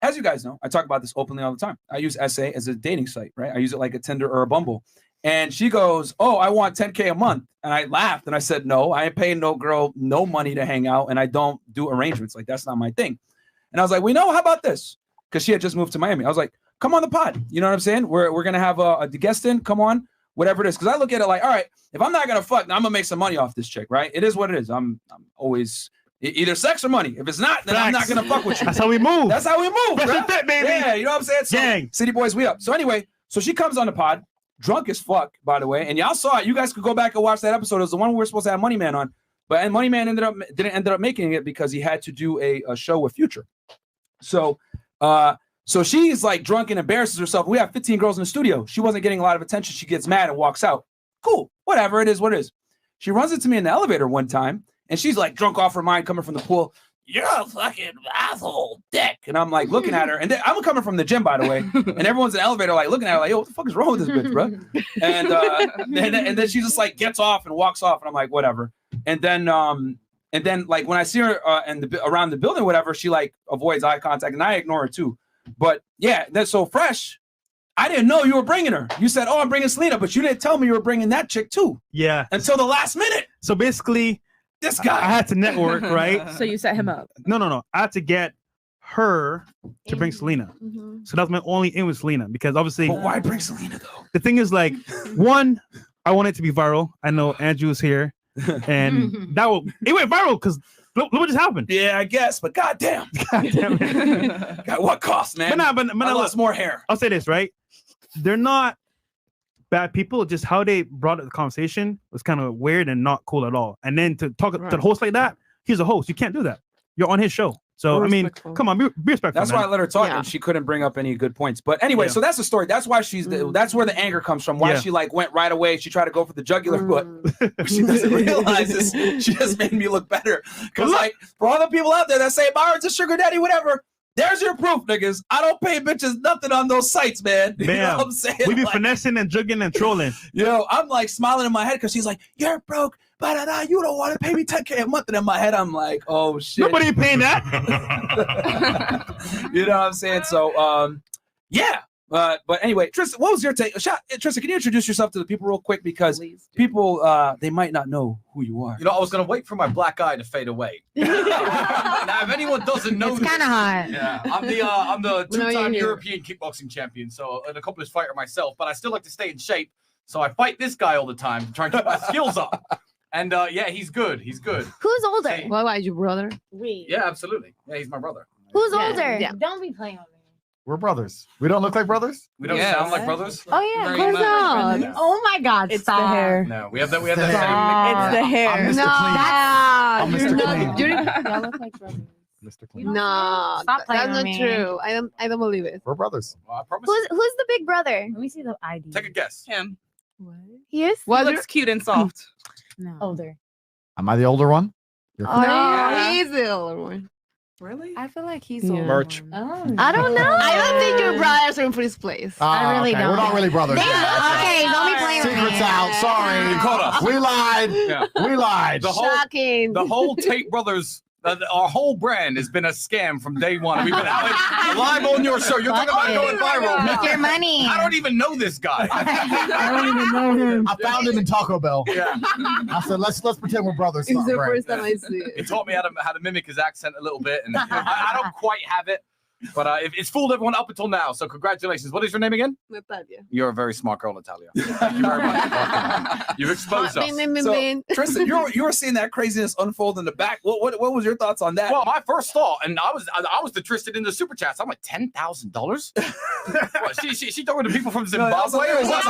As you guys know, I talk about this openly all the time. I use Essay as a dating site, right? I use it like a Tinder or a Bumble. And she goes, oh, I want $10K a month. And I laughed and I said, no, I ain't paying no girl no money to hang out. And I don't do arrangements. Like, that's not my thing. And I was like, how about this? Because she had just moved to Miami. I was like, come on the pod. You know what I'm saying? We're going to have a guest in. Come on, whatever it is. Because I look at it like, all right, if I'm not going to fuck, I'm going to make some money off this chick, right? It is what it is. I'm always either sex or money. If it's not, then I'm not going to fuck with you. That's how we move. That's how we move, bro. Fit, baby. Yeah, you know what I'm saying? So, gang. City Boys, we up. So anyway, so she comes on the pod. Drunk as fuck, by the way, and y'all saw it. You guys could go back and watch that episode. It was the one we were supposed to have Money Man on, but Money Man didn't end up making it because he had to do a show with Future. So she's like drunk and embarrasses herself. We have 15 girls in the studio. She wasn't getting a lot of attention. She gets mad and walks out. Cool, whatever. It is what it is. She runs into me in the elevator one time, and she's like drunk off her mind, coming from the pool. You're a fucking asshole dick. And I'm like looking at her, and I'm coming from the gym, by the way, and everyone's in the elevator like looking at her like, yo, what the fuck is wrong with this bitch, bro? And then she just like gets off and walks off, and I'm like, whatever. And then like when I see her around the building, whatever, she like avoids eye contact, and I ignore her too. But yeah, that's so fresh. I didn't know you were bringing her. You said, oh, I'm bringing Celina, but you didn't tell me you were bringing that chick too. Yeah. Until the last minute. So basically, this guy. I had to network, right? So you set him up. No. I had to get her to bring Celina. So that was my only in with Celina because obviously. But why bring Celina though? The thing is, like, one, I want it to be viral. I know Andrew's here, and it went viral because look what just happened. Yeah, I guess, but goddamn. It. God, what cost, man? But I lost more hair. I'll say this, right? They're not bad people, just how they brought up the conversation was kind of weird and not cool at all. And then to talk to the host like that, he's a host. You can't do that. You're on his show. So, I mean, come on, be respectful. That's why I let her talk, and she couldn't bring up any good points. But anyway, so that's the story. That's why that's where the anger comes from. Why she like went right away. She tried to go for the jugular, but what she doesn't realize is she just made me look better. Because like for all the people out there that say Byron's a sugar daddy, whatever, there's your proof, niggas. I don't pay bitches nothing on those sites, man. You know what I'm saying? We be finessing and jugging and trolling. Yo, I'm like smiling in my head because she's like, you're broke, You don't want to pay me $10K a month. And in my head, I'm like, oh shit. Nobody ain't paying that. You know what I'm saying? So, yeah. But anyway, Tristan, what was your take? Tristan, can you introduce yourself to the people real quick? Because people, they might not know who you are. You know, I was going to wait for my black eye to fade away. Now, if anyone doesn't know, It's kind of hot. Yeah, I'm the No, you're two-time here. European kickboxing champion, so an accomplished fighter myself. But I still like to stay in shape, so I fight this guy all the time to try and keep my skills up. And yeah, he's good. He's good. Who's older? What about your brother? Yeah, absolutely. Yeah, he's my brother. Who's Yeah, older? yeah. Don't be playing with me. We're brothers. We don't look like brothers? We don't Yes. sound like brothers. Oh yeah. Of course not. Yeah. Oh my God! It's stop. the hair. No, we have that. We have It's the that. It's the hair. I'm Mr. No, Clean. I'm you're Mr. not. Clean. Y'all look like brothers. Mr. Clean. No, Stop playing that's with not me. true. I don't believe it. We're brothers. Well, I promise. Who's the big brother? Let me see the ID. Take a guess. Him. He is. He What? looks cute and soft. No. Older. Am I the older one? You're Oh, No, yeah. he's the older one. Really? I feel like he's Yeah. older. Merch. Oh, I don't know. I don't think your brothers are in first place. I really okay. don't. We're not really brothers. They Yeah. okay, don't be playing with Secrets me. out. Sorry. You caught us. We lied. Yeah. We lied. Shocking. The whole Tate Brothers, our whole brand has been a scam from day one. We've been out live on your show. You're talking about going viral. Make your money. I don't even know this guy. I don't even know him. I found him in Taco Bell. Yeah. I said, let's pretend we're brothers. It's the Right. first time I see He it. taught me how to mimic his accent a little bit, and I don't quite have it, but it's fooled everyone up until now. So congratulations. What is your name again? Natalia. You're a very smart girl, Natalia. Thank you very much. You've exposed us. So, Tristan, you were seeing that craziness unfold in the back. What was your thoughts on that? Well, my first thought, and I was the Tristan in the super chats. I'm like $10,000. She talking to people from Zimbabwe or what?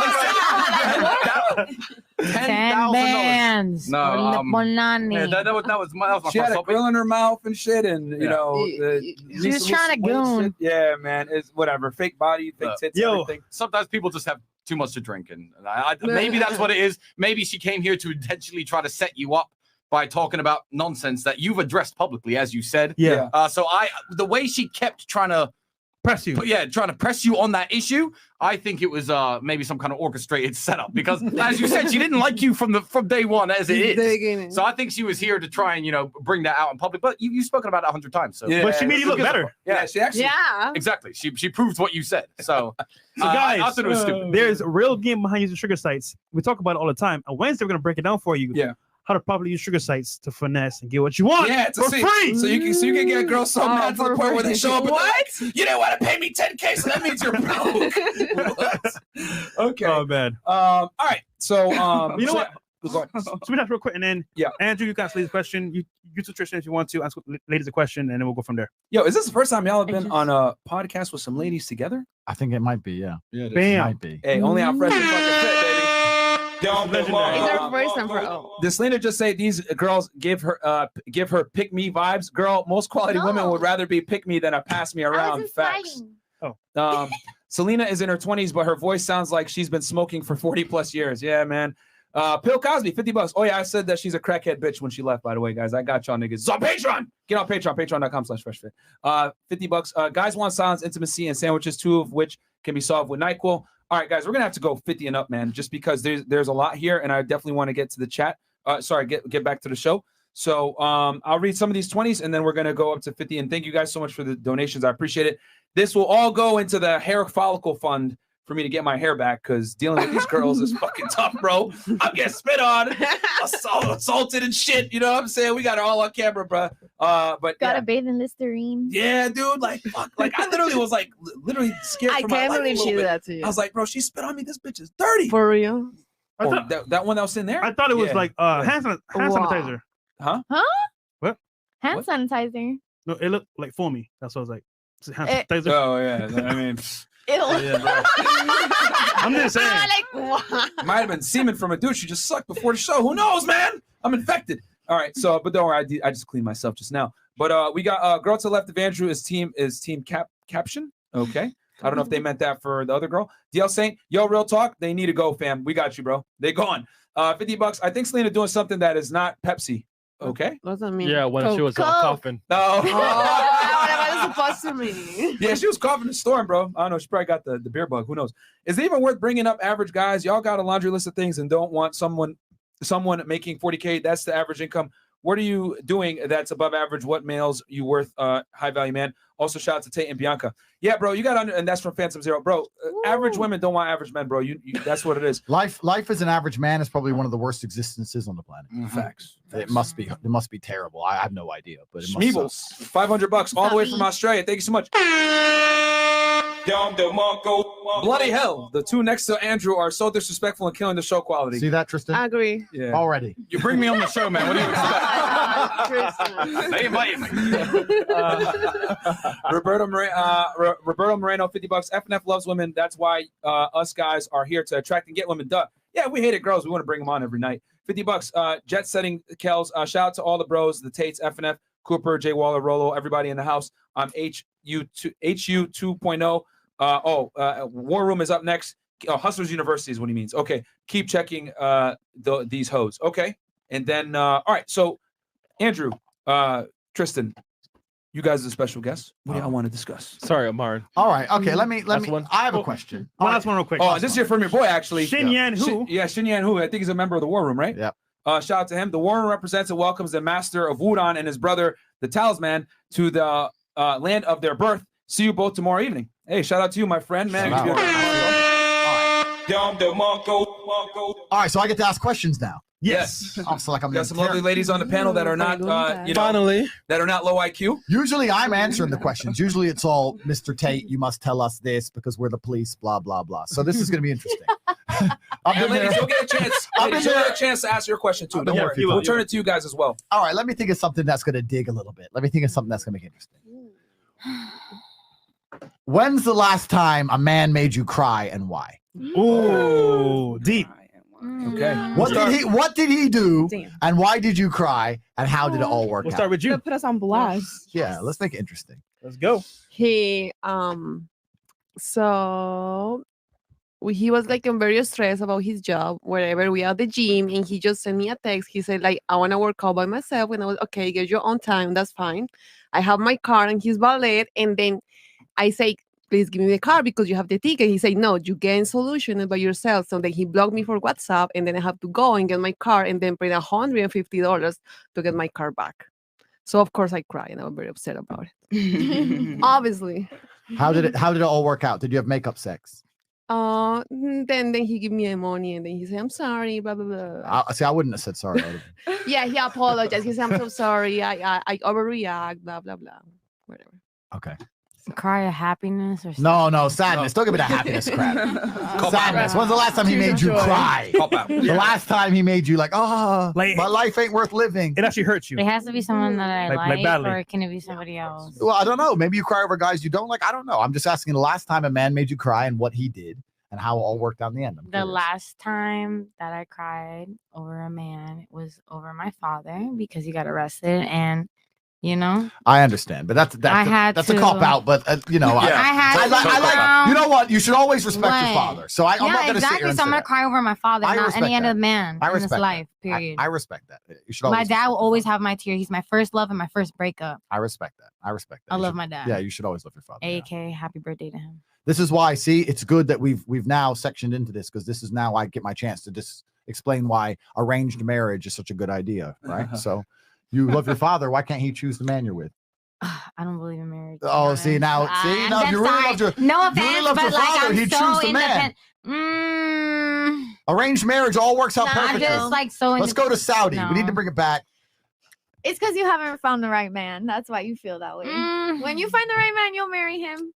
$10 bands. No, Bonani. yeah, that was my She first had a thought. grill in her mouth and shit, and you Yeah. know, She was trying to goon. Yeah, man, it's whatever. Fake body, fake tits, everything. Sometimes people just have too much to drink, and maybe that's what it is. Maybe she came here to intentionally try to set you up by talking about nonsense that you've addressed publicly, as you said. Yeah. So the way she kept trying to press you, trying to press you on that issue, I think it was maybe some kind of orchestrated setup because, as you said, she didn't like you from day one as it is. So I think she was here to try and bring that out in public. But you've spoken about it 100 times, so but she made you look better. Yeah, she actually. Yeah. Exactly. She proved what you said. So, So guys, I thought it was stupid. there's a real game behind using sugar sites. We talk about it all the time. On Wednesday, we're gonna break it down for you. Yeah. How to properly use sugar sites to finesse and get what you want. Yeah, for free. So you can get girls so mad to the point where they show up. And What? they're like, you didn't want to pay me $10K, so that means you're broke. What? Okay. Oh man. All right. So You know what? Go on. So we have real quick, and then Andrew, you can ask ladies a question. You to Tristan if you want to ask ladies a question, and then we'll go from there. Yo, is this the first time y'all have been on a podcast with some ladies together? I think it might be, yeah. Yeah, it Bam. might be. Hey, only on Fresh and Fucking Fit, baby. Don't It's our first time for Does Celina just say these girls give her pick me vibes? Girl, most quality women would rather be pick me than a pass me around. Facts. Oh. Celina is in her 20s, but her voice sounds like she's been smoking for 40 plus years. Yeah, man. Pill Cosby, $50. Oh yeah, I said that she's a crackhead bitch when she left. By the way, guys, I got y'all niggas. It's on Patreon. Get on Patreon, patreon.com/freshfit. $50. Guys want silence, intimacy, and sandwiches, 2 of which can be solved with NyQuil. All right, guys, we're gonna have to go 50 and up, man, just because there's a lot here, and I definitely want to get to the chat. Get back to the show. So I'll read some of these 20s, and then we're gonna go up to 50. And thank you guys so much for the donations. I appreciate it. This will all go into the hair follicle fund for me to get my hair back, because dealing with these girls is fucking tough, bro. I'm getting spit on, assaulted and shit. You know what I'm saying? We got it all on camera, bro. But Gotta bathe in Listerine. yeah, dude, like fuck, like I literally was like literally scared. I for my can't life a believe little she did bit. that to you. I was like, bro, she spit on me. This bitch is dirty. For real? I thought, that one that was in there. I thought it was Yeah. like hand sanitizer. Huh? What? Hand What? sanitizer. No, it looked like foamy. That's what I was like. It's hand Eh. sanitizer. Oh yeah, I mean, Ew. yeah, bro. I'm just saying. Like what? Might have been semen from a dude she just sucked before the show. Who knows, man? I'm infected. All right, so but don't worry, I just cleaned myself just now. But we got girl to the left of Andrew is team caption. Okay. I don't know if they meant that for the other girl. DL Saint, yo, real talk. They need to go, fam. We got you, bro. They gone. $50. I think Celina doing something that is not Pepsi. Okay. What does that mean? Yeah, when she was Coke. coughing. No. Oh, what was supposed to mean? Yeah, she was coughing the storm, bro. I don't know. She probably got the beer bug. Who knows? Is it even worth bringing up average guys? Y'all got a laundry list of things and don't want someone someone making 40K, that's the average income. What are you doing that's above average? What males you worth? High value man. Also, shout out to Tate and Bianca. Yeah, bro, you got under, and that's from Phantom Zero, bro. Average women don't want average men, bro. You that's what it is. Life as an average man is probably one of the worst existences on the planet. Facts. It must be terrible. I have no idea, but it must Schmeebles, $500 all the way from Australia. Thank you so much. Bloody hell. The two next to Andrew are so disrespectful and killing the show quality. See that, Tristan? I agree. Yeah. Already. You bring me on the show, man. What do you expect? They invited me. Roberto Moreno, $50. FNF loves women. That's why us guys are here to attract and get women. Duh. Yeah, we hated girls. We want to bring them on every night. $50. Jet setting Kels. Shout out to all the bros, the Tates, FNF, Cooper, Jay Waller, Rolo, everybody in the house. I'm HU 2.0. War Room is up next. Hustlers University is what he means. Okay, keep checking these hoes. Okay, and then all right. So Andrew, Tristan, you guys are the special guests. What do y'all want to discuss? Sorry, Amar. All right. Okay. Let me. One. I have a question. One last one real quick. Oh, this is from your boy actually. Shin Yan Hu. Shin Yan Hu. I think he's a member of the War Room, right? Yeah. Shout out to him. The War Room represents and welcomes the master of Wudon and his brother, the Talisman, to the land of their birth. See you both tomorrow evening. Hey, shout out to you, my friend, man. All right. So I get to ask questions now. Yes. I'm so like I'm got some lovely ladies on the panel that are not, Finally, that are not low IQ. Usually I'm answering the questions. Usually it's all Mr. Tate, you must tell us this because we're the police, blah, blah, blah. So this is going to be interesting. And ladies, you'll get a chance. Ladies, you'll get a chance to ask your question too. Don't worry. We'll turn it to you guys as well. All right. Let me think of something that's going to dig a little bit. Let me think of something that's going to make it interesting. When's the last time a man made you cry and why? Ooh, deep. Okay. What did he do? And why did you cry? And how did it all work We'll out? start with you. Put us on blast. Yeah, let's make it interesting. Let's go. He he was like very stressed about his job wherever we are at the gym, and he just sent me a text. He said like, I want to work out by myself, and I was okay, get your own time, that's fine. I have my car and his valet, and then I say, please give me the car because you have the ticket. He said, no, you get in solution by yourself. So then he blocked me for WhatsApp, and then I have to go and get my car and then pay $150 to get my car back. So of course I cried and I was very upset about it. Obviously. How did it all work out? Did you have makeup sex? Then he gave me the money and then he said, I'm sorry, blah blah blah. I wouldn't have said sorry. Yeah, he apologized. He said, I'm so sorry. I overreact, blah blah blah. Whatever. Okay. Cry of happiness or something? No, sadness. Don't give me that happiness crap. Sadness. When's the last time he made you cry? The last time he made you like, oh, my life ain't worth living. It actually hurts you. It has to be someone that I like badly. or can it be somebody else? Well, I don't know. Maybe you cry over guys you don't like. I don't know. I'm just asking the last time a man made you cry and what he did and how it all worked out in the end. The last time that I cried over a man was over my father because he got arrested, and you know, I understand, but that's a cop out. But you know, I like. You know what? You should always respect your father. So I'm not going to sit here and so I'm going to cry over my father, not any other man in this life. Period. I respect that. You should. My dad will always have my tear. He's my first love and my first breakup. I respect that. I love my dad. Yeah, you should always love your father. AK, happy birthday to him. This is why. See, it's good that we've now sectioned into this because this is now I get my chance to just explain why arranged marriage is such a good idea, right? So. You love your father. Why can't he choose the man you're with? I don't believe in marriage. Oh, see now, if you really loved your, no offense, really loved your but like father, I'm he'd so choose the man. Arranged marriage all works out perfectly. I'm just like so. Let's go to Saudi. We need to bring it back. It's because you haven't found the right man. That's why you feel that way. When you find the right man, you'll marry him.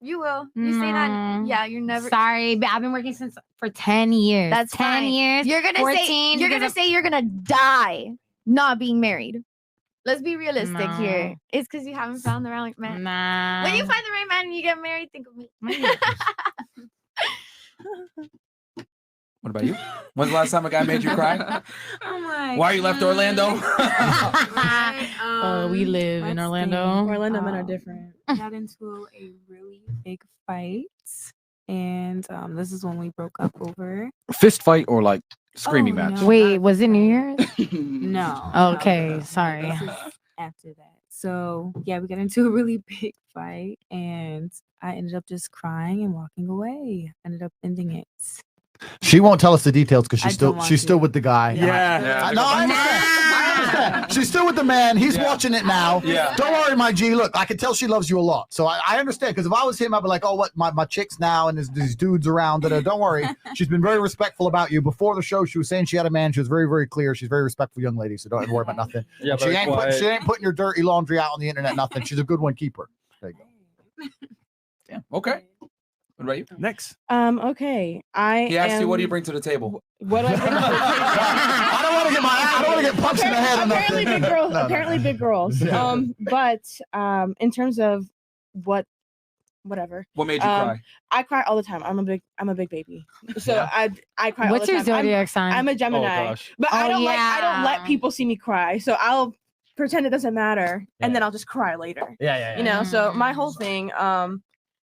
You will. You say that. Yeah, you're never. Sorry, but I've been working for 10 years. That's 10 fine. years. You're gonna 14, say you're gonna die not being married. Let's be realistic here. It's because you haven't found the right man. Nah. When you find the right man and you get married, think of me. What about you? When's the last time a guy made you cry? Oh my Why you left Orlando? We live in Orlando. Orlando men are different. Got into a really big fight, and this is when we broke up over. Fist fight or like screaming match? No, Wait, was it New Year's? No. Okay, sorry. This is after that. So yeah, we got into a really big fight, and I ended up just crying and walking away. Ended up ending it. She won't tell us the details because I she's don't still want she's still to. with the guy. Yeah. No, I understand. She's still with the man. He's watching it now. Yeah. Don't worry, my G. Look, I can tell she loves you a lot. So I understand, because if I was him, I'd be like, oh, what, my chick's now, and there's these dudes around. Don't worry. She's been very respectful about you. Before the show, she was saying she had a man. She was very, very clear. She's a very respectful young lady, so don't worry about nothing. Yeah, she ain't putting your dirty laundry out on the internet, nothing. She's a good one. Keep her. There you go. Yeah. Okay. What about you? Next. Okay. He asked you, what do you bring to the table? What do I bring to the table? I don't want to get punched in the head. Apparently, big girls. No. Apparently, big girls. Yeah. But in terms of whatever. What made you cry? I cry all the time. I'm a big baby. So I cry. What's all your the time. zodiac sign? I'm a Gemini. gosh. But I don't let yeah. people see me cry. So I'll pretend it doesn't matter, and then I'll just cry later. Yeah. You know. So my whole thing.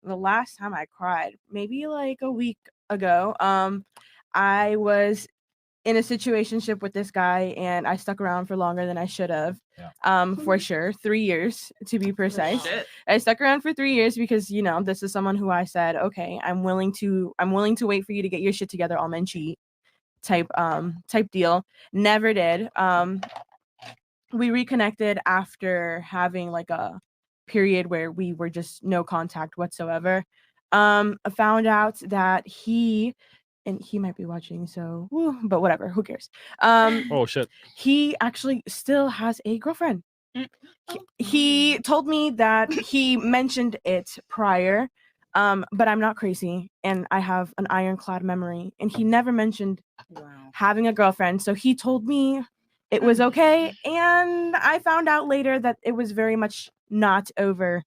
The last time I cried, maybe like a week ago, I was in a situationship with this guy, and I stuck around for longer than I should have. For sure, 3 years to be precise. I stuck around for 3 years because, you know, this is someone who I said, okay, I'm willing to wait for you to get your shit together. I'll men cheat type deal. Never did. We reconnected after having like a period where we were just no contact whatsoever. I found out that he might be watching, so but whatever, who cares? Oh shit. He actually still has a girlfriend. He told me that he mentioned it prior, but I'm not crazy and I have an ironclad memory, and he never mentioned having a girlfriend. So he told me it was okay, and I found out later that it was very much not over.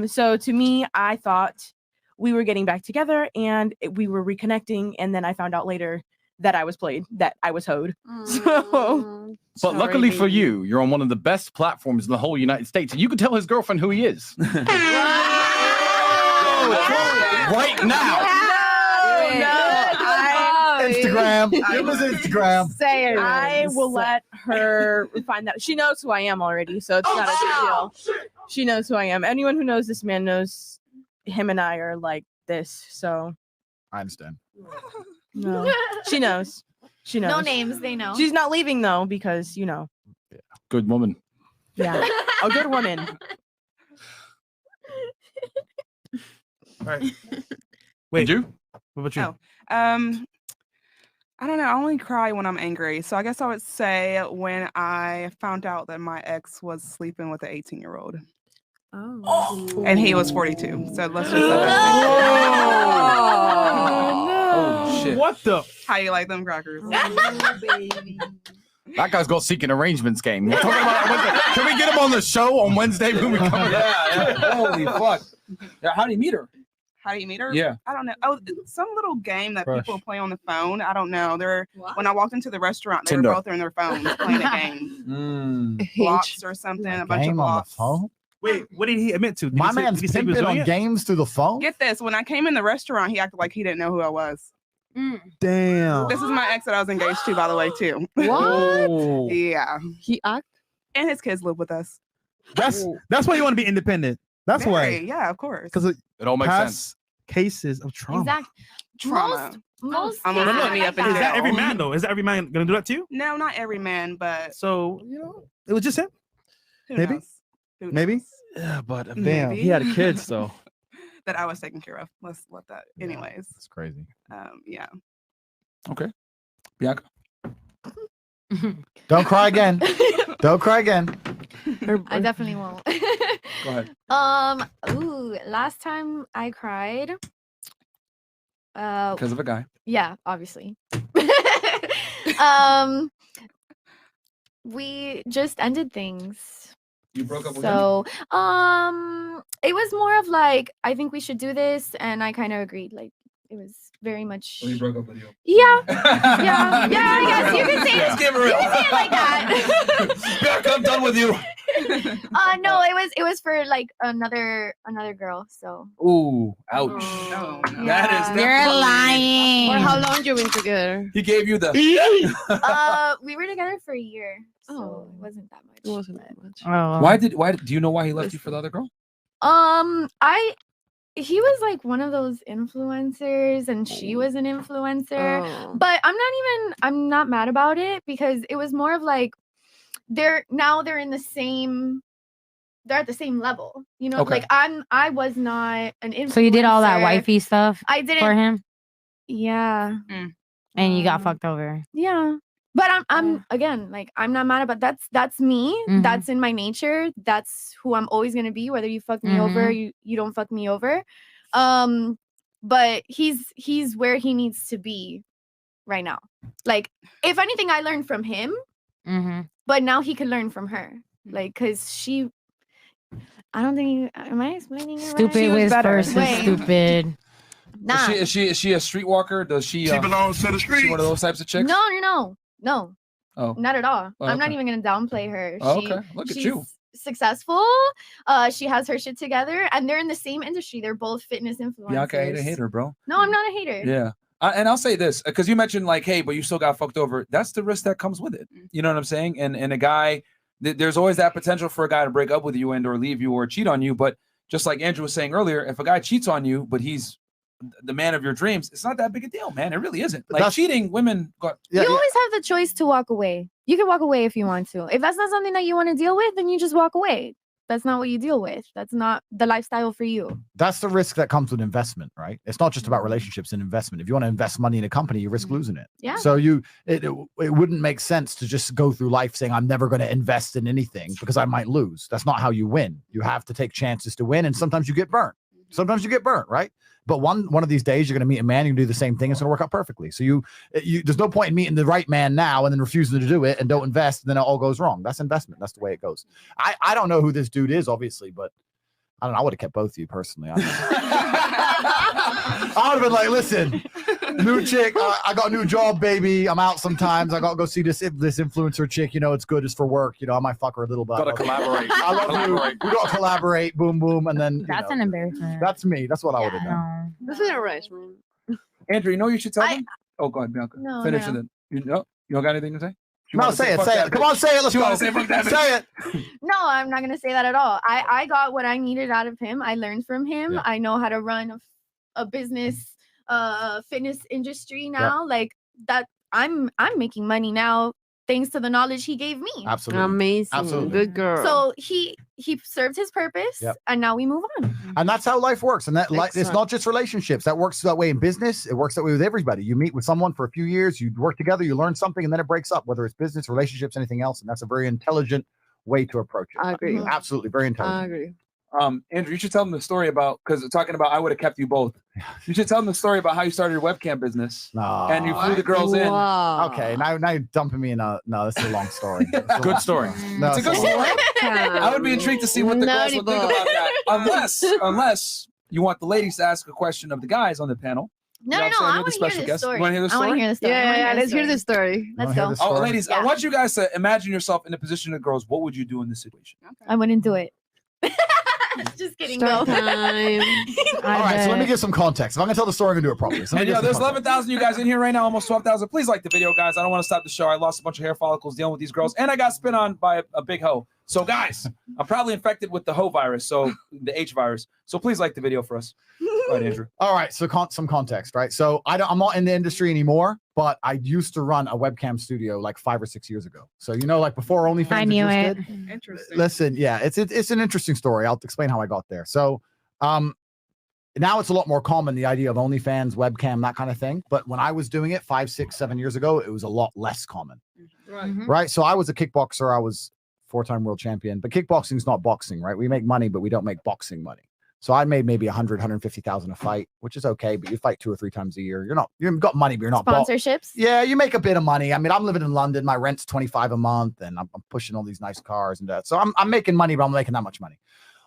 So to me, I thought we were getting back together and we were reconnecting, and then I found out later that I was played, that I was hoed. So, But luckily for you, you're on one of the best platforms in the whole United States, and you can tell his girlfriend who he is. Right now. Instagram. Give us Instagram. Say it. I will let her find that. She knows who I am already, so it's not a big deal. She knows who I am. Anyone who knows this man knows him and I are like this. So I understand. no, she knows. She knows. No names, they know. She's not leaving though, because you know. Good woman. Yeah, a good woman. All right. Wait. Did you? What about you? Oh, I don't know. I only cry when I'm angry. So I guess I would say when I found out that my ex was sleeping with an 18-year-old. Oh. And he was 42. So let's just Oh, shit. What the? How you like them crackers? That guy's got seeking arrangements game. We're talking about it Wednesday. Can we get him on the show on Wednesday when we come? Yeah. Holy fuck. Yeah, how do you meet her? How do you meet her? Yeah. I don't know. Oh, some little game that Crush. people play on the phone. I don't know. When I walked into the restaurant, they Tinder. were both on their phones playing a game. Blocks or something. A bunch of Game on the blocks. phone. Wait, what did he admit to? Did My he say- man's did he say he was pimping doing on it? games through the phone. Get this. When I came in the restaurant, he acted like he didn't know who I was. Damn. This is my ex that I was engaged to, by the way, too. Oh. Yeah. He act. And his kids live with us. That's why you want to be independent. That's Very, why. yeah, of course. Because It all makes sense. past cases of trauma. Exactly. Trauma. Most Almost yeah, put me up in Is jail. that every man though? Is that every man gonna do that to you? No, not every man, but So you know, it was just him. who Maybe. knows? Who Maybe. knows? Yeah, but damn, Maybe. he had kids though. That I was taking care of. Let's let that. Anyways, It's crazy. yeah. Okay. Bianca. Don't cry again. Don't cry again. I definitely won't. Go ahead. Last time I cried. Because of a guy. Yeah, obviously. We just ended things. You broke up with So, it was more of like, I think we should do this, and I kind of agreed. Like, it was very much. him? He broke up with you. Yeah, yeah, I guess you can say it. Let's give her You can say it like that. Bianca, I'm done with you. No, it was for like another girl. So. Ooh, ouch. No, no. That is You're definitely- lying. Or how long you been together? He gave you the. We were together for a year, so Oh. it wasn't that much. It wasn't that much. Oh. Why do you know why he left you for the other girl? he was like one of those influencers, and she was an influencer. Oh. But I'm not mad about it, because it was more of like they're in the same. They're at the same level, you know. Okay. Like I was not an influencer. So you did all that wifey stuff I didn't for him, Yeah. and you got fucked over. Yeah. But I'm again, like, I'm not mad about that's me. Mhm. That's in my nature. That's who I'm always gonna be, whether you fuck me over, you don't fuck me over. But he's where he needs to be right now. Like, if anything, I learned from him, but now he can learn from her. Like, cause I don't think am I explaining it Stupid right? was versus Wait. stupid. Nah. Is she a streetwalker? Does she belongs to the She streets. one of those types of chicks? No. Oh. Not at all. Oh, I'm not okay. even gonna downplay her. Oh, okay. Look at she's you. Successful. She has her shit together, and they're in the same industry. They're both fitness influencers. Bianca ain't a hater, bro. No, I'm not a hater. Yeah. And I'll say this, because you mentioned like, hey, but you still got fucked over. That's the risk that comes with it. You know what I'm saying? And a guy, there's always that potential for a guy to break up with you and or leave you or cheat on you. But just like Andrew was saying earlier, if a guy cheats on you, but he's the man of your dreams, it's not that big a deal, man. It really isn't. Like cheating, women got. You always have the choice to walk away. You can walk away if you want to. If that's not something that you want to deal with, then you just walk away. That's not what you deal with. That's not the lifestyle for you. That's the risk that comes with investment, right? It's not just about relationships and investment. If you want to invest money in a company, you risk losing it. Yeah. So it wouldn't make sense to just go through life saying, I'm never going to invest in anything because I might lose. That's not how you win. You have to take chances to win. And sometimes you get burnt. Right? But one of these days, you're going to meet a man, you can do the same thing. It's going to work out perfectly. So you there's no point in meeting the right man now and then refusing to do it and don't invest. And then it all goes wrong. That's investment. That's the way it goes. I don't know who this dude is, obviously, but I don't know. I would have kept both of you personally. I would have been like, listen, new chick, I got a new job, baby. I'm out sometimes. I got to go see this influencer chick. You know, it's good. It's for work. You know, I might fuck her a little bit. Gotta collaborate. I love you. We got to collaborate. Boom, boom. And then That's an embarrassment. that's me. That's what I would have done. This is right, man. Andrew, you know what you should tell them? Oh, go ahead, Bianca. No, Finish no. it then. You don't got anything to say? No, say it. Come on, say it. Let's go. Say it. No, I'm not gonna say that at all. I got what I needed out of him. I learned from him. Yeah. I know how to run a business, fitness industry now. Like that, I'm making money now thanks to the knowledge he gave me. Absolutely. Amazing. Absolutely. Good girl. So he served his purpose, Yep. and now we move on. And that's how life works. And that it's Excellent. not just relationships. That works that way in business. It works that way with everybody. You meet with someone for a few years, you work together, you learn something, and then it breaks up, whether it's business, relationships, anything else. And that's a very intelligent way to approach it. I agree. Absolutely. Very intelligent. I agree. Andrew, you should tell them the story about, because talking about I would have kept you both. You should tell them the story about how you started your webcam business and you flew the girls in. Okay, now you're dumping me in a this is a long story. Good story. No, It's a good story. I would be intrigued to see what the girls would think about that. Unless you want the ladies to ask a question of the guys on the panel. No, You know what I'm saying? I With want the to hear special this guest. story. You want to hear the I want to story? hear the story. Yeah, let's hear the story. Let's go. Oh, ladies, I want you guys to imagine yourself in the position of girls. What would you do in this situation? I wouldn't do it. Just kidding. Start Go. time. All right, so let me give some context. If I'm gonna tell the story, I'm gonna do it properly. So let me And give there's some context. 11,000 you guys in here right now, almost 12,000. Please like the video, guys. I don't want to stop the show. I lost a bunch of hair follicles dealing with these girls, and I got spit on by a big hoe. So, guys, I'm probably infected with the hoe virus, so the H virus. So please like the video for us. Go ahead, Andrew. All right, so some context, right? So I'm not in the industry anymore, but I used to run a webcam studio like 5 or 6 years ago. So like before OnlyFans I knew it. existed. Interesting. Listen, yeah, it's an interesting story. I'll explain how I got there. So now it's a lot more common, the idea of OnlyFans, webcam, that kind of thing. But when I was doing it 5, 6, 7 years ago, it was a lot less common. Right. So I was a kickboxer. I was 4-time world champion, but kickboxing is not boxing, right? We make money, but we don't make boxing money. So I made maybe 150,000 a fight, which is okay, but you fight 2 or 3 times a year. You've got money, but you're not Sponsorships. Yeah, you make a bit of money. I mean, I'm living in London. My rent's 25 a month, and I'm pushing all these nice cars and that. So I'm making money, but I'm making that much money.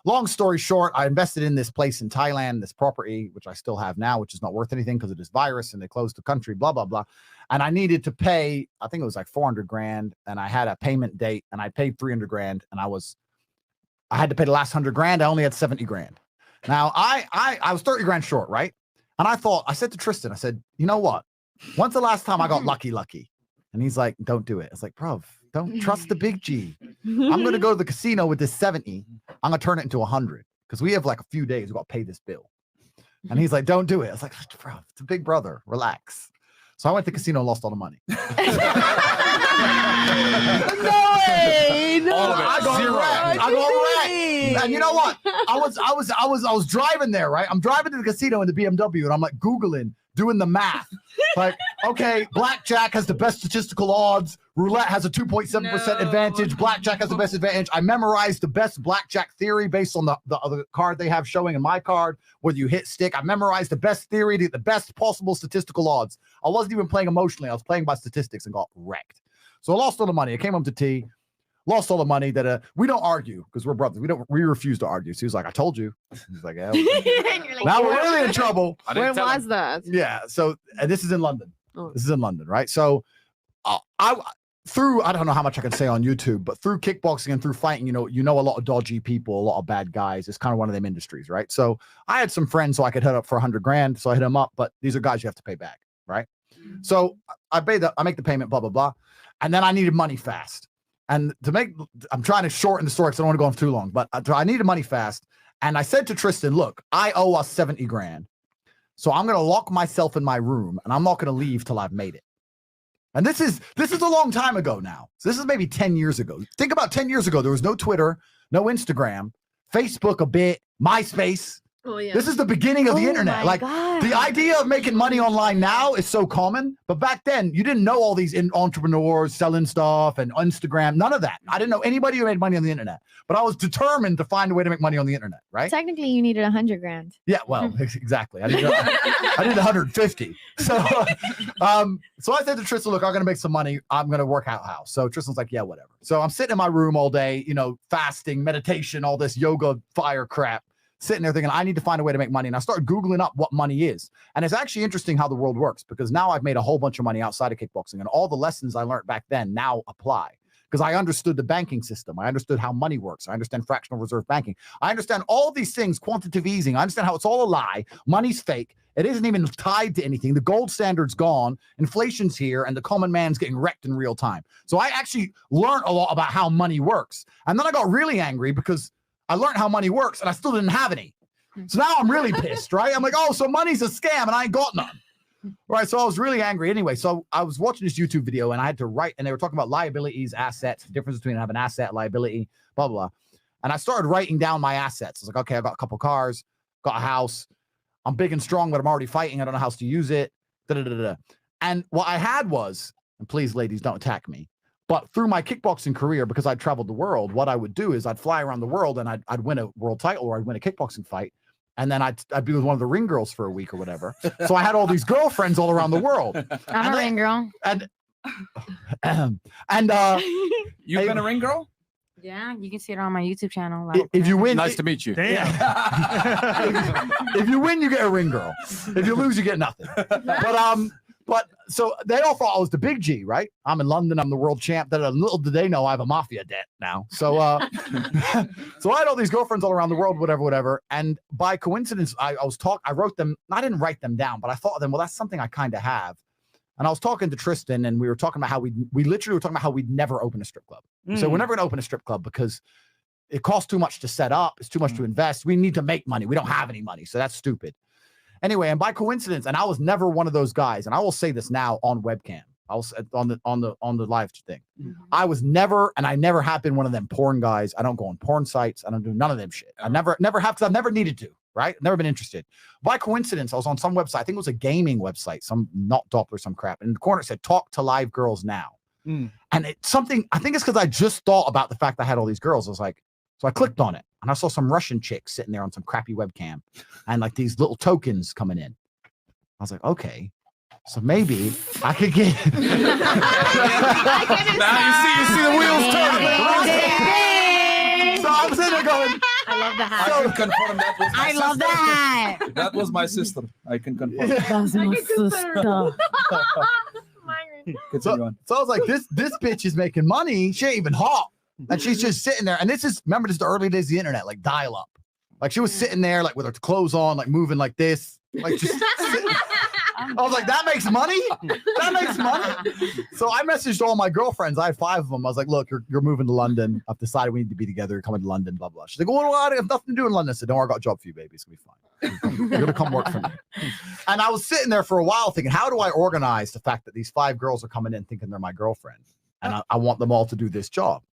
Long story short, I invested in this place in Thailand, this property, which I still have now, which is not worth anything because of this virus and they closed the country, blah, blah, blah. And I needed to pay, I think it was like 400 grand. And I had a payment date and I paid 300 grand. And I had to pay the last 100 grand. I only had 70 grand. Now I was 30 grand short, right? And I said to Tristan, I said, you know what? When's the last time I got lucky? And he's like, don't do it. It's like, bro, don't trust the big G. I'm going to go to the casino with this 70. I'm going to turn it into 100 because we have like a few days. We got to pay this bill. And he's like, don't do it. I was like, bro, it's a big brother. Relax. So I went to the casino and lost all the money. No way! No. All of it. I got wrecked. And you know what? I was driving there, right? I'm driving to the casino in the BMW, and I'm like Googling, doing the math. Like, okay, blackjack has the best statistical odds. Roulette has a 2.7% advantage. Blackjack has the best advantage. I memorized the best blackjack theory based on the other card they have showing in my card, whether you hit stick. I memorized the best theory to get the best possible statistical odds. I wasn't even playing emotionally. I was playing by statistics and got wrecked. So I lost all the money. I came home to T, lost all the money. That we don't argue because we're brothers. We refuse to argue. So he was like, I told you. He's like, yeah. Like, now we're really in trouble. Where was that? Yeah. So this is in London. Oh. This is in London, right? So I don't know how much I can say on YouTube, but through kickboxing and through fighting, you know a lot of dodgy people, a lot of bad guys. It's kind of one of them industries, right? So I had some friends so I could hit up for $100,000. So I hit them up, but these are guys you have to pay back, right? So I make the payment, blah, blah, blah. And then I needed money fast. And I'm trying to shorten the story because I don't want to go on too long, but I needed money fast. And I said to Tristan, look, I owe us $70,000. So I'm going to lock myself in my room and I'm not going to leave till I've made it. And this is a long time ago now. So this is maybe 10 years ago. Think about 10 years ago. There was no Twitter, no Instagram, Facebook a bit, MySpace. Oh, yeah. This is the beginning of the internet. Like the idea of making money online now is so common, but back then you didn't know all these entrepreneurs selling stuff and Instagram, none of that. I didn't know anybody who made money on the internet, but I was determined to find a way to make money on the internet, right? Technically, you needed $100,000. Yeah, well, exactly. I did 150. So I said to Tristan, look, I'm going to make some money. I'm going to work out how. So Tristan's like, yeah, whatever. So I'm sitting in my room all day, fasting, meditation, all this yoga, fire crap. Sitting there thinking, I need to find a way to make money. And I started Googling up what money is. And it's actually interesting how the world works because now I've made a whole bunch of money outside of kickboxing and all the lessons I learned back then now apply because I understood the banking system. I understood how money works. I understand fractional reserve banking. I understand all these things, quantitative easing. I understand how it's all a lie. Money's fake. It isn't even tied to anything. The gold standard's gone. Inflation's here and the common man's getting wrecked in real time. So I actually learned a lot about how money works. And then I got really angry because I learned how money works and I still didn't have any. So now I'm really pissed, right? I'm like, oh, so money's a scam and I ain't got none. Right. So I was really angry anyway. So I was watching this YouTube video and I had to write, and they were talking about liabilities, assets, the difference between having an asset, liability, blah, blah, blah. And I started writing down my assets. I was like, okay, I got a couple cars, got a house. I'm big and strong, but I'm already fighting. I don't know how else to use it. And what I had was, and please, ladies, don't attack me. But through my kickboxing career, because I'd traveled the world, what I would do is I'd fly around the world and I'd win a world title or I'd win a kickboxing fight. And then I'd be with one of the ring girls for a week or whatever. So I had all these girlfriends all around the world. I'm a ring girl. You've been a ring girl? Yeah, you can see it on my YouTube channel. If you win, nice to meet you. Damn. If you win, you get a ring girl. If you lose, you get nothing. But so they all thought I was the big G, right? I'm in London. I'm the world champ. Little did they know I have a mafia debt now. So, so I had all these girlfriends all around the world, whatever. And by coincidence, I wrote them. I didn't write them down, but I thought of them. Well, that's something I kind of have. And I was talking to Tristan, and we were talking about how we literally were talking about how we'd never open a strip club. So we're never going to open a strip club because it costs too much to set up. It's too much to invest. We need to make money. We don't have any money, so that's stupid. Anyway, and by coincidence, and I was never one of those guys, and I will say this now on webcam, I was on the live thing. I was never, and I never have been one of them porn guys. I don't go on porn sites. I don't do none of them shit. I never have because I've never needed to. Right? Never been interested. By coincidence, I was on some website. I think it was a gaming website, some not Doppler, some crap. And in the corner it said, "Talk to live girls now." And it's something. I think it's because I just thought about the fact I had all these girls. I was like, so I clicked on it. And I saw some Russian chicks sitting there on some crappy webcam and like these little tokens coming in. I was like, okay, so maybe I could get. Now you see the wheels turning. So I'm sitting there going, I love the hat. I can confirm that was my I love the hat. That was my sister. I can confirm. That's my sister. Continue on. So I was like, this bitch is making money. She ain't even hot. And she's just sitting there. And remember, this is the early days of the internet, like dial up. Like she was sitting there, like with her clothes on, like moving like this, like just sitting. I was like, that makes money? That makes money? So I messaged all my girlfriends. I had 5 of them. I was like, look, you're moving to London. I've decided we need to be together. You're coming to London, blah, blah. She's like, well, I have nothing to do in London. I said, don't worry, I got a job for you, baby. It's going to be You're going to come work for me. And I was sitting there for a while thinking, how do I organize the fact that these 5 girls are coming in thinking they're my girlfriend? And I want them all to do this job.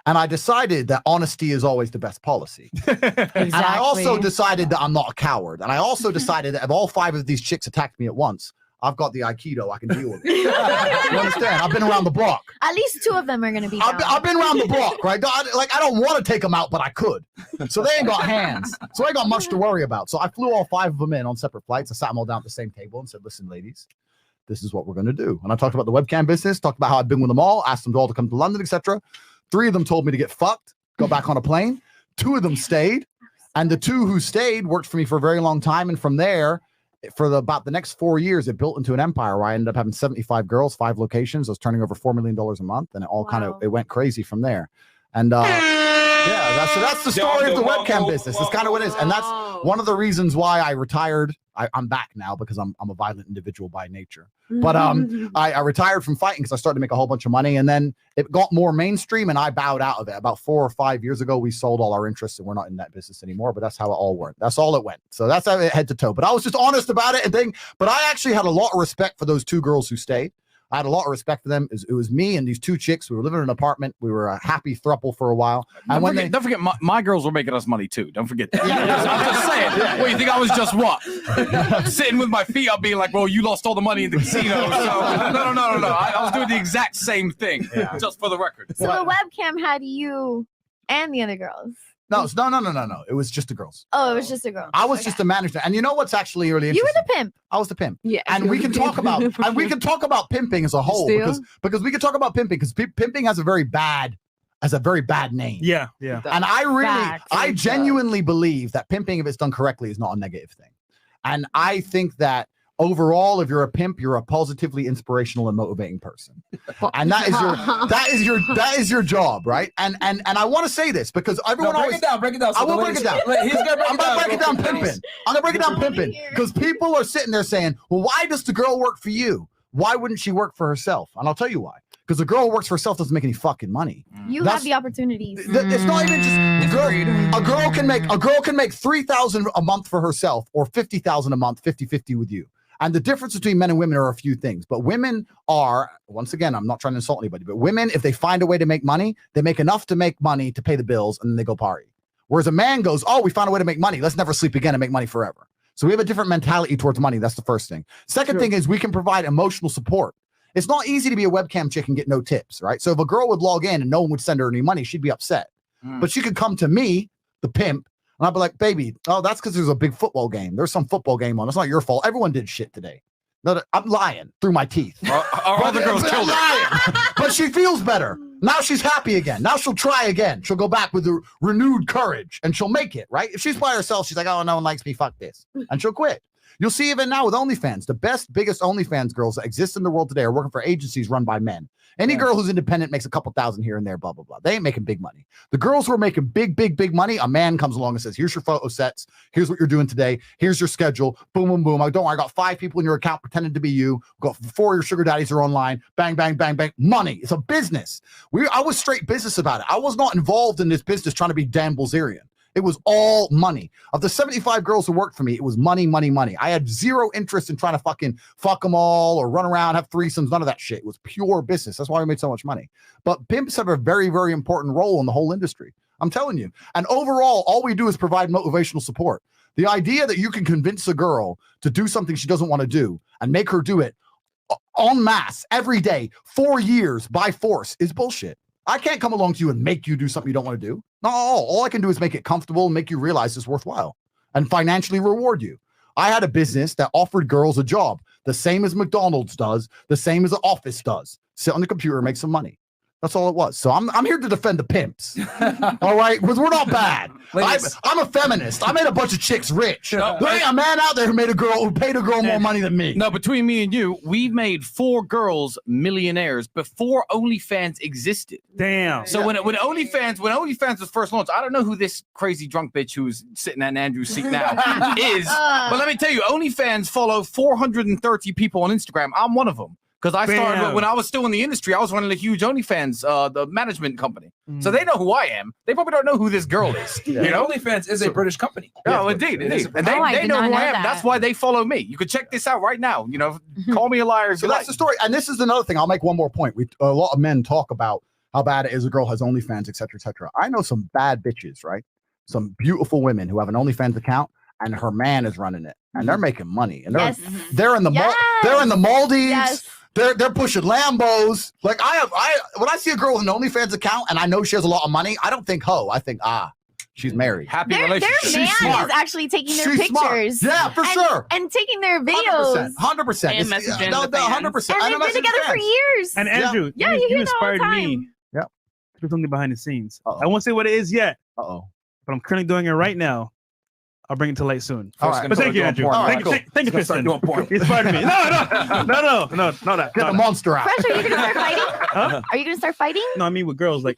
And I decided that honesty is always the best policy. And I also decided that I'm not a coward. And I also decided that if all 5 of these chicks attacked me at once, I've got the Aikido. I can deal with it. You understand? I've been around the block. At least 2 of them are going to be down. I've been around the block, right? I don't want to take them out, but I could. So they ain't got hands. So I ain't got much to worry about. So I flew all 5 of them in on separate flights. I sat them all down at the same table and said, listen, ladies, this is what we're going to do. And I talked about the webcam business, talked about how I've been with them all, asked them all to come to London, etc. 3 of them told me to get fucked, go back on a plane. 2 of them stayed. And the 2 who stayed worked for me for a very long time. And from there, for about the next 4 years, it built into an empire where I ended up having 75 girls, 5 locations. I was turning over $4 million a month, and it all it went crazy from there. And yeah, that's the story of the webcam business. That's kind of what it is. And that's one of the reasons why I retired. I'm back now because I'm a violent individual by nature. But I retired from fighting because I started to make a whole bunch of money, and then it got more mainstream, and I bowed out of it. About 4 or 5 years ago, we sold all our interests, and we're not in that business anymore. But that's how it all went. That's all it went. So that's how it head to toe. But I was just honest about it, but I actually had a lot of respect for those 2 girls who stayed. I had a lot of respect for them. It was me and these 2 chicks. We were living in an apartment. We were a happy throuple for a while. And Don't forget, my girls were making us money too. Don't forget that. I'm just saying. What, you think I was just what? Sitting with my feet up being like, well, you lost all the money in the casino. So no. I was doing the exact same thing, just for the record. So the webcam had you and the other girls. No. It was just the girls. Oh, it was just a girl. I was just a manager. And you know what's actually really interesting? You were the pimp. I was the pimp. Yeah. And we can talk about pimping as a whole because we can talk about pimping because pimping has a very bad name. Yeah. And I genuinely believe that pimping, if it's done correctly, is not a negative thing. And I think that overall, if you're a pimp, you're a positively inspirational and motivating person. And that is your job, right? And I want to say this because everyone always break it down. I will break it down. I'm gonna break it down pimping. I'm gonna break it down pimping because people are sitting there saying, well, why does the girl work for you? Why wouldn't she work for herself? And I'll tell you why. Because the girl who works for herself doesn't make any fucking money. You have the opportunities. It's not even just a girl can make $3,000 a month for herself or $50,000 a month, 50-50 with you. And the difference between men and women are a few things. But women are, once again, I'm not trying to insult anybody, but women, if they find a way to make money, they make enough to make money to pay the bills, and then they go party. Whereas a man goes, oh, we found a way to make money. Let's never sleep again and make money forever. So we have a different mentality towards money. That's the first thing. Second thing is we can provide emotional support. It's not easy to be a webcam chick and get no tips, right? So if a girl would log in and no one would send her any money, she'd be upset. But she could come to me, the pimp, and I'd be like, baby, oh, that's because there's a big football game. There's some football game on. It's not your fault. Everyone did shit today. No, I'm lying through my teeth. Our other girls killed her. But she feels better. Now she's happy again. Now she'll try again. She'll go back with renewed courage and she'll make it, right? If she's by herself, she's like, oh, no one likes me. Fuck this. And she'll quit. You'll see even now with OnlyFans, the biggest OnlyFans girls that exist in the world today are working for agencies run by men. Any girl who's independent makes a couple thousand here and there, blah, blah, blah. They ain't making big money. The girls who are making big money, a man comes along and says, here's your photo sets. Here's what you're doing today. Here's your schedule. Boom, boom, boom. Don't worry, I got 5 people in your account pretending to be you. Got 4 of your sugar daddies are online. Bang, bang, bang, bang. Money. It's a business. I was straight business about it. I was not involved in this business trying to be Dan Bilzerian. It was all money. Of the 75 girls who worked for me, it was money. I had zero interest in trying to fucking fuck them all or run around, have threesomes, none of that shit. It was pure business. That's why we made so much money. But pimps have a very, very important role in the whole industry. I'm telling you. And overall, all we do is provide motivational support. The idea that you can convince a girl to do something she doesn't want to do and make her do it en masse every day, 4 years by force is bullshit. I can't come along to you and make you do something you don't want to do. No, all I can do is make it comfortable and make you realize it's worthwhile and financially reward you. I had a business that offered girls a job, the same as McDonald's does, the same as the office does. Sit on the computer and make some money. That's all it was. So I'm here to defend the pimps. All right? Because we're not bad. I'm a feminist. I made a bunch of chicks rich. There ain't a man out there who paid a girl more money than me. No, between me and you, we've made 4 girls millionaires before OnlyFans existed. Damn. So when OnlyFans was first launched, I don't know who this crazy drunk bitch who's sitting at Andrew's seat now is. But let me tell you, OnlyFans follow 430 people on Instagram. I'm one of them. Because I started Bam. when I was still in the industry. I was running a huge OnlyFans, the management company. So Mm. they know who I am. They probably don't know who this girl is. Yeah. You know, OnlyFans is a British company. No, Yeah, indeed, it is a indeed. And British- they I know did who not I know am. that. That's why they follow me. You could check this out right now. You know, call me a liar. If So you that's like. the story. And this is another thing. I'll make one more point. A lot of men talk about how bad it is a girl has OnlyFans, et cetera, et cetera. I know some bad bitches, right? Some beautiful women who have an OnlyFans account and her man is running it and they're making money. And Yes. they're in the they're in the Maldives. Yes. They're pushing Lambos. Like when I see a girl with an OnlyFans account and I know she has a lot of money, I don't think I think she's married. Happy Their relationship. man She's smart. is actually taking their She's smart. pictures. Yeah, for sure. And taking their videos. 100%. And messaging the 100%. And they've been together for years. And Andrew, Yeah, you you hear that all the inspired me time. Yep. to do something behind the scenes. I won't say what it is yet. Uh-oh. But I'm currently doing it right now. I'll bring it to light soon. All right. But thank you, Doing Andrew. porn. All Thank right, you, cool. thank you, Let's start Kristen. doing porn. You inspired me. No, not that. Get the monster out. Fresh, are you gonna start fighting? Huh? Are you gonna start fighting? No, I mean with girls. Like,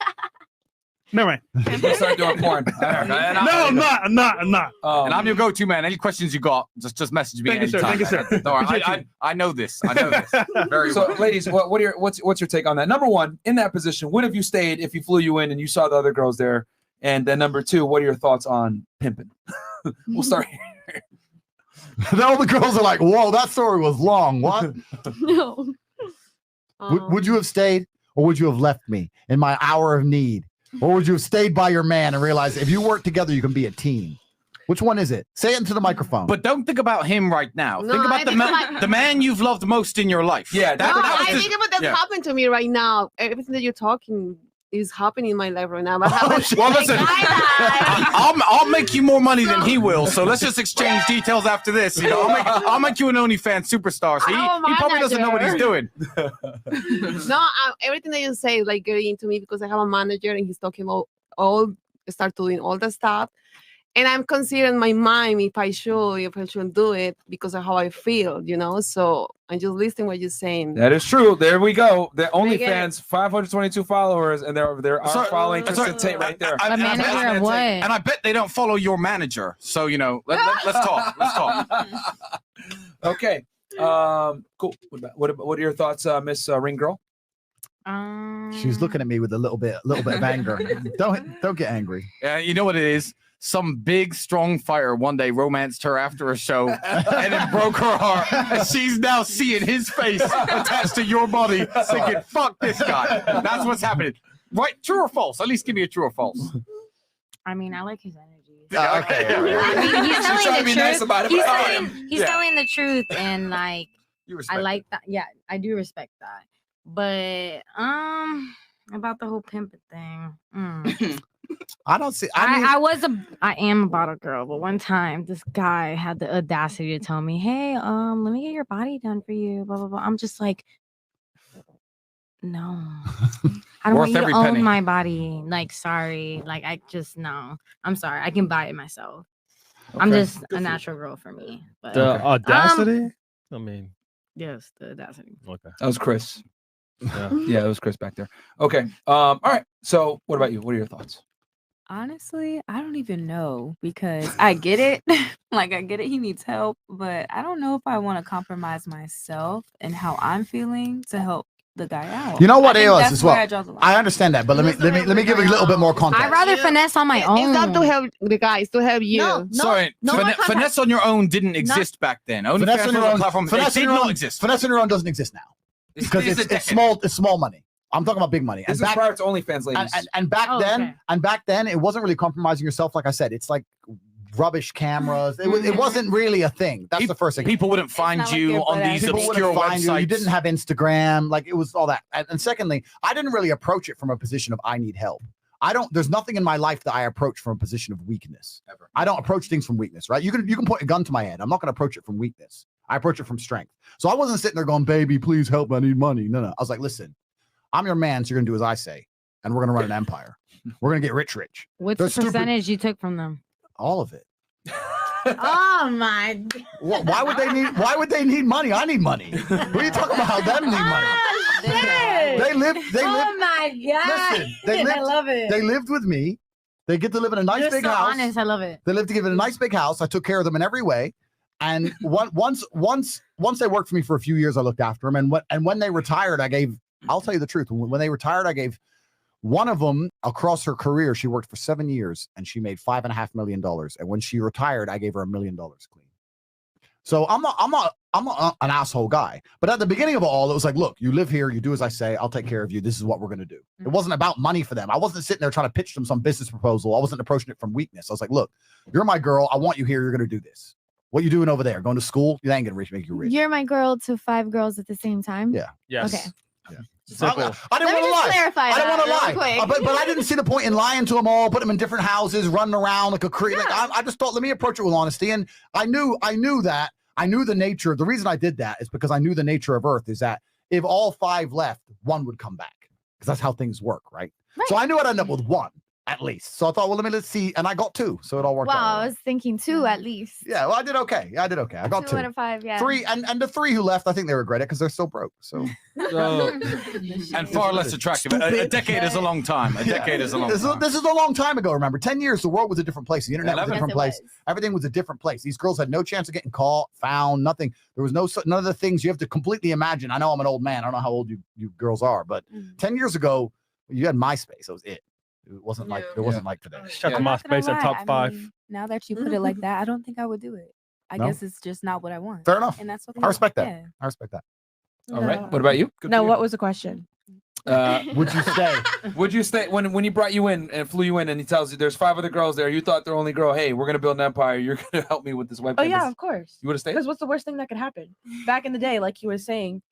never mind. Let's start doing porn. No, I'm not. And I'm your go-to man. Any questions you got, just message me. Thank you, sir. anytime. Thank you, sir. Don't worry, Appreciate you. I know this. I know this. Very So, well. ladies, what's your take on that? Number one, in that position, would have you stayed if he flew you in and you saw the other girls there? And then number two, what are your thoughts on pimping? We'll start here. All the girls are like, whoa, that story was long. What? No. Would you have stayed or would you have left me in my hour of need? Or would you have stayed by your man and realized if you work together, you can be a team? Which one is it? Say it into the microphone. But don't think about him right now. No, think I about think the man you've loved most in your life. Yeah, No, was I just- think about that's yeah. happening to me right now. Everything that you're talking is happening in my life right now. But Well, listen, I'll make you more money than he will. So let's just exchange details after this. You know, I'll make you an OnlyFans superstar. So he probably doesn't know what he's doing. No, everything that you say is like getting into me because I have a manager and he's talking about start doing all the stuff. And I'm considering my mind if I shouldn't do it because of how I feel, you know. So I'm just listening what you're saying. That is true. There we go. The Big OnlyFans, 522 followers, and they're following Kristen Tate right there. A manager of what? And I bet they don't follow your manager. So you know, let's talk. Let's talk. Okay. Cool. What are your thoughts, Miss Ring Girl? She's looking at me with a little bit of anger. Don't get angry. Yeah, you know what it is. Some big, strong fighter one day romanced her after a show and it broke her heart. And she's now seeing his face attached to your body, thinking, fuck this guy. That's what's happening. Right? True or false? At least give me a true or false. I mean, I like his energy. Okay. I mean, he's She's telling trying to the be truth. nice about it, He's but I telling, am. he's Yeah. telling the truth, and like You I respect like that. Yeah, I do respect that. But about the whole pimping thing. I don't see. I am a bottle girl, but one time this guy had the audacity to tell me, "Hey, let me get your body done for you." Blah blah blah. I'm just like, no, I don't want Worth you to every own penny. my body. Like, sorry, like I just no. I'm sorry, I can buy it myself. I'm Okay. just a natural girl for me. But The audacity? I mean, yes, the audacity. okay. That was Chris. Yeah. Yeah, it was Chris back there. Okay. All right. So, what about you? What are your thoughts? Honestly, I don't even know because I get it. Like, I get it. He needs help, but I don't know if I want to compromise myself and how I'm feeling to help the guy out. You know what, I think AOS that's as where well. I draw the line. I understand that, but let me give you a little bit more context. I'd rather finesse on my own. It's not to help the guys, to help you. No, Sorry, no one finesse on your own didn't exist back then. OnlyFans Finesse on was your a own. platform. It Finesse on did your not own. exist. Finesse on your own doesn't exist now because It's a it's decade. small. It's small money. I'm talking about big money. This is prior to OnlyFans, ladies. And back Oh, then, okay. and back then, it wasn't really compromising yourself. Like I said, it's like rubbish cameras. It wasn't really a thing. That's the first thing. People wouldn't find not like you you're on good at these it. People obscure wouldn't find websites. you. Didn't have Instagram. Like it was all that. And secondly, I didn't really approach it from a position of I need help. There's nothing in my life that I approach from a position of weakness. Ever. I don't approach things from weakness, right? You can point a gun to my head. I'm not going to approach it from weakness. I approach it from strength. So I wasn't sitting there going, baby, please help. I need money. No. I was like, listen, I'm your man. So you're going to do as I say. And we're going to run an empire. We're going to get rich. What's They're the stupid. percentage you took from them? All of it. Oh my! Why would they need money? I need money. What are you talking about? How them need money? They live. Oh my god! Listen, they lived, I love it. They lived with me. They get to live in a nice You're big so house. honest. I love it. They lived to give it a nice big house. I took care of them in every way. And once they worked for me for a few years, I looked after them. And when they retired, I'll tell you the truth. When they retired, I gave one of them across her career. She worked for 7 years and she made $5.5 million. And when she retired, I gave her $1 million clean. So I'm not an asshole guy. But at the beginning of it all, it was like, look, you live here, you do as I say, I'll take care of you. This is what we're gonna do. It wasn't about money for them. I wasn't sitting there trying to pitch them some business proposal. I wasn't approaching it from weakness. I was like, look, you're my girl. I want you here. You're gonna do this. What you doing over there? Going to school? You ain't gonna make you rich. You're my girl to 5 girls at the same time. Yeah. Yes. Okay. Yeah. Simple. I didn't Let me want to just lie. clarify I don't that want to real lie. quick. But I didn't see the point in lying to them all, put them in different houses, running around like a creep. Like I just thought, let me approach it with honesty. And I knew the nature. The reason I did that is because I knew the nature of Earth is that if all 5 left, 1 would come back because that's how things work, right? So I knew I'd end up with 1 at least. So I thought, well, let's see, and I got 2, so it all worked out. Wow, I was thinking 2 at least. Yeah, well, I did okay. I got 2. 2 out of 5, yeah. 3, and the 3 who left, I think they regret it because they're still broke. So And far less attractive. A decade is a long time. A decade is a long time. This is a long time ago. Remember, 10 years, the world was a different place. The internet was a different Yes, it place. Everything was a different place. These girls had no chance of getting caught, found, nothing. There was none of the things you have to completely imagine. I know I'm an old man. I don't know how old you girls are, but 10 years ago, you had MySpace. That was it. It wasn't like today. Shut the I'm not gonna MySpace at lie, top I 5. mean, now that you put it like that, I don't think I would do it. I No? guess it's just not what I want. Fair enough. And that's okay. I respect that. Yeah. I respect that. All right. What about you? No, what was the question? Would you stay? Would you stay when he brought you in and flew you in and he tells you there's 5 other girls there? You thought they're only girl. Hey, we're gonna build an empire. You're gonna help me with this webcam. Oh yeah, of course. You would have stayed? Because what's the worst thing that could happen? Back in the day, like he was saying,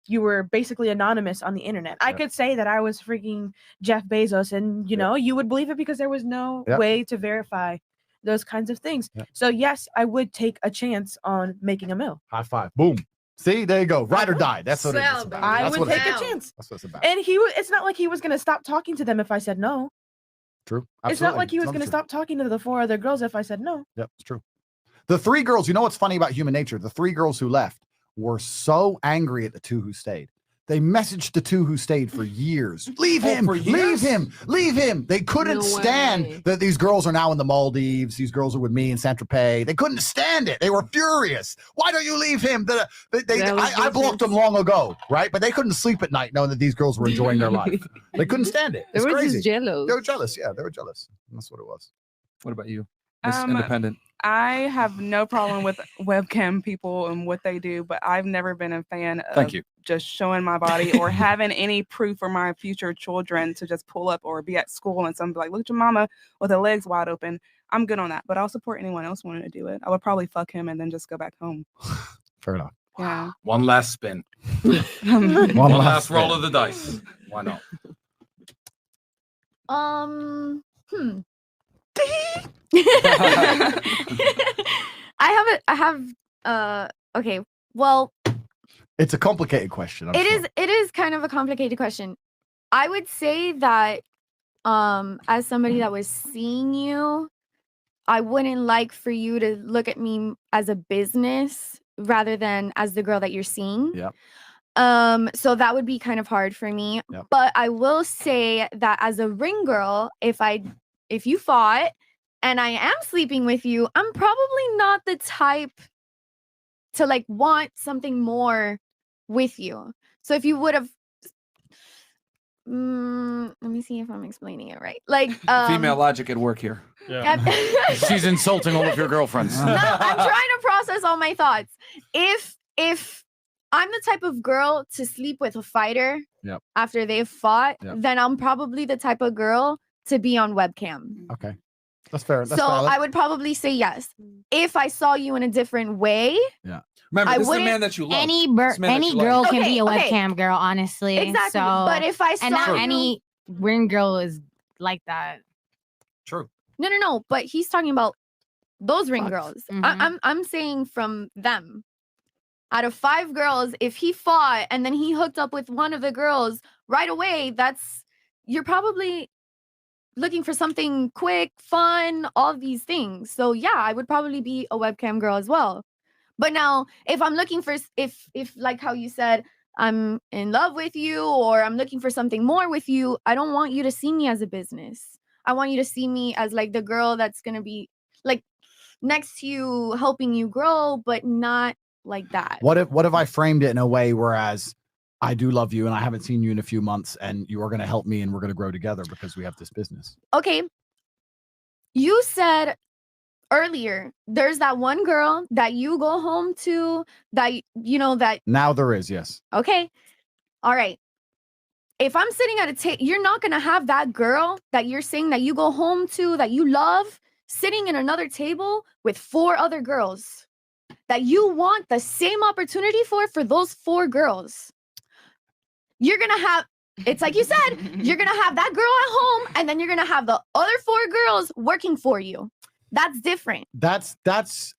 you were basically anonymous on the internet. I could say that I was freaking Jeff Bezos, and you know, you would believe it because there was no way to verify those kinds of things. So yes, I would take a chance on making a mill. High five. Boom. See, there you go. Ride or die. That's what it is about. I That's would what take it a is. chance. That's what it's about. And it's not like he was gonna stop talking to them if I said no. True. It's not like he was Absolutely. gonna stop talking to the 4 other girls if I said no. Yep, it's true. The 3 girls, you know what's funny about human nature? The 3 girls who left were so angry at the 2 who stayed. They messaged the 2 who stayed for years. Leave him, leave him, leave him. They couldn't stand that these girls are now in the Maldives. These girls are with me in Saint-Tropez. They couldn't stand it. They were furious. Why don't you leave him? I blocked them long ago, right? But they couldn't sleep at night knowing that these girls were enjoying their life. They couldn't stand it. They It's were crazy. just jealous. They were jealous. Yeah, they were jealous. That's what it was. What about you, Miss Um, Independent? I have no problem with webcam people and what they do, but I've never been a fan of Thank you. just showing my body or having any proof for my future children to just pull up or be at school and somebody like, look at your mama with her legs wide open. I'm good on that, but I'll support anyone else wanting to do it. I would probably fuck him and then just go back home. Fair enough. Yeah. One last spin. One One last last roll spin. of the dice. Why not? Okay. Well, It's a complicated question. I'm sure. it is kind of a complicated question. I would say that as somebody that was seeing you, I wouldn't like for you to look at me as a business rather than as the girl that you're seeing. Yeah. So that would be kind of hard for me. Yep. But I will say that as a ring girl, if you fought and I am sleeping with you, I'm probably not the type to like want something more with you. So if you would have let me see if I'm explaining it right. Like Female logic at work here. She's insulting all of your girlfriends. No, I'm trying to process all my thoughts. If I'm the type of girl to sleep with a fighter Yep. after they've fought, Yep. then I'm probably the type of girl to be on webcam. Okay. That's fair. That's So valid. I would probably say yes. If I saw you in a different way, yeah. Remember, I this is a wouldn't- man that you love. Any This man that any you like. girl can be a Okay, okay. webcam girl, honestly. Exactly, So, but if I and not saw you- any ring girl is like that. True. no. But he's talking about those ring girls. Mhm. I'm saying from them. Out of 5 girls, if he fought and then he hooked up with one of the girls right away, you're probably looking for something quick, fun, all these things. So yeah, I would probably be a webcam girl as well. But now, if I'm looking for, if like how you said, I'm in love with you or I'm looking for something more with you, I don't want you to see me as a business. I want you to see me as like the girl that's gonna be like, next to you, helping you grow, but not like that. What if I framed it in a way whereas I do love you and I haven't seen you in a few months and you are going to help me and we're going to grow together because we have this business? Okay. You said earlier there's that one girl that you go home to that that Now there is, yes. okay. All right. If I'm sitting at a table, you're not going to have that girl that you're saying that you go home to, that you love, sitting in another table with 4 other girls that you want the same opportunity for those 4 girls. You're going to have, it's like you said, you're going to have that girl at home and then you're going to have the other 4 girls working for you. That's different. That's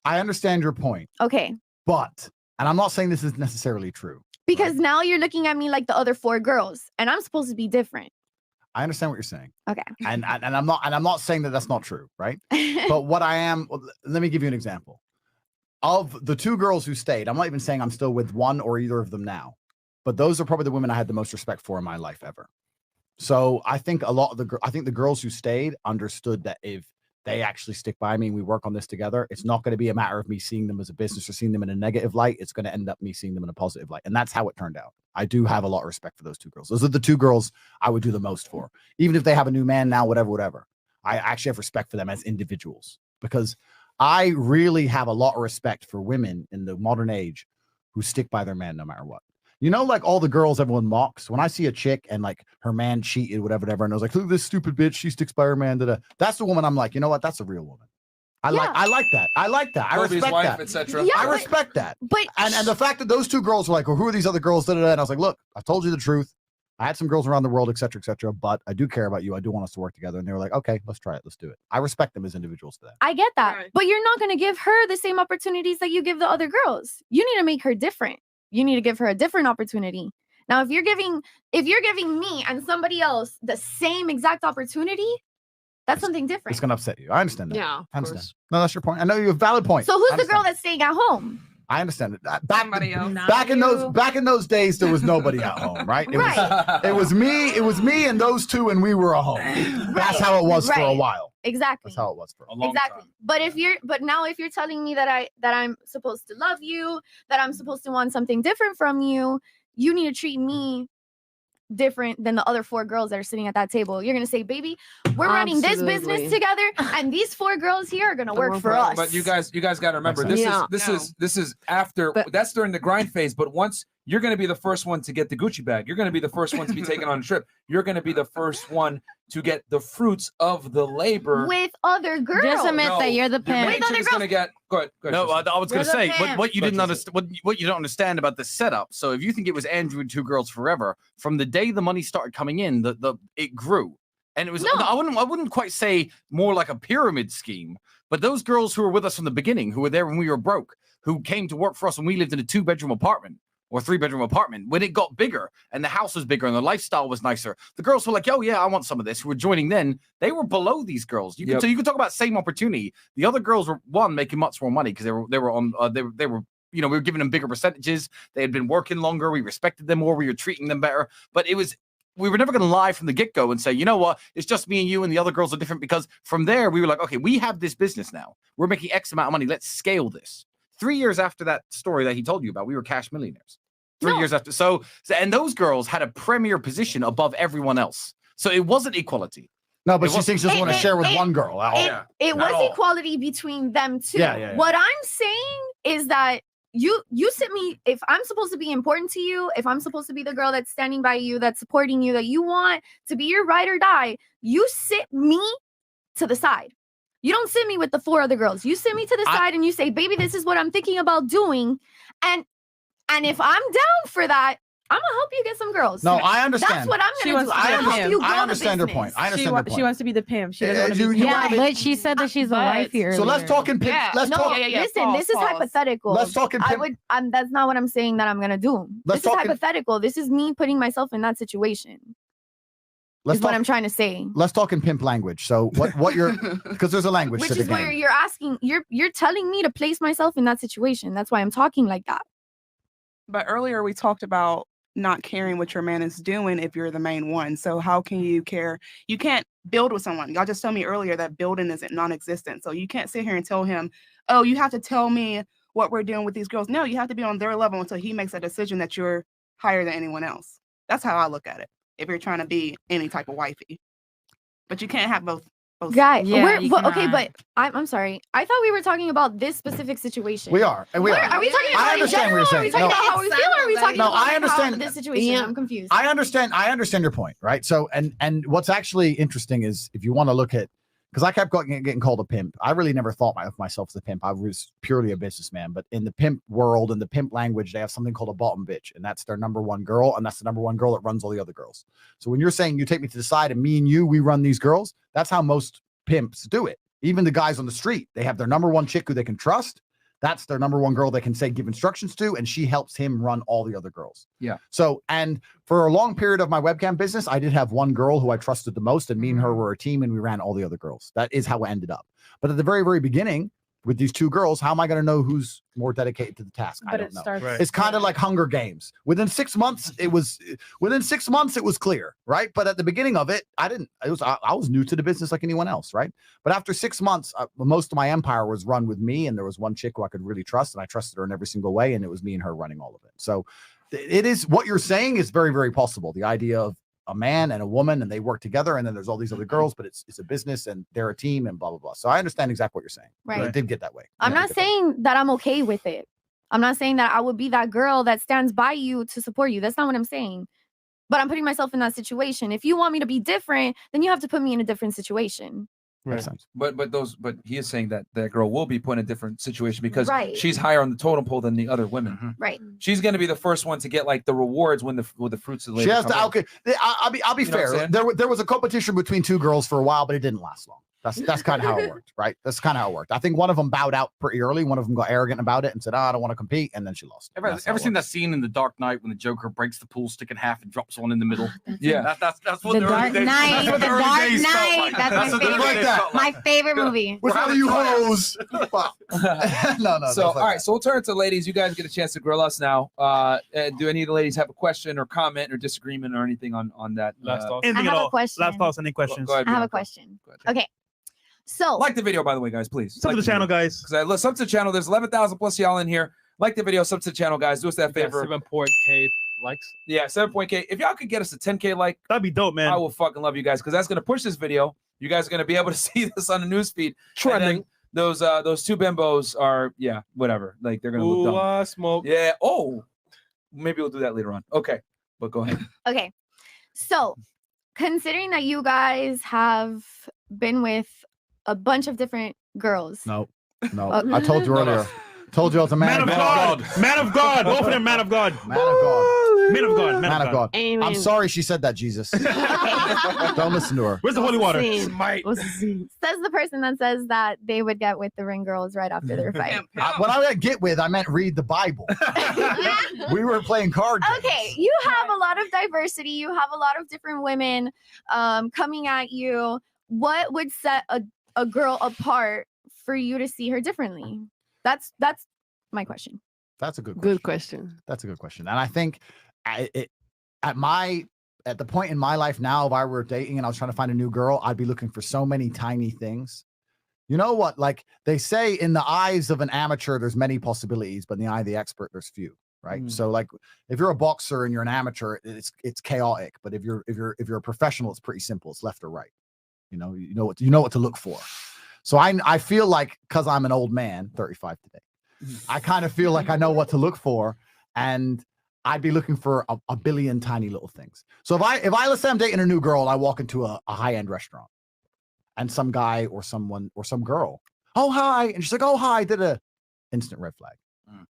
I understand your point. Okay. But, and I'm not saying this is necessarily true. Because now you're looking at me like the other 4 girls and I'm supposed to be different. I understand what you're saying. Okay. And I'm not saying that that's not true, right? But what I am, let me give you an example. Of the 2 girls who stayed, I'm not even saying I'm still with one or either of them now, but those are probably the women I had the most respect for in my life ever. So I think the girls who stayed understood that if they actually stick by me and we work on this together, it's not going to be a matter of me seeing them as a business or seeing them in a negative light. It's going to end up me seeing them in a positive light. And that's how it turned out. I do have a lot of respect for those 2 girls. Those are the 2 girls I would do the most for. Even if they have a new man now, whatever. I actually have respect for them as individuals because I really have a lot of respect for women in the modern age who stick by their man no matter what. You know, like all the girls everyone mocks. When I see a chick and like her man cheated, whatever, and I was like, look at this stupid bitch, she sticks by her man. That's the woman I'm like, you know what? That's a real woman. I like that. I Kobe's respect wife, that. etc. Yeah, I respect that. But and the fact that those 2 girls were like, well, who are these other girls? And I was like, look, I told you the truth. I had some girls around the world, etc., but I do care about you. I do want us to work together. And they were like, okay, let's try it. Let's do it. I respect them as individuals to that. I get that. Right. But you're not going to give her the same opportunities that you give the other girls. You need to make her different. You need to give her a different opportunity. Now, if you're giving me and somebody else the same exact opportunity, that's something different. It's going to upset you. I understand that. Yeah, I understand. No, that's your point. I know you have a valid point. So who's the girl that's staying at home? I understand it. Back in those days, there was nobody at home, right? It was me and those 2, and we were a home. That's how it was for a while. Exactly. That's how it was for a long time. But now if you're telling me that I'm supposed to love you, that I'm supposed to want something different from you, you need to treat me different than the other 4 girls that are sitting at that table. You're gonna say, baby, we're running this business together, and these 4 girls here are gonna work for us. But you guys got to remember, this is after. That's during the grind phase. But once you're going to be the first one to get the Gucci bag, you're going to be the first one to be taken on a trip. You're going to be the first one to get the fruits of the labor with other girls. Just admit that you're the pimp. With other girls. Gonna get, go ahead, no, I was going to say what you didn't understand, what you don't understand about the setup. So if you think it was Andrew and 2 girls forever, from the day the money started coming in, it grew, and it was. I wouldn't quite say more like a pyramid scheme, but those girls who were with us from the beginning, who were there when we were broke, who came to work for us when we lived in a 2-bedroom apartment or 3-bedroom apartment, when it got bigger and the house was bigger and the lifestyle was nicer, the girls were like, oh yeah, I want some of this, who were joining then, they were below these girls. So you could talk about same opportunity. The other girls were making much more money because they were we were giving them bigger percentages. They had been working longer. We respected them more. We were treating them better. But we were never going to lie from the get-go and say, you know what, it's just me and you and the other girls are different, because from there we were like, okay, we have this business now. We're making X amount of money. Let's scale this. 3 years after that story that he told you about, we were cash millionaires. 3 years after. So, and those girls had a premier position above everyone else. So it wasn't equality. No, but she thinks she doesn't want to share with one girl. It was equality between them too. Yeah. What I'm saying is that you sit me, if I'm supposed to be important to you, if I'm supposed to be the girl that's standing by you, that's supporting you, that you want to be your ride or die, you sit me to the side. You don't sit me with the 4 other girls. You sit me to the side and you say, baby, this is what I'm thinking about doing. And if I'm down for that, I'm gonna help you get some girls. No, I understand. That's what I'm gonna do. I understand your point. I understand your point. She wants to be the pimp. She doesn't want to be. But she said that she's a wife here. So let's talk in pimp. Listen, this is hypothetical. Let's talk in pimp. That's not what I'm saying that I'm gonna do. This is hypothetical. This is me putting myself in that situation. Is what I'm trying to say. Let's talk in pimp language. So what you're, because there's a language which to the is game. where you're asking, you're telling me to place myself in that situation. That's why I'm talking like that. But earlier we talked about not caring what your man is doing if you're the main one. So how can you care? You can't build with someone. Y'all just told me earlier that building isn't non-existent. So you can't sit here and tell him, oh, you have to tell me what we're doing with these girls. No, you have to be on their level until he makes a decision that you're higher than anyone else. That's how I look at it. If you're trying to be any type of wifey, but you can't have both. Guy, Yeah, you okay, cannot. but I'm sorry. I thought we were talking about this specific situation. We are. And we are. Are we talking I about in understand what you're general? Are we saying. talking No. about how we feel? Or are we talking No, about I like, how understand. this situation? I'm confused. I understand your point, right? So, and what's actually interesting is if you want to look at, because I kept getting called a pimp. I really never thought of myself as a pimp. I was purely a businessman. But in the pimp world, in the pimp language, they have something called a bottom bitch, and that's their number one girl, and that's the number one girl that runs all the other girls. So when you're saying you take me to the side and me and you, we run these girls, that's how most pimps do it. Even the guys on the street, they have their number one chick who they can trust. That's their number one girl they can say, give instructions to, and she helps him run all the other girls. Yeah. So, and for a long period of my webcam business, I did have one girl who I trusted the most, and me and her were a team, and we ran all the other girls. That is how it ended up. But at the very, very beginning, with these two girls, how am I going to know who's more dedicated to the task? I don't know. It's kind of like Hunger Games. Within 6 months, it was clear, right? But at the beginning of it, I was new to the business like anyone else, right? But after 6 months, most of my empire was run with me, and there was one chick who I could really trust, and I trusted her in every single way, and it was me and her running all of it. So it is what you're saying is very, very possible. The idea of a man and a woman, and they work together, and then there's all these other girls, but it's a business and they're a team and blah blah blah. So I understand exactly what you're saying. Right. It did get that way. I'm not saying that I'm okay with it. I'm not saying that I would be that girl that stands by you to support you. That's not what I'm saying. But I'm putting myself in that situation. If you want me to be different, then you have to put me in a different situation. Right. But he is saying that that girl will be put in a different situation because Right. she's higher on the totem pole than the other women. Right. She's going to be the first one to get like the rewards when the fruits of the labor. She has come to. in. Okay, I'll be You know what I'm fair. saying? There was a competition between two girls for a while, but it didn't last long. That's kind of how it worked, right? That's kind of how it worked. I think one of them bowed out pretty early. One of them got arrogant about it and said, I don't want to compete. And then she lost. Ever seen that scene in The Dark Knight when the Joker breaks the pool stick in half and drops one in the middle? Yeah. That's what The the early Dark days. Knight. That's what The early Dark days felt Knight. like. That's what my the early favorite. days felt like. My favorite movie. Which one of you hoes? No. So, all right. So we'll turn to ladies. You guys get a chance to grill us now. Do any of the ladies have a question or comment or disagreement or anything on that? Last thoughts. I have a question. Last thoughts. Any questions? Go ahead, I have a Bianca. question. Okay. So Like the video, by the way, guys, please. Sub to the channel, guys. Because sub to the channel. There's 11,000 plus y'all in here. Like the video, sub to the channel, guys. Do us that favor. 7.K likes. Yeah, 7.K. If y'all could get us a 10K like, that'd be dope, man. I will fucking love you guys because that's gonna push this video. You guys are gonna be able to see this on the newsfeed. Trending. Those two bimbos are whatever. Like they're gonna look dumb. Smoke. Yeah. Oh, maybe we'll do that later on. Okay, but go ahead. Okay. So, considering that you guys have been with a bunch of different girls. No. Oh. I told you earlier. Told you I was a man, Man of God. Man of God. Both of them, man of God. Man of God. Man of God. Man of God. Amen. I'm sorry she said that, Jesus. Don't listen to her. Where's the holy water? Says the person that says that they would get with the ring girls right after their fight. When I get with, I meant read the Bible. We were playing card games. Okay, you have a lot of diversity. You have a lot of different women coming at you. What would set a girl apart for you to see her differently? That's my question. That's a good question. That's a good question. And I think at the point in my life now, if I were dating and I was trying to find a new girl, I'd be looking for so many tiny things. You know what? Like they say, in the eyes of an amateur, there's many possibilities, but in the eye of the expert, there's few. Right. So like if you're a boxer and you're an amateur, it's chaotic. But if you're a professional, it's pretty simple. It's left or right. You know what to look for. So I feel like, because I'm an old man, 35 today, I kind of feel like I know what to look for, and I'd be looking for a billion tiny little things. So if I let's say I'm dating a new girl, I walk into a high-end restaurant, and some guy or someone or some girl, oh hi, and she's like, oh hi, did a instant red flag.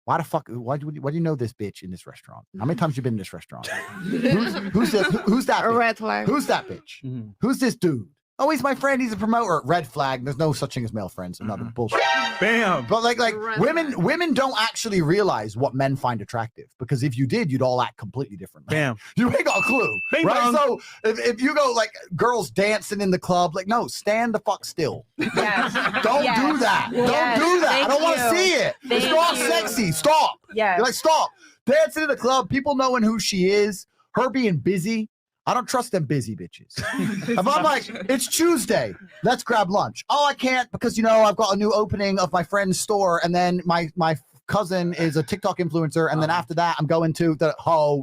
Why the fuck? Why do you know this bitch in this restaurant? How many times you been in this restaurant? Who's that? Bitch? Red flag. Who's that bitch? Who's this dude? Oh, he's my friend. He's a promoter. Red flag. There's no such thing as male friends. Another bullshit. Bam. But like women don't actually realize what men find attractive, because if you did, you'd all act completely differently. Bam. You ain't got a clue, Bing right? bong. So if you go like girls dancing in the club, like no, stand the fuck still. Yes. Don't Yes. do that. Yes. Don't do that. I Thank don't want to you. see it. It's Thank not you. sexy. Stop. Yes. You're like, stop. dancing in the club, people knowing who she is, her being busy. I don't trust them busy bitches. If I'm like, it's Tuesday, let's grab lunch. Oh, I can't because, I've got a new opening of my friend's store. And then my cousin is a TikTok influencer. And then after that, I'm going to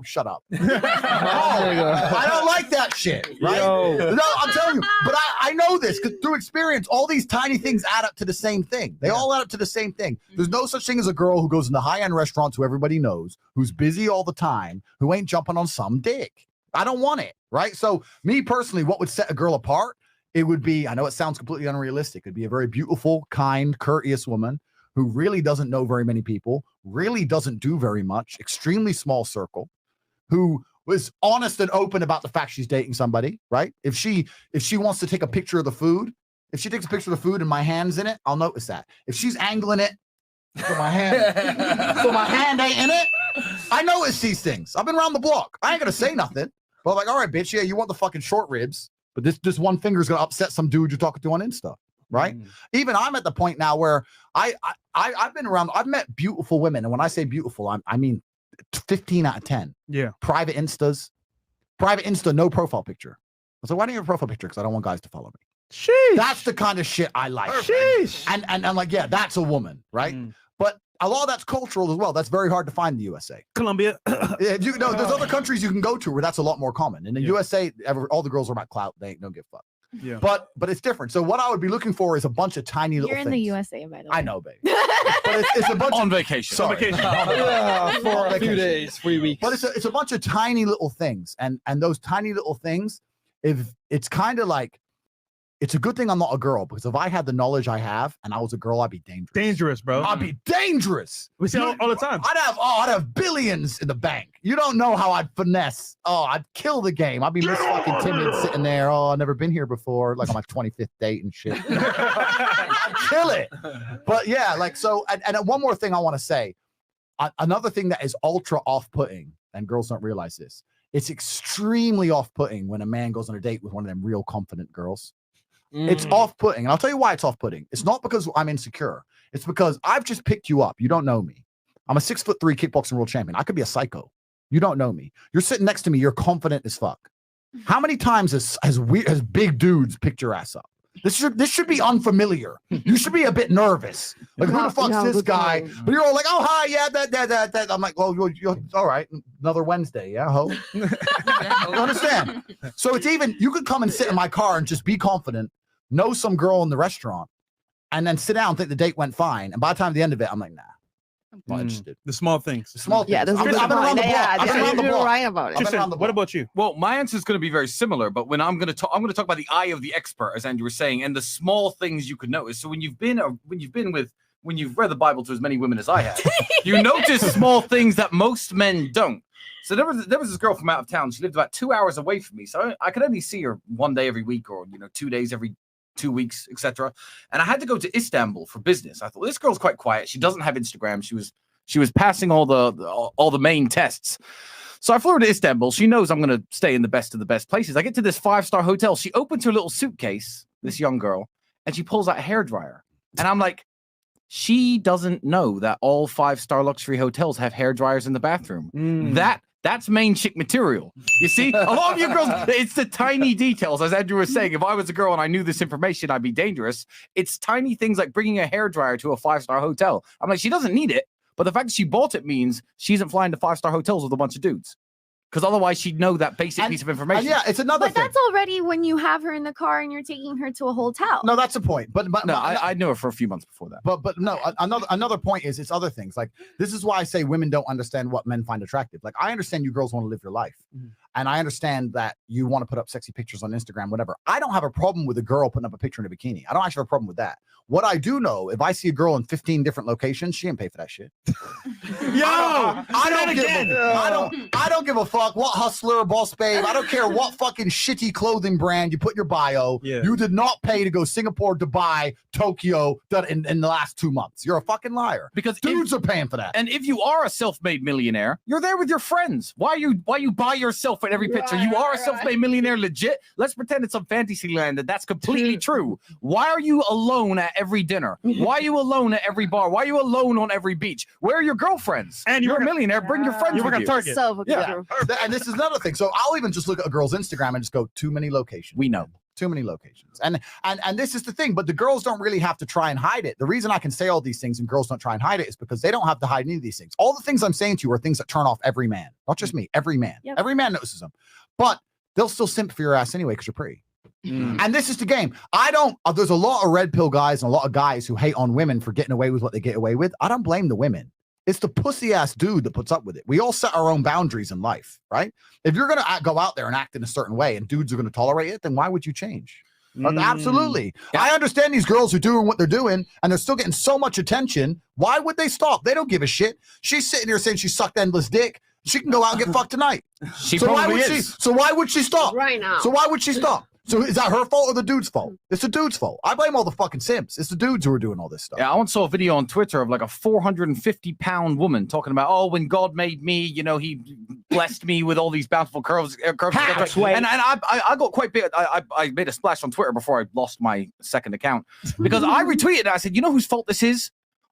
shut up. I don't like that shit, right? No, I'm telling you. But I know this because through experience, all these tiny things add up to the same thing. They all add up to the same thing. There's no such thing as a girl who goes into high-end restaurants who everybody knows, who's busy all the time, who ain't jumping on some dick. I don't want it, right? So me personally, what would set a girl apart? It would be, I know it sounds completely unrealistic. It'd be a very beautiful, kind, courteous woman who really doesn't know very many people, really doesn't do very much, extremely small circle, who was honest and open about the fact she's dating somebody, right? If she wants to take a picture of the food, if she takes a picture of the food and my hand's in it, I'll notice that. If she's angling it, so my hand ain't in it, I notice these things. I've been around the block. I ain't gonna say nothing. But I'm like, all right, bitch, yeah, you want the fucking short ribs, but this one finger is gonna upset some dude you're talking to on Insta, right? Even I'm at the point now where I've been around, I've met beautiful women, and when I say beautiful, I mean 15 out of 10. Yeah. Private Insta, no profile picture. I was like, why don't you have a profile picture? Because I don't want guys to follow me. Sheesh. That's the kind of shit I like. Sheesh. And I'm like, yeah, that's a woman, right? But a lot of that's cultural as well. That's very hard to find in the USA. Colombia. There's other countries you can go to where that's a lot more common. In the USA, all the girls are about clout. They don't give a fuck. Yeah. But it's different. So what I would be looking for is a bunch of tiny little You're in things. the USA, by the way. I know, baby. But it's a bunch on of vacation. Sorry. Yeah, for a few days, 3 weeks. But it's a bunch of tiny little things, and those tiny little things, if it's kind of like, it's a good thing I'm not a girl, because if I had the knowledge I have and I was a girl, I'd be dangerous. Dangerous, bro. I'd be dangerous. We see it all the time. I'd have billions in the bank. You don't know how I'd finesse. Oh, I'd kill the game. I'd be Miss fucking timid sitting there. Oh, I've never been here before. Like on my 25th date and shit. I'd kill it. But yeah, like, so, and one more thing I want to say. Another thing that is ultra off-putting, and girls don't realize this, it's extremely off-putting when a man goes on a date with one of them real confident girls. It's off-putting. And I'll tell you why it's off-putting. It's not because I'm insecure. It's because I've just picked you up. You don't know me. I'm a 6'3" kickboxing world champion. I could be a psycho. You don't know me. You're sitting next to me. You're confident as fuck. How many times has big dudes picked your ass up? This should be unfamiliar. You should be a bit nervous. Like, who the fuck's this guy? But you're all like, oh, hi, yeah, that. I'm like, well, you're all right. Another Wednesday, yeah, ho. You understand? So it's even, you could come and sit in my car and just be confident, know some girl in the restaurant, and then sit down and think the date went fine. And by the time at the end of it, I'm like, nah, I'm not interested. The small things. The small things. Yeah, I've been around the block. I've been around the block. Right about it. Tristan, what about you? Well, my answer is going to be very similar, but when I'm going to talk about the eye of the expert, as Andrew was saying, and the small things you could notice. So when you've read the Bible to as many women as I have, you notice small things that most men don't. So there was this girl from out of town. She lived about 2 hours away from me, so I could only see her one day every week, or 2 days every 2 weeks, etc. And I had to go to Istanbul for business. I thought, this girl's quite quiet. She doesn't have Instagram. She was passing all the main tests. So I flew her to Istanbul. She knows I'm going to stay in the best of the best places. I get to this 5-star hotel. She opens her little suitcase, this young girl, and she pulls out a hairdryer. And I'm like, she doesn't know that all 5-star luxury hotels have hairdryers in the bathroom. That's main chick material. You see, a lot of you girls, it's the tiny details. As Andrew was saying, if I was a girl and I knew this information, I'd be dangerous. It's tiny things like bringing a hairdryer to a 5-star hotel. I'm like, she doesn't need it. But the fact that she bought it means she isn't flying to 5-star hotels with a bunch of dudes. Because otherwise she'd know that basic piece of information. Yeah, it's another But thing. that's already when you have her in the car and you're taking her to a hotel. No, that's the point. But no, I knew her for a few months before that. But no, another point is it's other things. Like, this is why I say women don't understand what men find attractive. Like, I understand you girls want to live your life. And I understand that you want to put up sexy pictures on Instagram, whatever. I don't have a problem with a girl putting up a picture in a bikini. I don't actually have a problem with that. What I do know, if I see a girl in 15 different locations, she ain't pay for that shit. I don't give a fuck what hustler, boss babe. I don't care what fucking shitty clothing brand you put in your bio. Yeah. You did not pay to go Singapore, Dubai, Tokyo in the last 2 months. You're a fucking liar. Because dudes are paying for that. And if you are a self-made millionaire, you're there with your friends. Why you by yourself yourself in every picture. You are a self-made millionaire, legit. Let's pretend it's some fantasy land that's completely true. Why are you alone at every dinner? Why are you alone at every bar? Why are you alone on every beach? Where are your girlfriends? And you're a millionaire. Bring your friends with you. Target. And this is another thing. So I'll even just look at a girl's Instagram and just go, too many locations. We know. Too many locations. And this is the thing, but the girls don't really have to try and hide it. The reason I can say all these things and girls don't try and hide it is because they don't have to hide any of these things. All the things I'm saying to you are things that turn off every man. Not just me, every man. Yep. Every man notices them. But they'll still simp for your ass anyway because you're pretty. And this is the game. There's a lot of red pill guys and a lot of guys who hate on women for getting away with what they get away with. I don't blame the women. It's the pussy ass dude that puts up with it. We all set our own boundaries in life, right? If you're going to go out there and act in a certain way and dudes are going to tolerate it, then why would you change? Absolutely. I understand these girls are doing what they're doing and they're still getting so much attention. Why would they stop? They don't give a shit. She's sitting here saying she sucked endless dick. She can go out and get fucked tonight. So why would she stop? Right now. So why would she stop? So is that her fault or the dude's fault? It's the dude's fault. I blame all the fucking simps. It's the dudes who are doing all this stuff. Yeah, I once saw a video on Twitter of like a 450-pound woman talking about, oh, when God made me, you know, he blessed me with all these bountiful curves. And I got quite big. I made a splash on Twitter before I lost my second account because I retweeted it. I said, you know whose fault this is?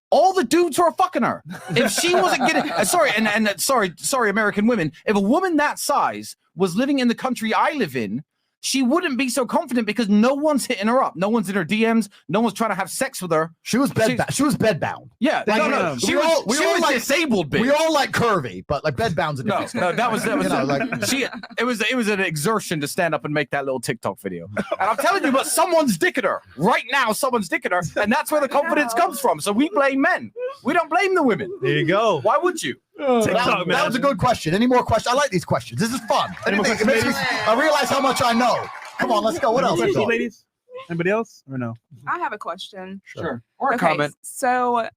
All the dudes who are fucking her. If she wasn't getting, sorry, American women. If a woman that size was living in the country I live in, she wouldn't be so confident because no one's hitting her up. No one's in her DMs. No one's trying to have sex with her. She was bedbound. Yeah, no. She was like disabled. Bitch. We all like curvy, but like bedbound's a different. No, that was it was an exertion to stand up and make that little TikTok video. And I'm telling you, but someone's dicking her right now. Someone's dicking her, and that's where the confidence comes from. So we blame men. We don't blame the women. There you go. Why would you? TikTok, that was a good question. Any more questions? I like these questions. This is fun. I realize how much I know. Come on, let's go. What else? Ladies? Anybody else or no? I have a question. Sure. Or a comment. So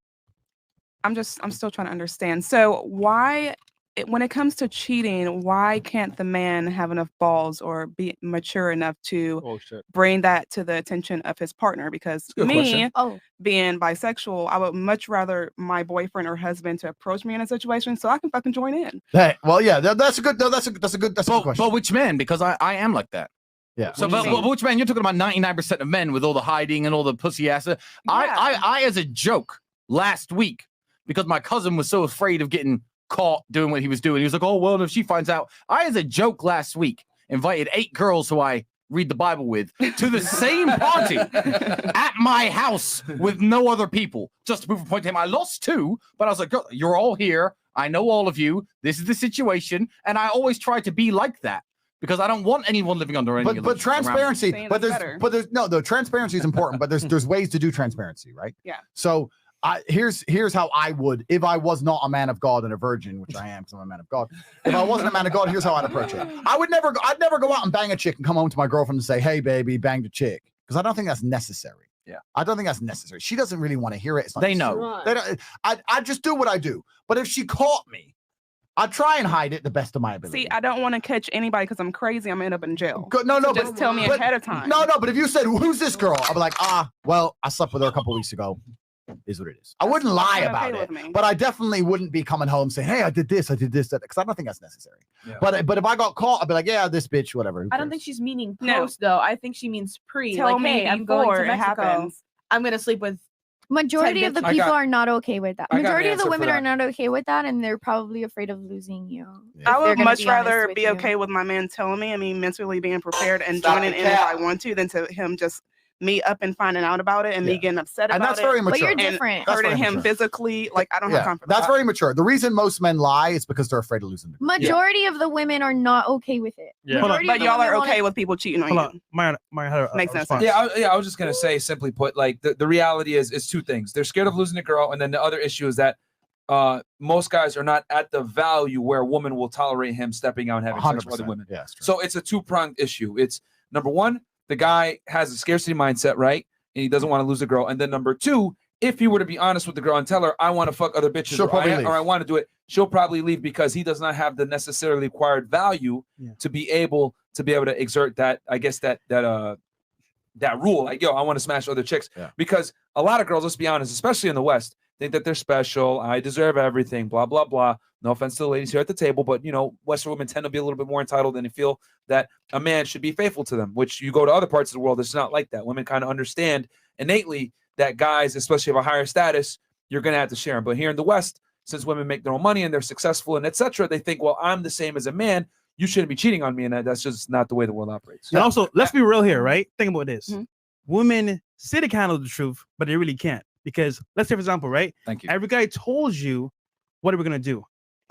I'm still trying to understand. So why, when it comes to cheating, why can't the man have enough balls or be mature enough to bring that to the attention of his partner? Because me, being bisexual, I would much rather my boyfriend or husband to approach me in a situation so I can fucking join in. Hey, well, yeah, that's a good question. But which man? Because I am like that. Yeah. So, but which man? You're talking about 99% of men with all the hiding and all the pussy ass. I, as a joke last week, because my cousin was so afraid of getting caught doing what he was doing. He was like, oh, well, if she finds out. I, as a joke last week, invited 8 girls who I read the Bible with to the same party at my house with no other people. Just to prove a point to him. I lost 2, but I was like, girl, you're all here. I know all of you. This is the situation. And I always try to be like that because I don't want anyone living under any But transparency, the transparency is important, but there's ways to do transparency, right? Yeah. So here's how I would, if I was not a man of God and a virgin, which I am because I'm a man of God. If I wasn't a man of God, here's how I'd approach it. I'd never go out and bang a chick and come home to my girlfriend and say, hey, baby, banged a chick. Because I don't think that's necessary. Yeah. I don't think that's necessary. She doesn't really want to hear it. It's not they know. Right. They don't, I just do what I do. But if she caught me, I'd try and hide it the best of my ability. See, I don't want to catch anybody because I'm crazy. I'm gonna end up in jail. So just tell me ahead of time. No, but if you said, who's this girl? I'd be like, well, I slept with her a couple weeks ago. Is what it is. I wouldn't lie about it, but I definitely wouldn't be coming home saying, hey, I did this, that, because I don't think that's necessary. Yeah. But if I got caught, I'd be like, yeah, this bitch, whatever. I don't think she's meaning post, though. I think she means pre. Tell me hey, I'm going to it Mexico. happens. I'm going to sleep with Majority of the people are not okay with that. Majority of the women are not okay with that, and they're probably afraid of losing you. I would much rather be okay with my man telling me, mentally being prepared and joining in if I want to, than to him just me up and finding out about it and me getting upset about it. And that's very mature. But you're different. Hurting him physically. Like, I don't have time for that. That's very mature. The reason most men lie is because they're afraid of losing. Majority of the women are not okay with it. Yeah. But y'all are okay with people cheating on you. Maya makes sense. Yeah, I was just gonna say, simply put, like the reality is 2 things. They're scared of losing a girl, and then the other issue is that most guys are not at the value where a woman will tolerate him stepping out and having sex with other women. Yeah, so it's a 2-pronged issue. It's number 1, the guy has a scarcity mindset, right? And he doesn't want to lose a girl. And then number 2, if he were to be honest with the girl and tell her, I want to fuck other bitches, or I want to do it, she'll probably leave because he does not have the necessarily acquired value to be able to exert that, I guess, that rule. Like, yo, I want to smash other chicks. Because a lot of girls, let's be honest, especially in the West, think that they're special. I deserve everything, blah, blah, blah. No offense to the ladies here at the table, but, Western women tend to be a little bit more entitled and they feel that a man should be faithful to them, which you go to other parts of the world, it's not like that. Women kind of understand innately that guys, especially of a higher status, you're going to have to share them. But here in the West, since women make their own money and they're successful and etc., they think, well, I'm the same as a man. You shouldn't be cheating on me. And that's just not the way the world operates. And also, let's be real here, right? Think about this. Women say they can handle the truth, but they really can't. Because let's say, for example, right? Thank you. Every guy told you, what are we going to do?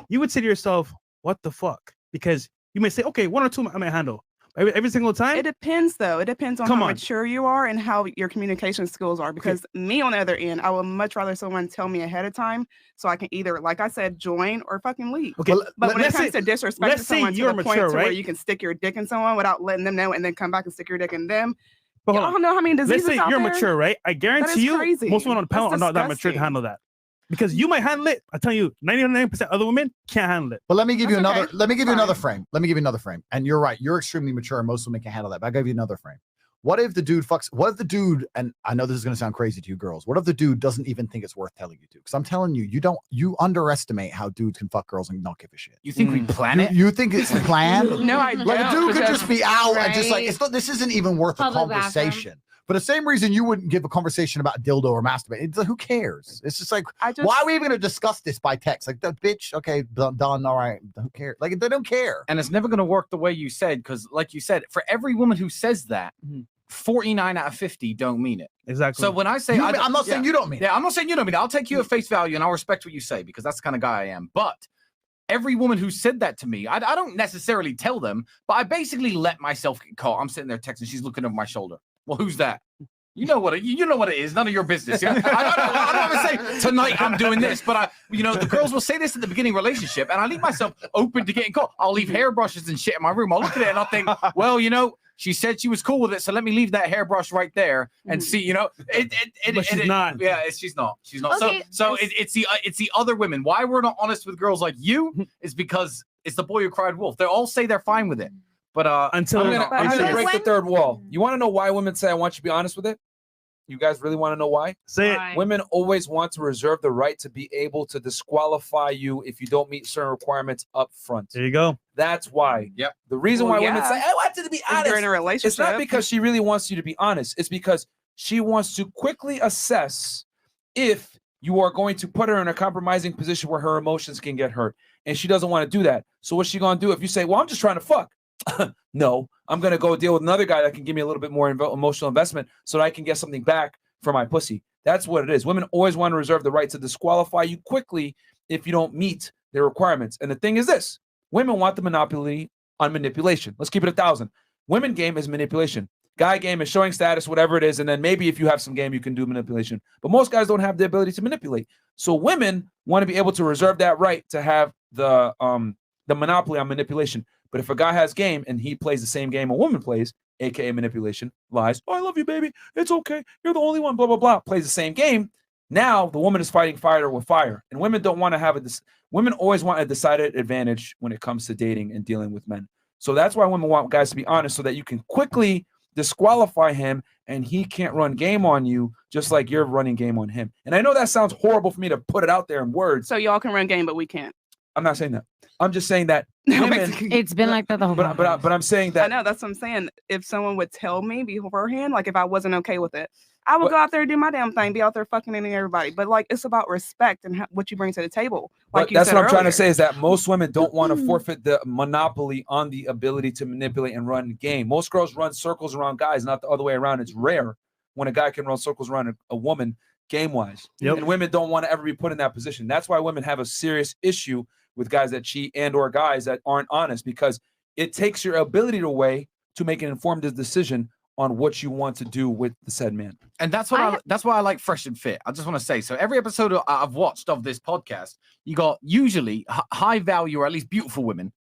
You would say to yourself, what the fuck? Because you may say, okay, 1 or 2 I may handle. Every single time? It depends, though. It depends on how mature you are and how your communication skills are. Because me, on the other end, I would much rather someone tell me ahead of time so I can either, like I said, join or fucking leave. Okay, but when it comes to disrespecting someone to the point mature, to right? where you can stick your dick in someone without letting them know and then come back and stick your dick in them, y'all don't know how many diseases Let's say out you're there? mature, right? I guarantee you, crazy. most women on the panel That's are not that mature to disgusting. handle that. Because you might handle it. I tell you, 99% of other women can't handle it. But let me give you another. Let me give you another frame. Let me give you another frame. And you're right. You're extremely mature, and most women can handle that. But I'll give you another frame. What if the dude fucks? What if the dude? And I know this is going to sound crazy to you girls. What if the dude doesn't even think it's worth telling you to? Because I'm telling you, you underestimate how dudes can fuck girls and not give a shit. You think we plan it? You think it's planned? No, I Like a don't, dude could because- just be out and just like Right. it's not. This isn't even worth a Public conversation. For the same reason you wouldn't give a conversation about dildo or masturbate. It's like, who cares? It's just like, why are we even going to discuss this by text? Like, the bitch, okay, done, all right. Who cares? Like, they don't care. And it's never going to work the way you said, because like you said, for every woman who says that, 49 out of 50 don't mean it. Exactly. So when I say, I'm not saying you don't mean it. Yeah, I'm not saying you don't mean it. I'll take you at face value and I'll respect what you say because that's the kind of guy I am. But every woman who said that to me, I don't necessarily tell them, but I basically let myself get caught. I'm sitting there texting, she's looking over my shoulder. Well, who's that? You know what it is. None of your business. Yeah? I don't ever say tonight I'm doing this, but the girls will say this at the beginning of a relationship, and I leave myself open to getting caught. I'll leave hairbrushes and shit in my room. I'll look at it and I'll think, well, she said she was cool with it, so let me leave that hairbrush right there and see. But she's not. Yeah, she's not. She's not. Okay, So it's the other women. Why we're not honest with girls like you is because it's the boy who cried wolf. They all say they're fine with it. But until I'm gonna break the third wall. You want to know why women say I want you to be honest with it? You guys really want to know why? Say it. Women always want to reserve the right to be able to disqualify you if you don't meet certain requirements up front. There you go. That's why. Yep. The reason why women say I want you to be If honest. you're in a relationship. It's not because she really wants you to be honest. It's because she wants to quickly assess if you are going to put her in a compromising position where her emotions can get hurt. And she doesn't want to do that. So what's she going to do if you say, well, I'm just trying to fuck? No, I'm going to go deal with another guy that can give me a little bit more emotional investment so that I can get something back for my pussy. That's what it is. Women always want to reserve the right to disqualify you quickly if you don't meet their requirements. And the thing is this, women want the monopoly on manipulation. Let's keep it 1,000. Women game is manipulation. Guy game is showing status, whatever it is. And then maybe if you have some game, you can do manipulation. But most guys don't have the ability to manipulate. So women want to be able to reserve that right to have the monopoly on manipulation. But if a guy has game and he plays the same game a woman plays, aka manipulation, lies, oh, I love you, baby, it's okay, you're the only one, blah, blah, blah, plays the same game, now the woman is fighting fire with fire. And women don't want to have women always want a decided advantage when it comes to dating and dealing with men. So that's why women want guys to be honest so that you can quickly disqualify him and he can't run game on you just like you're running game on him. And I know that sounds horrible for me to put it out there in words. So y'all can run game, but we can't. I'm not saying that. I'm just saying that women, It's been like that the whole time. but I'm saying that I know, that's what I'm saying. If someone would tell me beforehand, like if I wasn't okay with it, I would go out there and do my damn thing, be out there fucking any everybody. But like, it's about respect and what you bring to the table. Like but you that's said what I'm trying earlier. to say is that most women don't want to forfeit the monopoly on the ability to manipulate and run the game. Most girls run circles around guys, not the other way around. It's rare when a guy can run circles around a woman game-wise. Yep. And women don't want to ever be put in that position. That's why women have a serious issue with guys that cheat and or guys that aren't honest, because it takes your ability away to make an informed decision on what you want to do with the said man. And that's what that's why I like Fresh and Fit. I just want to say, so every episode I've watched of this podcast, you got usually high value or at least beautiful women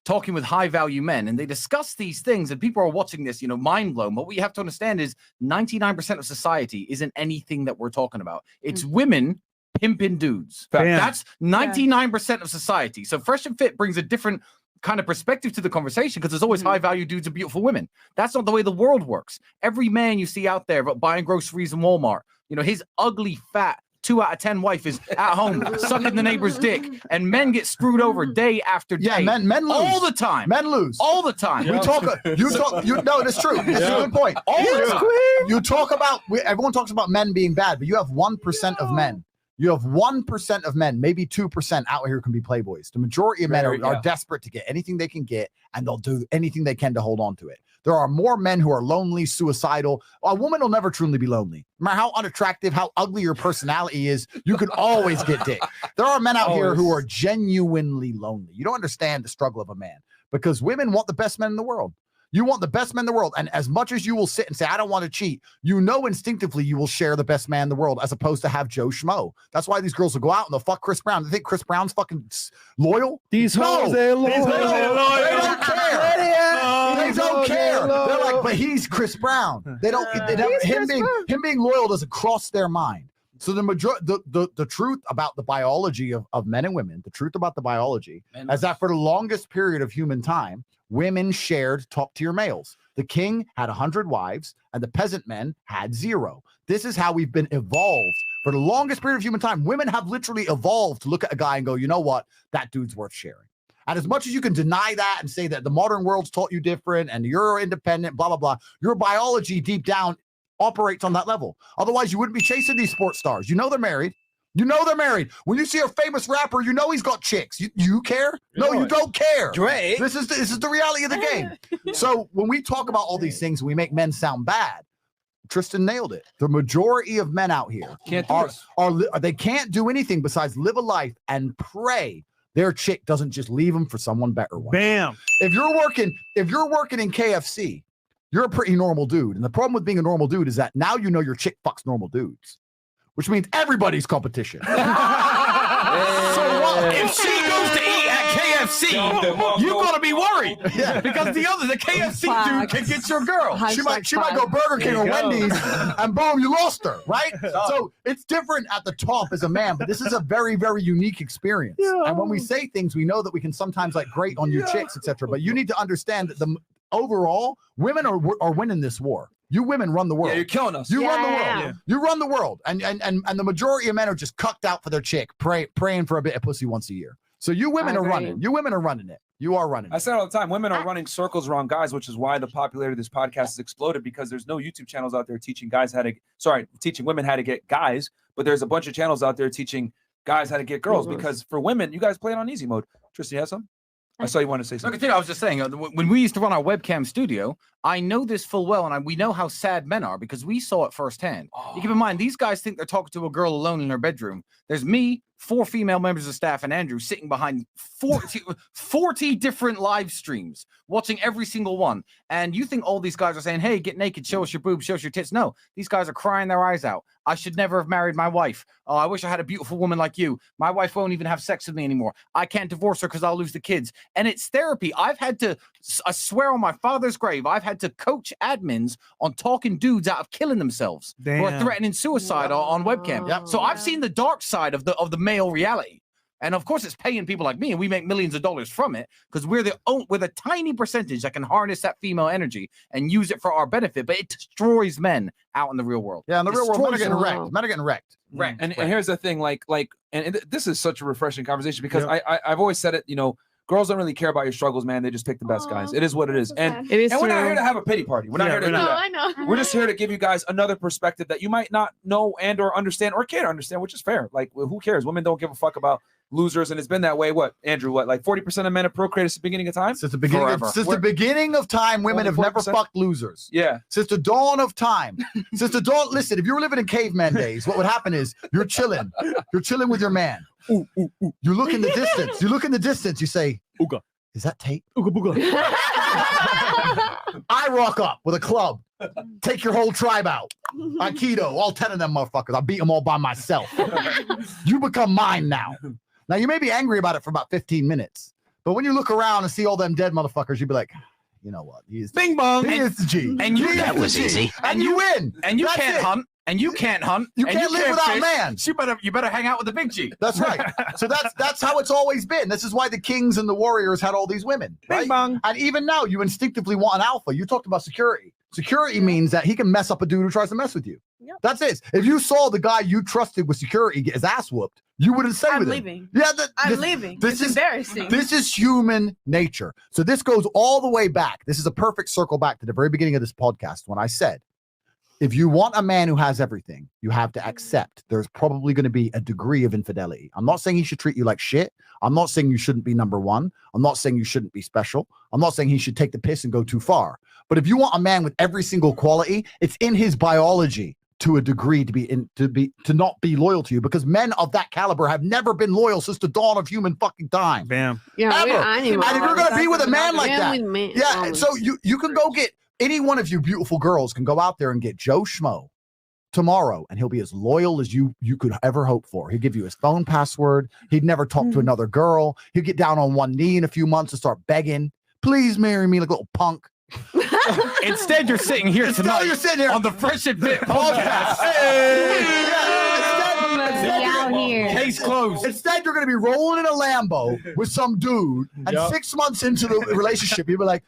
talking with high value men, and they discuss these things, and people are watching this, mind blown. But what you have to understand is 99% of society isn't anything that we're talking about. It's women pimping dudes. Bam. That's 99% of society. So Fresh and Fit brings a different kind of perspective to the conversation, because there's always high value dudes and beautiful women. That's not the way the world works. Every man you see out there buying groceries in Walmart, his ugly, fat 2 out of 10 wife is at home sucking the neighbor's dick, and men get screwed over day after day. Yeah, men lose all the time. Men lose all the time. We talk. No, that's true. That's a good point. You talk about. Everyone talks about men being bad, but you have 1% of men. You have 1% of men, maybe 2% out here can be playboys. The majority of men are desperate to get anything they can get, and they'll do anything they can to hold on to it. There are more men who are lonely, suicidal. A woman will never truly be lonely. No matter how unattractive, how ugly your personality is, you can always get dick. There are men out here who are genuinely lonely. You don't understand the struggle of a man, because women want the best men in the world. You want the best men in the world. And as much as you will sit and say, I don't want to cheat, you know instinctively you will share the best man in the world, as opposed to have Joe Schmo. That's why these girls will go out and they'll fuck Chris Brown. They think Chris Brown's fucking loyal? These hoes, they're loyal. They don't care. They don't care. They're like, but he's Chris Brown. They don't. Him being loyal doesn't cross their mind. So the truth about the biology of men and women, the truth about the biology is that for the longest period of human time, women shared top-tier males. The king had 100 wives, and the peasant men had 0. This is how we've been evolved. For the longest period of human time, women have literally evolved to look at a guy and go, you know what? That dude's worth sharing. And as much as you can deny that and say that the modern world's taught you different and you're independent, blah, blah, blah, your biology deep down operates on that level. Otherwise, you wouldn't be chasing these sports stars. You know they're married. You know they're married. When you see a famous rapper, you know he's got chicks. You care? No, you don't care. Drake. This is the reality of the game. So when we talk about all these things, we make men sound bad. Tristan nailed it. The majority of men out here they can't do anything besides live a life and pray their chick doesn't just leave them for someone better. Bam. If you're working in KFC, you're a pretty normal dude. And the problem with being a normal dude is that now you know your chick fucks normal dudes, which means everybody's competition. So what? If she goes to eat at KFC, you're gonna be worried because the KFC dude can get your girl. She might go Burger King or Wendy's, and boom, you lost her, right? So it's different at the top as a man, but this is a very, very unique experience. And when we say things, we know that we can sometimes like grate on you chicks, etc. But you need to understand that overall, women are winning this war. You women run the world. Yeah, you're killing us. You run the world. Yeah. You run the world. And the majority of men are just cucked out for their chick, praying for a bit of pussy once a year. So you women are running. You women are running it. You are running. I say it all the time. Women are running circles around guys, which is why the popularity of this podcast has exploded, because there's no YouTube channels out there teaching women how to get guys, but there's a bunch of channels out there teaching guys how to get girls, because for women, you guys play it on easy mode. Tristan, you have something? I saw you want to say something. I was just saying, when we used to run our webcam studio, I know this full well, and we know how sad men are because we saw it firsthand. You keep in mind, these guys think they're talking to a girl alone in her bedroom. There's me, 4 female members of staff, and Andrew sitting behind 40 different live streams, watching every single one. And you think all these guys are saying, hey, get naked, show us your boobs, show us your tits. No, these guys are crying their eyes out. I should never have married my wife. Oh, I wish I had a beautiful woman like you. My wife won't even have sex with me anymore. I can't divorce her because I'll lose the kids. And it's therapy. I've had to, I swear on my father's grave, I've had to coach admins on talking dudes out of killing themselves or threatening suicide on webcam. Yep. So I've seen the dark side of the male reality. And of course, it's paying people like me, and we make millions of dollars from it because we're the tiny percentage that can harness that female energy and use it for our benefit. But it destroys men out in the real world. Yeah, in the real world, men are getting wrecked. Men are getting wrecked. And here's the thing, and this is such a refreshing conversation because I've always said it. You know, girls don't really care about your struggles, man. They just pick the best guys. It is what it is. And we're not here to have a pity party. We're not here to do that. I know. We're just here to give you guys another perspective that you might not know and or understand or can't understand, which is fair. Like, who cares? Women don't give a fuck about losers, and it's been that way. What, Andrew? What, like 40% of men have procreated since the beginning of time? Since the beginning of time, women have never fucked losers. Yeah. Since the dawn of time. Listen, if you were living in caveman days, what would happen is you're chilling. You're chilling with your man. You look in the distance. You say, Ooga. Is that Tate? Ooga booga. I rock up with a club. Take your whole tribe out. Aikido, all 10 of them motherfuckers. I beat them all by myself. You become mine now. Now, you may be angry about it for about 15 minutes, but when you look around and see all them dead motherfuckers, you'd be like, you know what? Bing bong. He is the G. And you That was easy. And you win. And you That's can't it. hunt. And you can't hunt. You and can't live without fish. man. You better hang out with the big G. That's right. So that's how it's always been. This is why the kings and the warriors had all these women. Right? Bing bong. And even now, you instinctively want an alpha. You talked about security. Security means that he can mess up a dude who tries to mess with you. That's it. If you saw the guy you trusted with security get his ass whooped, you wouldn't say I'm with leaving. him. Yeah, I'm leaving. It's embarrassing. This is human nature. So this goes all the way back. This is a perfect circle back to the very beginning of this podcast when I said, if you want a man who has everything, you have to accept there's probably going to be a degree of infidelity. I'm not saying he should treat you like shit. I'm not saying you shouldn't be number one. I'm not saying you shouldn't be special. I'm not saying he should take the piss and go too far. But if you want a man with every single quality, it's in his biology to a degree to not be loyal to you, because men of that caliber have never been loyal since the dawn of human fucking time. Bam. Yeah, Ever. we're And animals. if you're gonna be with a man like that, With men, yeah. always. So you can go get any one of you beautiful girls can go out there and get Joe Schmo tomorrow, and he'll be as loyal as you could ever hope for. He'll give you his phone password. He'd never talk to another girl. He'll get down on one knee in a few months and start begging, please marry me, like a little punk. Instead, you're sitting here tonight you're sitting here on the Fresh and Fit podcast. out here. Case closed. Instead, you're going to be rolling in a Lambo with some dude, and 6 months into the relationship, you'll be like,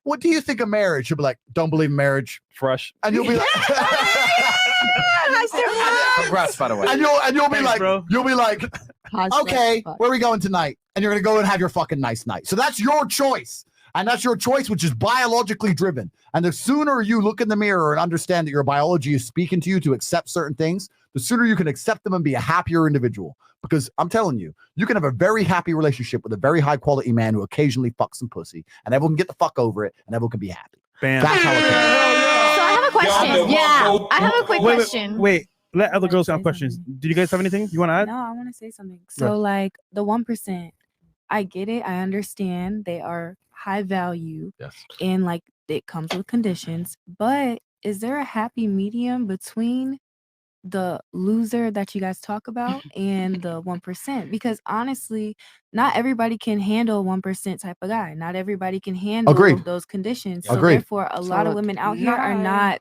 what do you think of marriage? You'll be like, don't believe in marriage. Fresh. And you'll be like, Congrats, by the way. and you'll be Thanks, like, bro. you'll be like, okay, where are we going tonight? And you're going to go and have your fucking nice night. So that's your choice. And that's your choice, which is biologically driven. And the sooner you look in the mirror and understand that your biology is speaking to you to accept certain things, the sooner you can accept them and be a happier individual. Because I'm telling you, you can have a very happy relationship with a very high quality man who occasionally fucks some pussy, and everyone can get the fuck over it, and everyone can be happy. Bam. That's how it goes. So I have a question. Yeah, I have a quick Wait, question. Wait, let other girls have questions. Do you guys have anything you want to add? No, I want to say something. So, like the 1%, I get it. I understand they are high value. Yes. And like it comes with conditions. But is there a happy medium between the loser that you guys talk about and the 1%? Because honestly, not everybody can handle 1% type of guy. Not everybody can handle Agreed. those conditions. So Agreed. therefore, a lot of women out here are not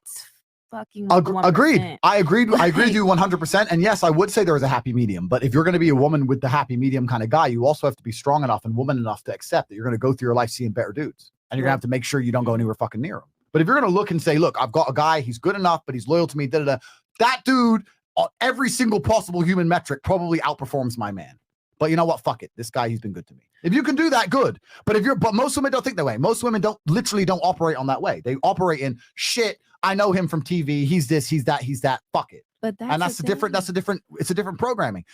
fucking with the 1%. Agreed. I agreed with you 100%. And yes, I would say there is a happy medium. But if you're going to be a woman with the happy medium kind of guy, you also have to be strong enough and woman enough to accept that you're going to go through your life seeing better dudes. And you're going to have to make sure you don't go anywhere fucking near him. But if you're going to look and say, look, I've got a guy, he's good enough, but he's loyal to me, that dude on every single possible human metric probably outperforms my man. But you know what? Fuck it. This guy, he's been good to me. If you can do that, good. But most women don't think that way. Most women don't operate on that way. They operate in shit. I know him from TV. He's this, he's that. Fuck it. But It's a different programming.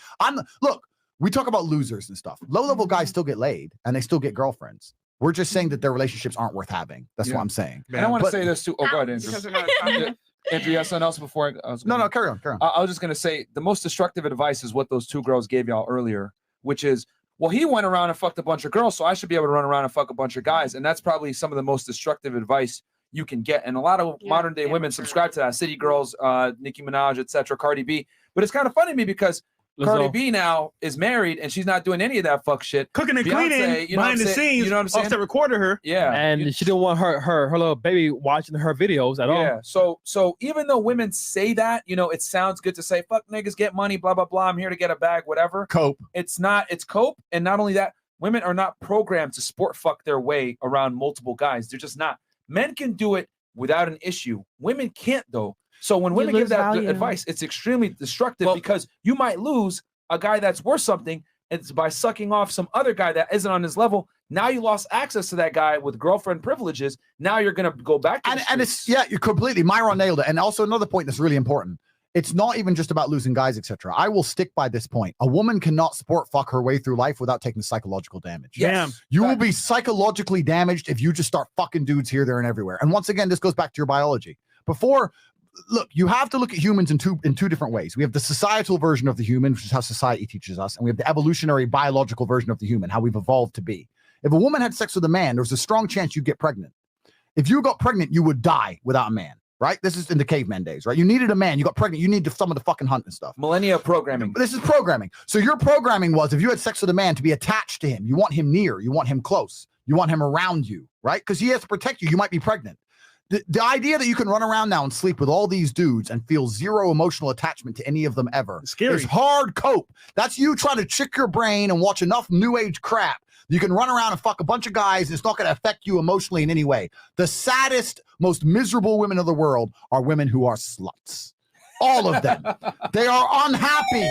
Look, we talk about losers and stuff. Low-level guys still get laid and they still get girlfriends. We're just saying that their relationships aren't worth having. That's what I'm saying. And I want to say this too. Oh, go ahead, Andrew. Andrew, you have something else before I was No, carry on. I was just going to say the most destructive advice is what those two girls gave y'all earlier, which is, well, he went around and fucked a bunch of girls, so I should be able to run around and fuck a bunch of guys. And that's probably some of the most destructive advice you can get. And a lot of modern day women subscribe to that. City Girls, Nicki Minaj, etc., Cardi B. But it's kind of funny to me because Cardi B now is married and she's not doing any of that fuck shit. Cooking and Beyonce, cleaning you know behind what the I'm saying? scenes. You know what I'm saying? Offset recorded her. Yeah. And she didn't want her little baby watching her videos at all. Yeah. So even though women say that, it sounds good to say, fuck niggas, get money, blah, blah, blah. I'm here to get a bag, whatever. Cope. It's cope. And not only that, women are not programmed to sport fuck their way around multiple guys. They're just not. Men can do it without an issue. Women can't though. So when women give that advice, it's extremely destructive because you might lose a guy that's worth something. It's by sucking off some other guy that isn't on his level. Now you lost access to that guy with girlfriend privileges. Now you're going to go back to and it's, yeah, you're completely, Myron nailed it. And also another point that's really important. It's not even just about losing guys, etc. I will stick by this point. A woman cannot sport fuck her way through life without taking psychological damage. Yes. You will be psychologically damaged if you just start fucking dudes here, there, and everywhere. And once again, this goes back to your biology. Look, you have to look at humans in two different ways. We have the societal version of the human, which is how society teaches us, and we have the evolutionary biological version of the human, how we've evolved to be. If a woman had sex with a man, there's a strong chance you'd get pregnant. If you got pregnant, you would die without a man, right? This is in the caveman days, right? You needed a man, you got pregnant, you need someone to fucking hunt and stuff. Millennia programming. This is programming. So your programming was, if you had sex with a man, to be attached to him. You want him near, you want him close, you want him around you, right? Because he has to protect you. You might be pregnant. The idea that you can run around now and sleep with all these dudes and feel zero emotional attachment to any of them ever is hard cope. That's you trying to trick your brain and watch enough new age crap You can run around and fuck a bunch of guys. It's not going to affect you emotionally in any way. The saddest, most miserable women of the world are women who are sluts. All of them. They are unhappy.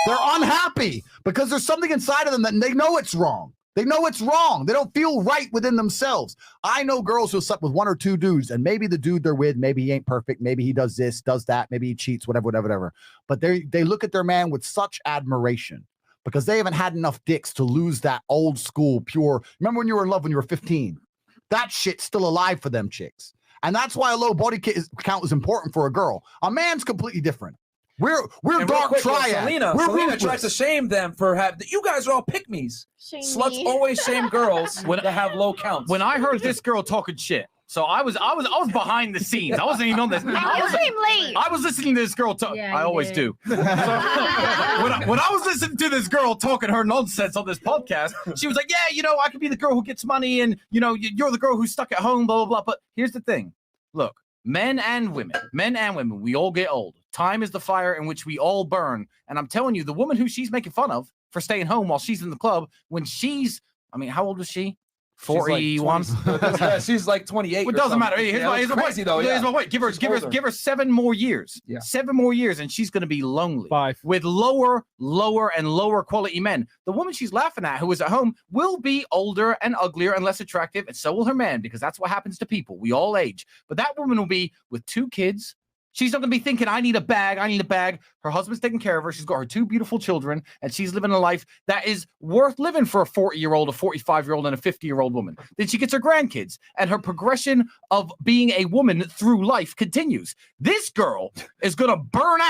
They're unhappy because there's something inside of them that they know it's wrong. They know it's wrong. They don't feel right within themselves. I know girls who slept with 1 or 2 dudes, and maybe the dude they're with, maybe he ain't perfect. Maybe he does this, does that. Maybe he cheats, whatever. But they look at their man with such admiration because they haven't had enough dicks to lose that old school, pure. Remember when you were in love when you were 15? That shit's still alive for them chicks. And that's why a low body count is important for a girl. A man's completely different. We're dark triad. Celina tries to shame them for having. You guys are all pick-me's. Sluts always shame girls that have low counts. When I heard this girl talking shit, so I was behind the scenes. I wasn't even on this. You came late. I was listening to this girl talk. Yeah, I always do. So, when I was listening to this girl talking her nonsense on this podcast, she was like, "Yeah, you know, I could be the girl who gets money, and you know, you're the girl who's stuck at home, blah blah blah." But here's the thing: look, men and women, we all get old. Time is the fire in which we all burn. And I'm telling you, the woman who she's making fun of for staying home while she's in the club, when she's, I mean, how old was she? 41. She's like 28. It doesn't matter. Here's my crazy though. Here's my point. Give her 7 more years. Yeah. 7 more years, and she's going to be lonely. 5 with lower and lower quality men. The woman she's laughing at, who is at home, will be older and uglier and less attractive, and so will her man, because that's what happens to people. We all age. But that woman will be with 2 kids. She's not going to be thinking, I need a bag. Her husband's taking care of her. She's got her 2 beautiful children, and she's living a life that is worth living for a 40-year-old, a 45-year-old, and a 50-year-old woman. Then she gets her grandkids, and her progression of being a woman through life continues. This girl is going to burn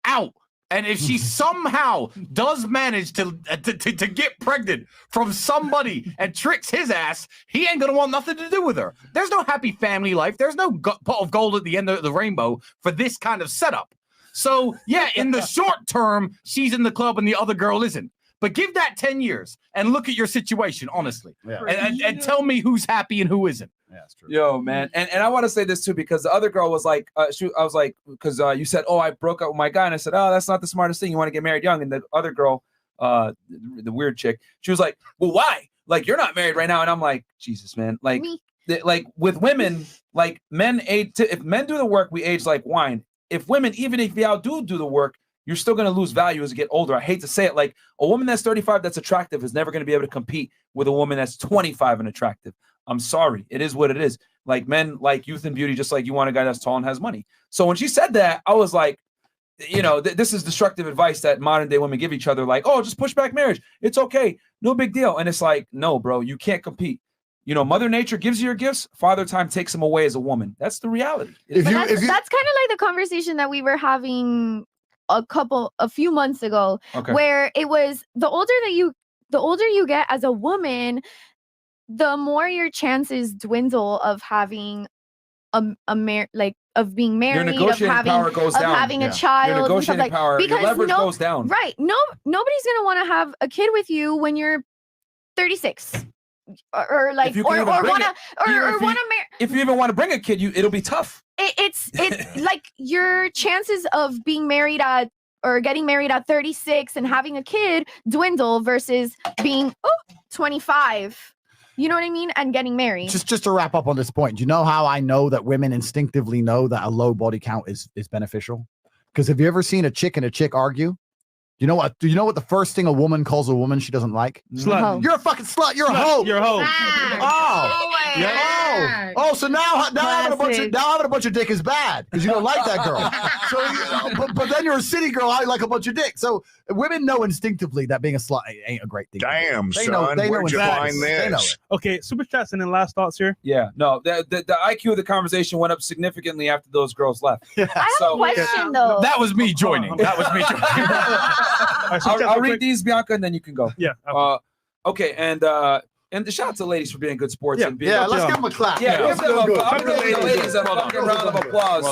out. And if she somehow does manage to get pregnant from somebody and tricks his ass, he ain't going to want nothing to do with her. There's no happy family life. There's no pot of gold at the end of the rainbow for this kind of setup. So, yeah, in the short term, she's in the club and the other girl isn't. But give that 10 years and look at your situation, honestly. Yeah. And tell me who's happy and who isn't. Yeah, that's true. Yo, man. And I want to say this too, because the other girl was like, I was like, because you said, oh, I broke up with my guy. And I said, oh, that's not the smartest thing. You want to get married young. And the other girl, the weird chick, she was like, well, why? Like, you're not married right now. And I'm like, Jesus, man. Like, like with women, like men age, if men do the work, we age like wine. If women, even if y'all do the work, you're still going to lose value as you get older. I hate to say it. Like a woman that's 35 that's attractive is never going to be able to compete with a woman that's 25 and attractive. I'm sorry. It is what it is. Like men like youth and beauty, just like you want a guy that's tall and has money. So when she said that, I was like, you know, this is destructive advice that modern day women give each other. Like, oh, just push back marriage. It's okay. No big deal. And it's like, no, bro, you can't compete. You know, Mother Nature gives you your gifts. Father Time takes them away as a woman. That's the reality. That's kind of like the conversation that we were having a few months ago, where it was the older you get as a woman, the more your chances dwindle of having of being married, of having a child, your negotiating power, because your leverage goes down. Right. Nobody's gonna want to have a kid with you when you're 36. Or like, or want to marry. If you even want to bring a kid, it'll be tough. It's like your chances of being married at or getting married at 36 and having a kid dwindle versus being 25. You know what I mean? And getting married. Just to wrap up on this point, do you know how I know that women instinctively know that a low body count is beneficial? Because have you ever seen a chick and a chick argue? You know what? Do you know what the first thing a woman calls a woman she doesn't like? Slut. You're a fucking slut. You're a hoe. You're a hoe. Oh, so now having a bunch of dick is bad because you don't like that girl. So, but then you're a city girl. I like a bunch of dick. So women know instinctively that being a slut ain't a great thing. Damn, they son, know where'd you find this? They know it. Okay, super chats and then last thoughts here. Yeah, no, the IQ of the conversation went up significantly after those girls left. I have a question though. That was me joining. I'll read these, Bianca, and then you can go. Yeah. Okay, and the shout out to ladies for being good sports. Yeah, and being let's give them a clap. Yeah, give them good. ladies a fucking round of applause.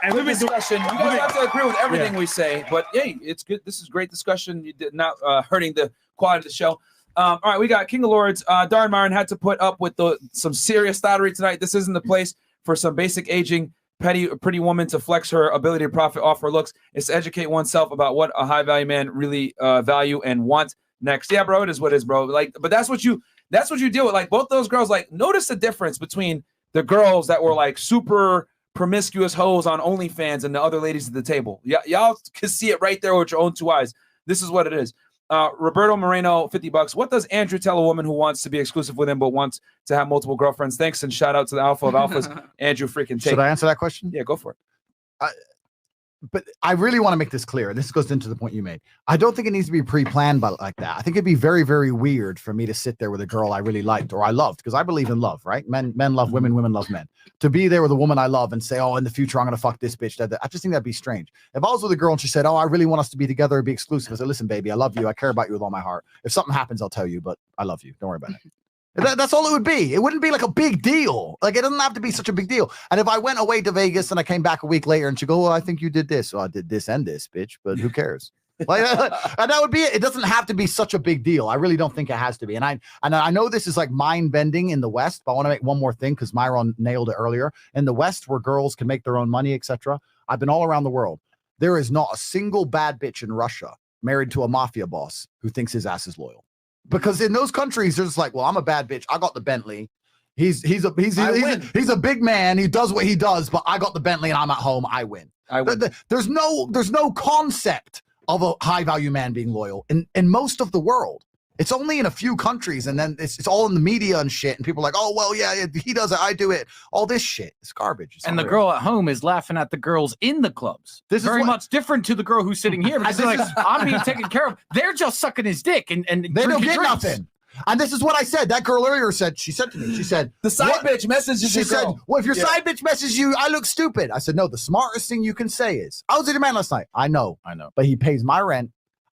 And we've been discussion. You guys have to agree with everything we say, but hey, it's good. This is great discussion. You did not hurting the quality of the show. All right, we got King of Lords. Darren Myron had to put up with some serious thottery tonight. This isn't the place for some basic aging. Pretty woman to flex her ability to profit off her looks. It's to educate oneself about what a high value man really value and want. next. Yeah, bro, it is what it is, bro. Like, but that's what you deal with. Like both those girls, like notice the difference between the girls that were like super promiscuous hoes on OnlyFans and the other ladies at the table. Y'all can see it right there with your own two eyes. This is what it is. Roberto Moreno, $50. What does Andrew tell a woman who wants to be exclusive with him but wants to have multiple girlfriends? Thanks and shout out to the alpha of alphas, Andrew freaking Tate. Should I answer that question? Yeah, go for it. But I really want to make this clear. This goes into the point you made. I don't think it needs to be pre-planned like that. I think it'd be very, very weird for me to sit there with a girl I really liked or I loved, because I believe in love, right? Men love women, women love men. To be there with a woman I love and say, oh, in the future, I'm going to fuck this bitch. I just think that'd be strange. If I was with a girl and she said, oh, I really want us to be together and be exclusive, I said, listen, baby, I love you. I care about you with all my heart. If something happens, I'll tell you, but I love you. Don't worry about it. That's all it would be. It wouldn't be like a big deal. Like, it doesn't have to be such a big deal. And if I went away to Vegas and I came back a week later and she go, well, I think you did this. Well, I did this and this, bitch, but who cares? Like, and that would be it. It doesn't have to be such a big deal. I really don't think it has to be. And I know this is like mind bending in the West, but I want to make one more thing because Myron nailed it earlier. In the West, where girls can make their own money, etc., I've been all around the world. There is not a single bad bitch in Russia married to a mafia boss who thinks his ass is loyal. Because in those countries, they're just like, well, I'm a bad bitch. I got the Bentley. He's a big man. He does what he does, but I got the Bentley and I'm at home. I win. There's no concept of a high value man being loyal in most of the world. It's only in a few countries, and then it's all in the media and shit. And people are like, oh, well, yeah, he does it, I do it. All this shit. It's garbage. It's and the girl at home is laughing at the girls in the clubs. This is very much different to the girl who's sitting here. Because they're like, I'm being taken care of. They're just sucking his dick and they don't get nothing. And this is what I said. That girl earlier said to me, she said, the side bitch messages you. She said, well, if your side bitch messages you, I look stupid. I said, no, the smartest thing you can say is, I was at your man last night. I know. But he pays my rent.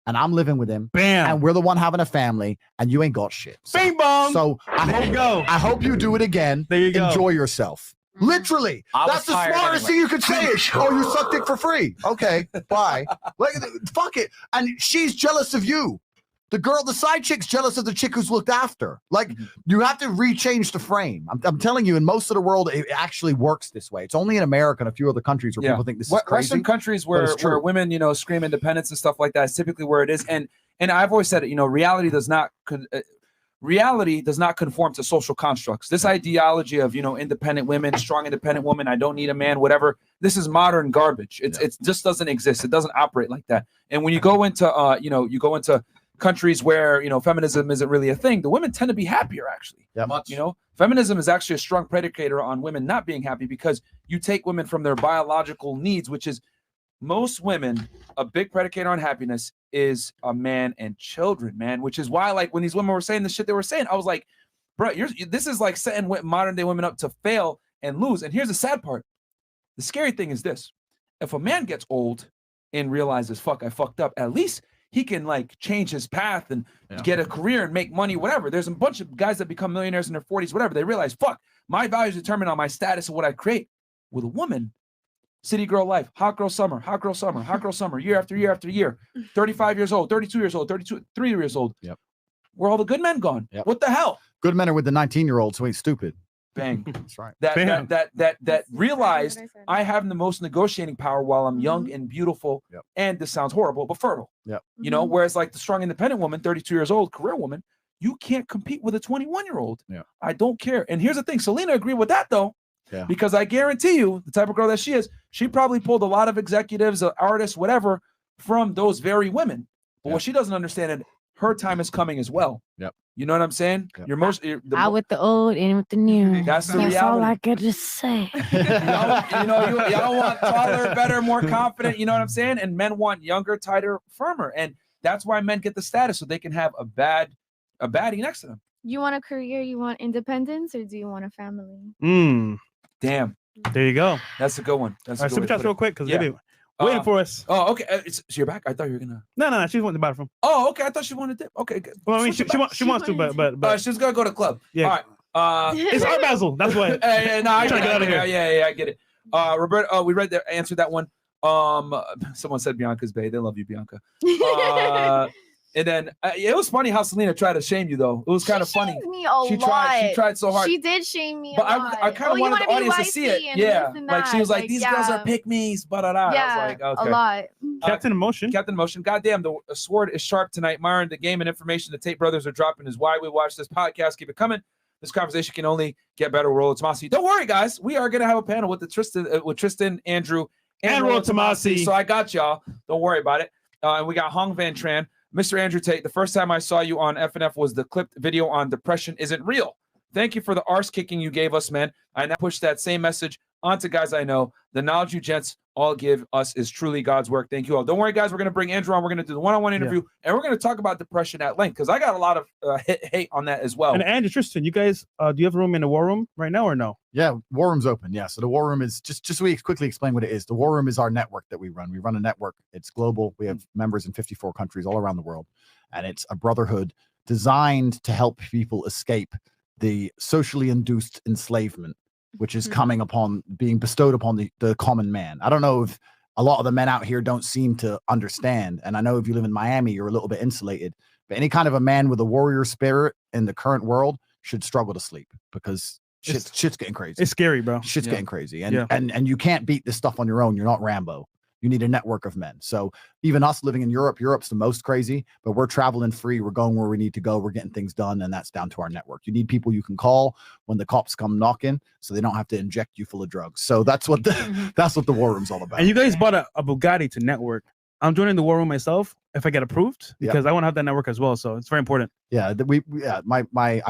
And I'm living with him. Bam. And we're the one having a family, and you ain't got shit. So, Bing bong. So I hope you do it again. There you go. Enjoy yourself. Literally. That's the smartest thing you could say is, oh, you suck dick for free. Okay, bye. Like, fuck it. And she's jealous of you. The side chick's jealous of the chick who's looked after. Like, you have to rechange the frame. I'm telling you, in most of the world, it actually works this way. It's only in America and a few other countries where people think this is crazy. Western countries where women, scream independence and stuff like that is typically where it is. And I've always said it, reality does not conform to social constructs. This ideology of, independent women, strong independent woman, I don't need a man, whatever. This is modern garbage. It just doesn't exist. It doesn't operate like that. And when you go into, countries where feminism isn't really a thing, the women tend to be happier actually. Feminism is actually a strong predicator on women not being happy, because you take women from their biological needs, which is most women, a big predicator on happiness is a man and children, man, which is why, like, when these women were saying the shit they were saying, I was like, bro, this is like setting modern day women up to fail and lose. And here's the sad part. The scary thing is this: if a man gets old and realizes, fuck, I fucked up, at least he can like change his path and get a career and make money, whatever. There's a bunch of guys that become millionaires in their 40s, whatever. They realize, fuck, my value is determined on my status and what I create. With a woman, city girl life, hot girl summer, hot girl summer, hot girl summer, year after year after year, 35 years old, 32 years old, 33 years old. Where all the good men gone? What the hell? Good men are with the 19-year-olds who ain't stupid. Bang. That's right. That realized I have the most negotiating power while I'm young and beautiful. And this sounds horrible, but fertile. Whereas like the strong independent woman, 32 years old, career woman, you can't compete with a 21-year-old. I don't care. And here's the thing, Celina agreed with that though. Because I guarantee you, the type of girl that she is, she probably pulled a lot of executives, artists, whatever, from those very women. But what she doesn't understand is her time is coming as well. You know what I'm saying? Out with the old, in with the new. That's the That's all reality. I could just say. y'all want taller, better, more confident. You know what I'm saying? And men want younger, tighter, firmer. And that's why men get the status, so they can have a baddie next to them. You want a career? You want independence, or do you want a family? Damn. There you go. That's a good one. All right, super chats real quick because they're waiting for us. Oh, okay. So you're back? I thought you were gonna. No. She wanted to buy it from. Oh, okay. I thought she wanted to. Okay, good. Well, I mean, she wants to, but she's gonna go to club. Yeah. All right. It's Art Basel. That's why. I trying to get out of here. Yeah, I get it. Roberto, we answered that one. Someone said Bianca's Bay. They love you, Bianca. And then it was funny how Celina tried to shame you, though. It was kind of funny. Me a She lot. tried so hard. She did shame me. But a lot. I kind of wanted the audience to see it. Yeah, like she was like, "These girls are pick-me's." But I was like, "Okay." A lot. Captain Emotion. Captain Emotion. Goddamn, the sword is sharp tonight. Myron, the game and information the Tate brothers are dropping is why we watch this podcast. Keep it coming. This conversation can only get better. Roll Tomasi. Don't worry, guys. We are gonna have a panel with Tristan, Andrew, and Roll Tomasi. So I got y'all. Don't worry about it. And we got Hong Van Tran. Mr. Andrew Tate, the first time I saw you on FNF was the clipped video on depression isn't real. Thank you for the arse kicking you gave us, man. I now push that same message onto guys I know. The knowledge you gents all give us is truly God's work. Thank you all. Don't worry, guys. We're going to bring Andrew on. We're going to do the one-on-one interview, and we're going to talk about depression at length because I got a lot of hate on that as well. And Andrew, Tristan, you guys, do you have a room in the war room right now or no? Yeah, war room's open. Yeah, so the war room is just so we quickly explain what it is. The war room is our network that we run. We run a network. It's global. We have members in 54 countries all around the world, and it's a brotherhood designed to help people escape the socially induced enslavement, which is being bestowed upon the common man. I don't know if a lot of the men out here don't seem to understand. And I know if you live in Miami, you're a little bit insulated, but any kind of a man with a warrior spirit in the current world should struggle to sleep because shit's getting crazy. It's scary, bro. Shit's getting crazy. And you can't beat this stuff on your own. You're not Rambo. You need a network of men. So even us living in Europe's the most crazy, but we're traveling free. We're going where we need to go. We're getting things done. And that's down to our network. You need people you can call when the cops come knocking so they don't have to inject you full of drugs. So that's what the war room's all about. And you guys bought a Bugatti to network. I'm joining the war room myself if I get approved because I want to have that network as well. So it's very important. Yeah. I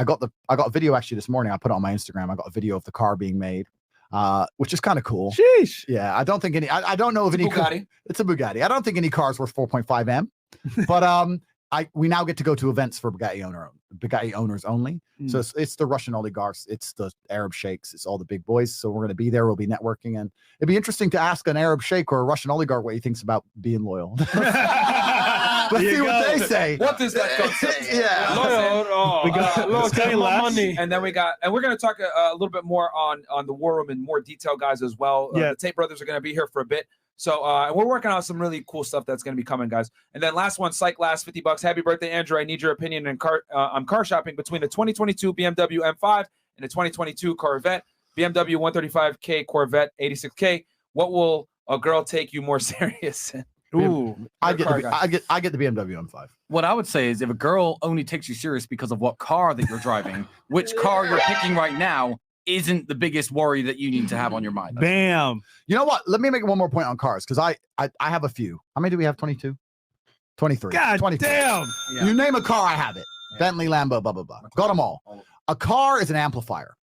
got a video actually this morning. I put it on my Instagram. I got a video of the car being made. Which is kind of cool. Sheesh. Yeah, I don't think any. I don't know if any. Bugatti. It's a Bugatti. I don't think any cars worth 4.5 M. But we now get to go to events for Bugatti owners only. So it's the Russian oligarchs, it's the Arab sheikhs, it's all the big boys. So we're going to be there. We'll be networking, and it'd be interesting to ask an Arab sheikh or a Russian oligarch what he thinks about being loyal. Let's see what they say. What does that concept? Yeah. Loyal. We got money. And then we're going to talk a little bit more on the war room in more detail, guys, as well. The Tate brothers are going to be here for a bit. So and we're working on some really cool stuff that's going to be coming, guys. And then last one, Psych last $50. Happy birthday, Andrew. I need your opinion on car shopping between the 2022 BMW M5 and the 2022 Corvette, BMW 135K Corvette 86K. What will a girl take you more serious in? Ooh, I get the BMW M5. What I would say is if a girl only takes you serious because of what car that you're driving, which car you're picking right now isn't the biggest worry that you need to have on your mind. Bam. You know what? Let me make one more point on cars because I have a few. How many do we have? 22? 23. God 23. damn. Yeah. You name a car, I have it. Yeah. Bentley, Lambo, blah, blah, blah. Got them all. A car is an amplifier.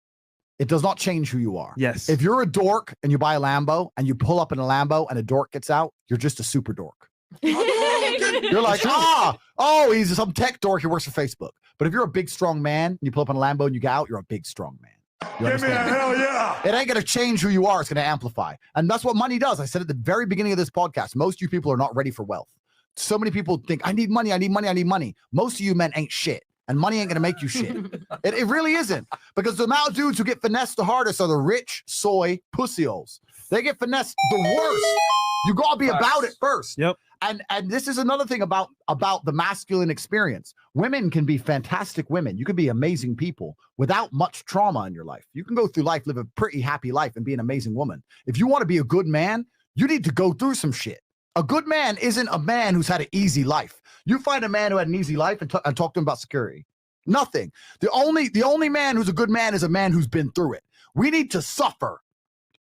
It does not change who you are. Yes. If you're a dork and you buy a Lambo and you pull up in a Lambo and a dork gets out, you're just a super dork. You're like, he's some tech dork who works for Facebook. But if you're a big, strong man and you pull up in a Lambo and you get out, you're a big, strong man. Give me a hell yeah. It ain't going to change who you are. It's going to amplify. And that's what money does. I said at the very beginning of this podcast, most of you people are not ready for wealth. So many people think, I need money, I need money, I need money. Most of you men ain't shit. And money ain't going to make you shit. It really isn't. Because the amount of dudes who get finessed the hardest are the rich soy pussy-holes. They get finessed the worst. You got to be about it first. Yep. And this is another thing about the masculine experience. Women can be fantastic women. You can be amazing people without much trauma in your life. You can go through life, live a pretty happy life, and be an amazing woman. If you want to be a good man, you need to go through some shit. A good man isn't a man who's had an easy life. You find a man who had an easy life and talk to him about security. Nothing. The only man who's a good man is a man who's been through it. We need to suffer.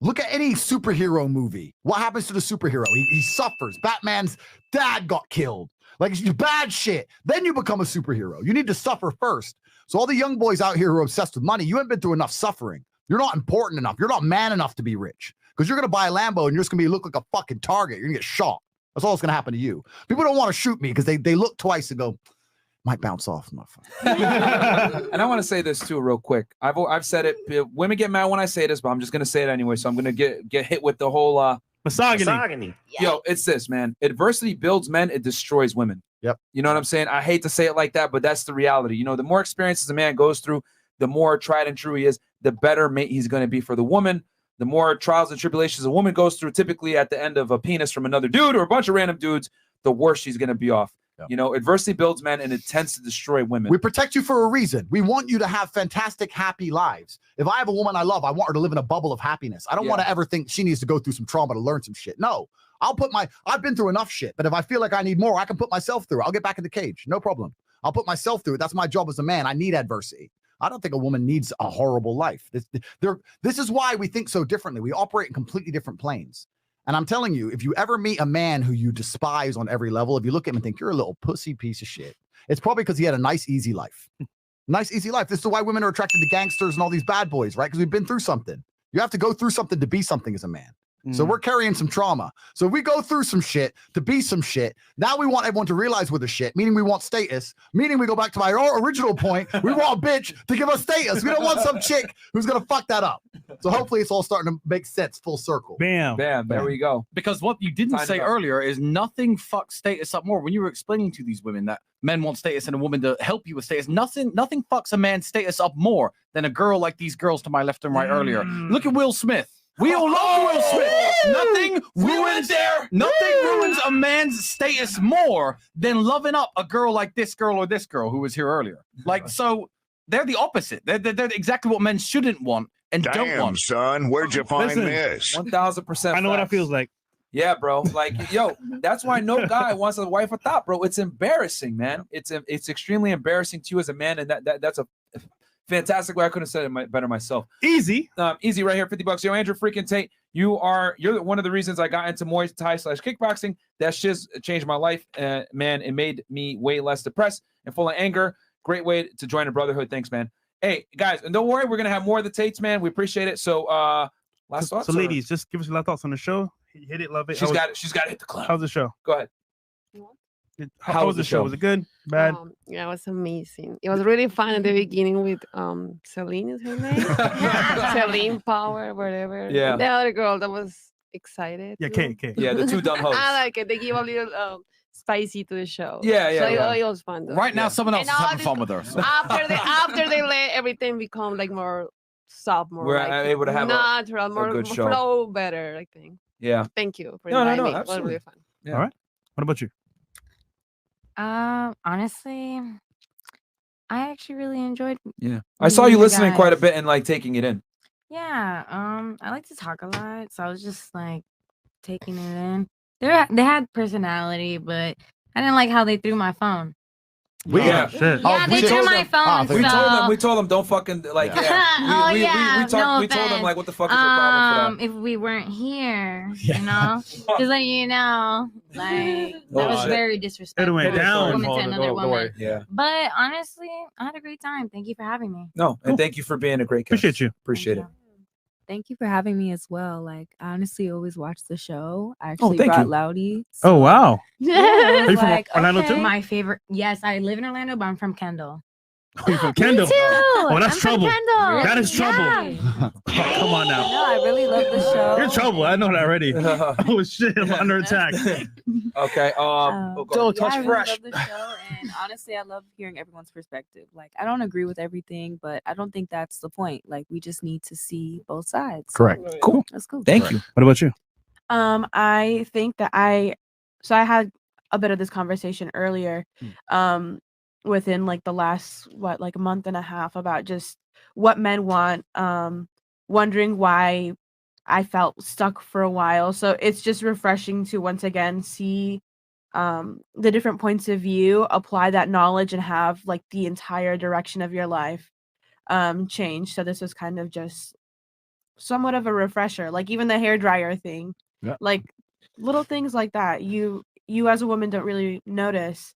Look at any superhero movie. What happens to the superhero? He suffers. Batman's dad got killed. Like, it's bad shit. Then you become a superhero. You need to suffer first. So all the young boys out here who are obsessed with money, you haven't been through enough suffering. You're not important enough. You're not man enough to be rich. Because you're going to buy a Lambo and you're just going to look like a fucking target. You're going to get shot. That's all that's going to happen to you. People don't want to shoot me because they look twice and go, might bounce off. And I want to say this too real quick. I've said it. Women get mad when I say this, but I'm just going to say it anyway. So I'm going to get hit with the whole misogyny. Yo, it's this, man. Adversity builds men. It destroys women. Yep. You know what I'm saying? I hate to say it like that, but that's the reality. You know, the more experiences a man goes through, the more tried and true he is, the better mate he's going to be for the woman. The more trials and tribulations a woman goes through, typically at the end of a penis from another dude or a bunch of random dudes, the worse she's going to be off. You know, adversity builds men and it tends to destroy women. We protect you for a reason. We want you to have fantastic, happy lives. If I have a woman I love, I want her to live in a bubble of happiness. I don't want to ever think she needs to go through some trauma to learn some shit. No, I've been through enough shit, but if I feel like I need more, I can put myself through it. I'll get back in the cage. No problem. I'll put myself through it. That's my job as a man. I need adversity. I don't think a woman needs a horrible life. This is why we think so differently. We operate in completely different planes. And I'm telling you, if you ever meet a man who you despise on every level, if you look at him and think you're a little pussy piece of shit, it's probably because he had a nice, easy life. Nice, easy life. This is why women are attracted to gangsters and all these bad boys, right? Because we've been through something. You have to go through something to be something as a man. So we're carrying some trauma. So we go through some shit to be some shit. Now we want everyone to realize we're the shit, meaning we want status, meaning we go back to my original point. We want a bitch to give us status. We don't want some chick who's going to fuck that up. So hopefully it's all starting to make sense full circle. Bam. Bam. There we go. Because what you didn't say earlier is nothing fucks status up more. When you were explaining to these women that men want status and a woman to help you with status, nothing fucks a man's status up more than a girl like these girls to my left and right earlier. Look at Will Smith. We all love Will Smith. Nothing ruins a man's status more than loving up a girl like this girl or this girl who was here earlier. Like, so they're the opposite. They're exactly what men shouldn't want and don't want. Son, where'd you find this? 1000%. I know what it feels like. Yeah, bro. Like, yo, that's why no guy wants a wife a thought, bro. It's embarrassing, man. It's extremely embarrassing to you as a man, and that's a fantastic way. I couldn't have said it better myself. Easy. Easy right here, $50. Yo, Andrew freaking Tate, you're one of the reasons I got into Muay Thai / kickboxing. That shit's changed my life, man. It made me way less depressed and full of anger. Great way to join a brotherhood. Thanks, man. Hey, guys, and don't worry, we're gonna have more of the Tates, man. We appreciate it. So, last thoughts. So, ladies, just give us your last thoughts on the show. Hit it, love it. She's got to hit the club. How's the show? Go ahead. How was the show? Was it good? Bad? Yeah, it was amazing. It was really fun at the beginning with Celina is her name. Celine Power, whatever. Yeah. The other girl that was excited. Yeah, Kate. Yeah, the two dumb hosts. I like it. They give a little spicy to the show. Yeah. So it was fun though. Right now, someone else is having fun with her. So. After they let everything become like more soft, more We're like able to have natural, more good show. flow better, I think. Yeah. Thank you for No, inviting me. absolutely. It was really fun. Yeah. All right. What about you? Honestly, I actually really enjoyed. Yeah. I saw you listening guys. quite a bit and like taking it in. Yeah. I like to talk a lot, so I was just like taking it in. They had personality, but I didn't like how they threw my phone. Yeah, shit. Yeah, they threw my phone. We told them don't fucking like. Yeah. We told them like, what the fuck is your problem for that? If we weren't here, you know, just let you know, like that was very disrespectful. It went down. Woman to another woman. Yeah. But honestly, I had a great time. Thank you for having me. No, and thank you for being a great guest. Appreciate you. Appreciate it. Thank you for having me as well. Like, I honestly always watch the show. I actually thank brought you. Loudy. Oh, wow. Yeah, Are you from like, Orlando okay. too? My favorite. Yes, I live in Orlando, but I'm from Kendall. Oh, you're from Kendall? Me too. Oh, that's I'm trouble. From Kendall. That is trouble. Yeah. Come on now. No, I really love the show. You're in trouble. I know that already. Oh shit, I'm under attack. Okay. Don't touch I really fresh. love the show, and honestly, I love hearing everyone's perspective. Like, I don't agree with everything, but I don't think that's the point. Like, we just need to see both sides. Correct. Cool. That's cool. Thank you. What about you? I think that I had a bit of this conversation earlier, within like the last like a month and a half about just what men want, wondering why I felt stuck for a while. So it's just refreshing to once again see the different points of view, apply that knowledge, and have like the entire direction of your life change. So this was kind of just somewhat of a refresher, like even the hairdryer thing. Yeah. Like little things like that you as a woman don't really notice,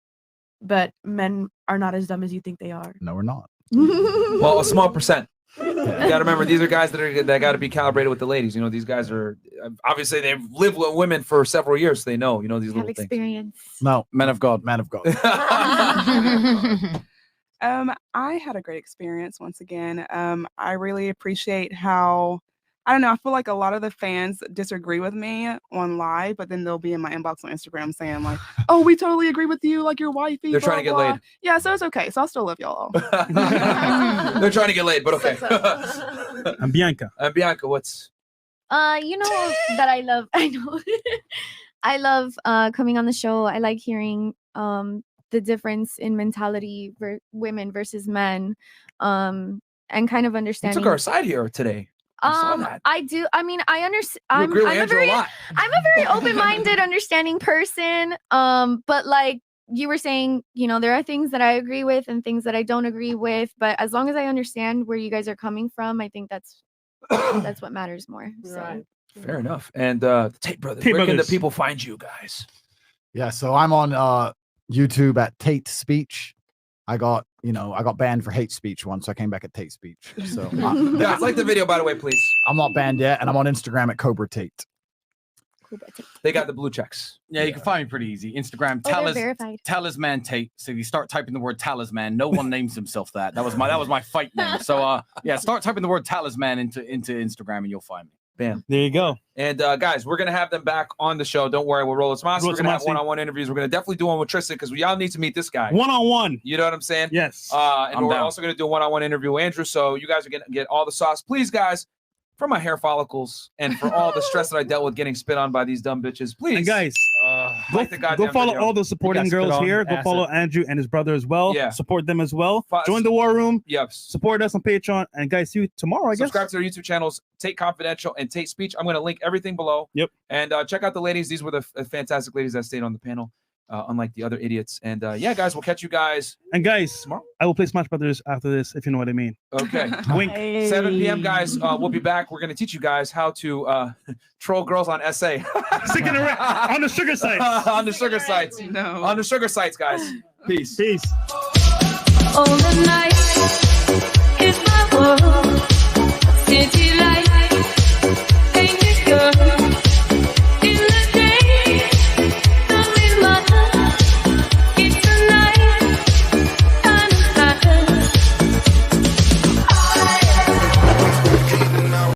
but men are not as dumb as you think they are. No, we're not. Well, a small percent. You got to remember, these are guys that got to be calibrated with the ladies. You know, these guys are obviously they've lived with women for several years. So they know, you know, these little things. Experience. No, Men of God. man of God. I had a great experience once again. I really appreciate how, I don't know, I feel like a lot of the fans disagree with me on live, but then they'll be in my inbox on Instagram saying like, oh, we totally agree with you, like your wifey. They're blah, trying to get blah. laid. Yeah, so it's okay. So I still love y'all. They're trying to get laid, but okay. I'm Bianca. Bianca, what's You know that I love. I know. I love coming on the show. I like hearing the difference in mentality women versus men, and kind of You understanding. took our side here today. I do. I mean, I understand. You agree with Andrew a lot. I'm a very open-minded, understanding person. But like you were saying, you know, there are things that I agree with and things that I don't agree with. But as long as I understand where you guys are coming from, I think that's what matters more. So. Fair enough. And the Tate Brothers, where can the people find you guys? Yeah, so I'm on YouTube at Tate Speech. I got banned for hate speech once, so I came back at Tate Speech. So guys, like the video, by the way, please. I'm not banned yet, and I'm on Instagram at Cobra Tate. They got the blue checks. Yeah, you can find me pretty easy. Instagram, they're verified. Talisman Tate. So if you start typing the word talisman, no one names himself that. That was my fight name. So yeah, start typing the word talisman into Instagram and you'll find me. Bam. There you go. And guys, we're gonna have them back on the show. Don't worry, we'll roll it. We're gonna have one-on-one interviews. We're gonna definitely do one with Tristan because we all need to meet this guy. One-on-one. You know what I'm saying? Yes. And we're also gonna do a one-on-one interview with Andrew. So you guys are gonna get all the sauce. Please, guys, for my hair follicles and for all the stress that I dealt with getting spit on by these dumb bitches, please. And guys, go follow all the supporting girls here. Go follow Andrew and his brother as well. Yeah. Support them as well. Join the war room. Yep. Support us on Patreon. And guys, see you tomorrow, I guess. Subscribe to their YouTube channels, Tate Confidential and Tate Speech. I'm going to link everything below. Yep. And check out the ladies. These were the fantastic ladies that stayed on the panel, unlike the other idiots. And yeah, guys, we'll catch you guys. And guys, tomorrow I will play Smash Brothers after this, if you know what I mean. Okay. Wink. 7 p.m. guys. We'll be back. We're going to teach you guys how to troll girls on SA. On the sugar sites. On the sugar sites. No. On the sugar sites, guys. Peace. Peace. All the night is my world. City light, ain't it good?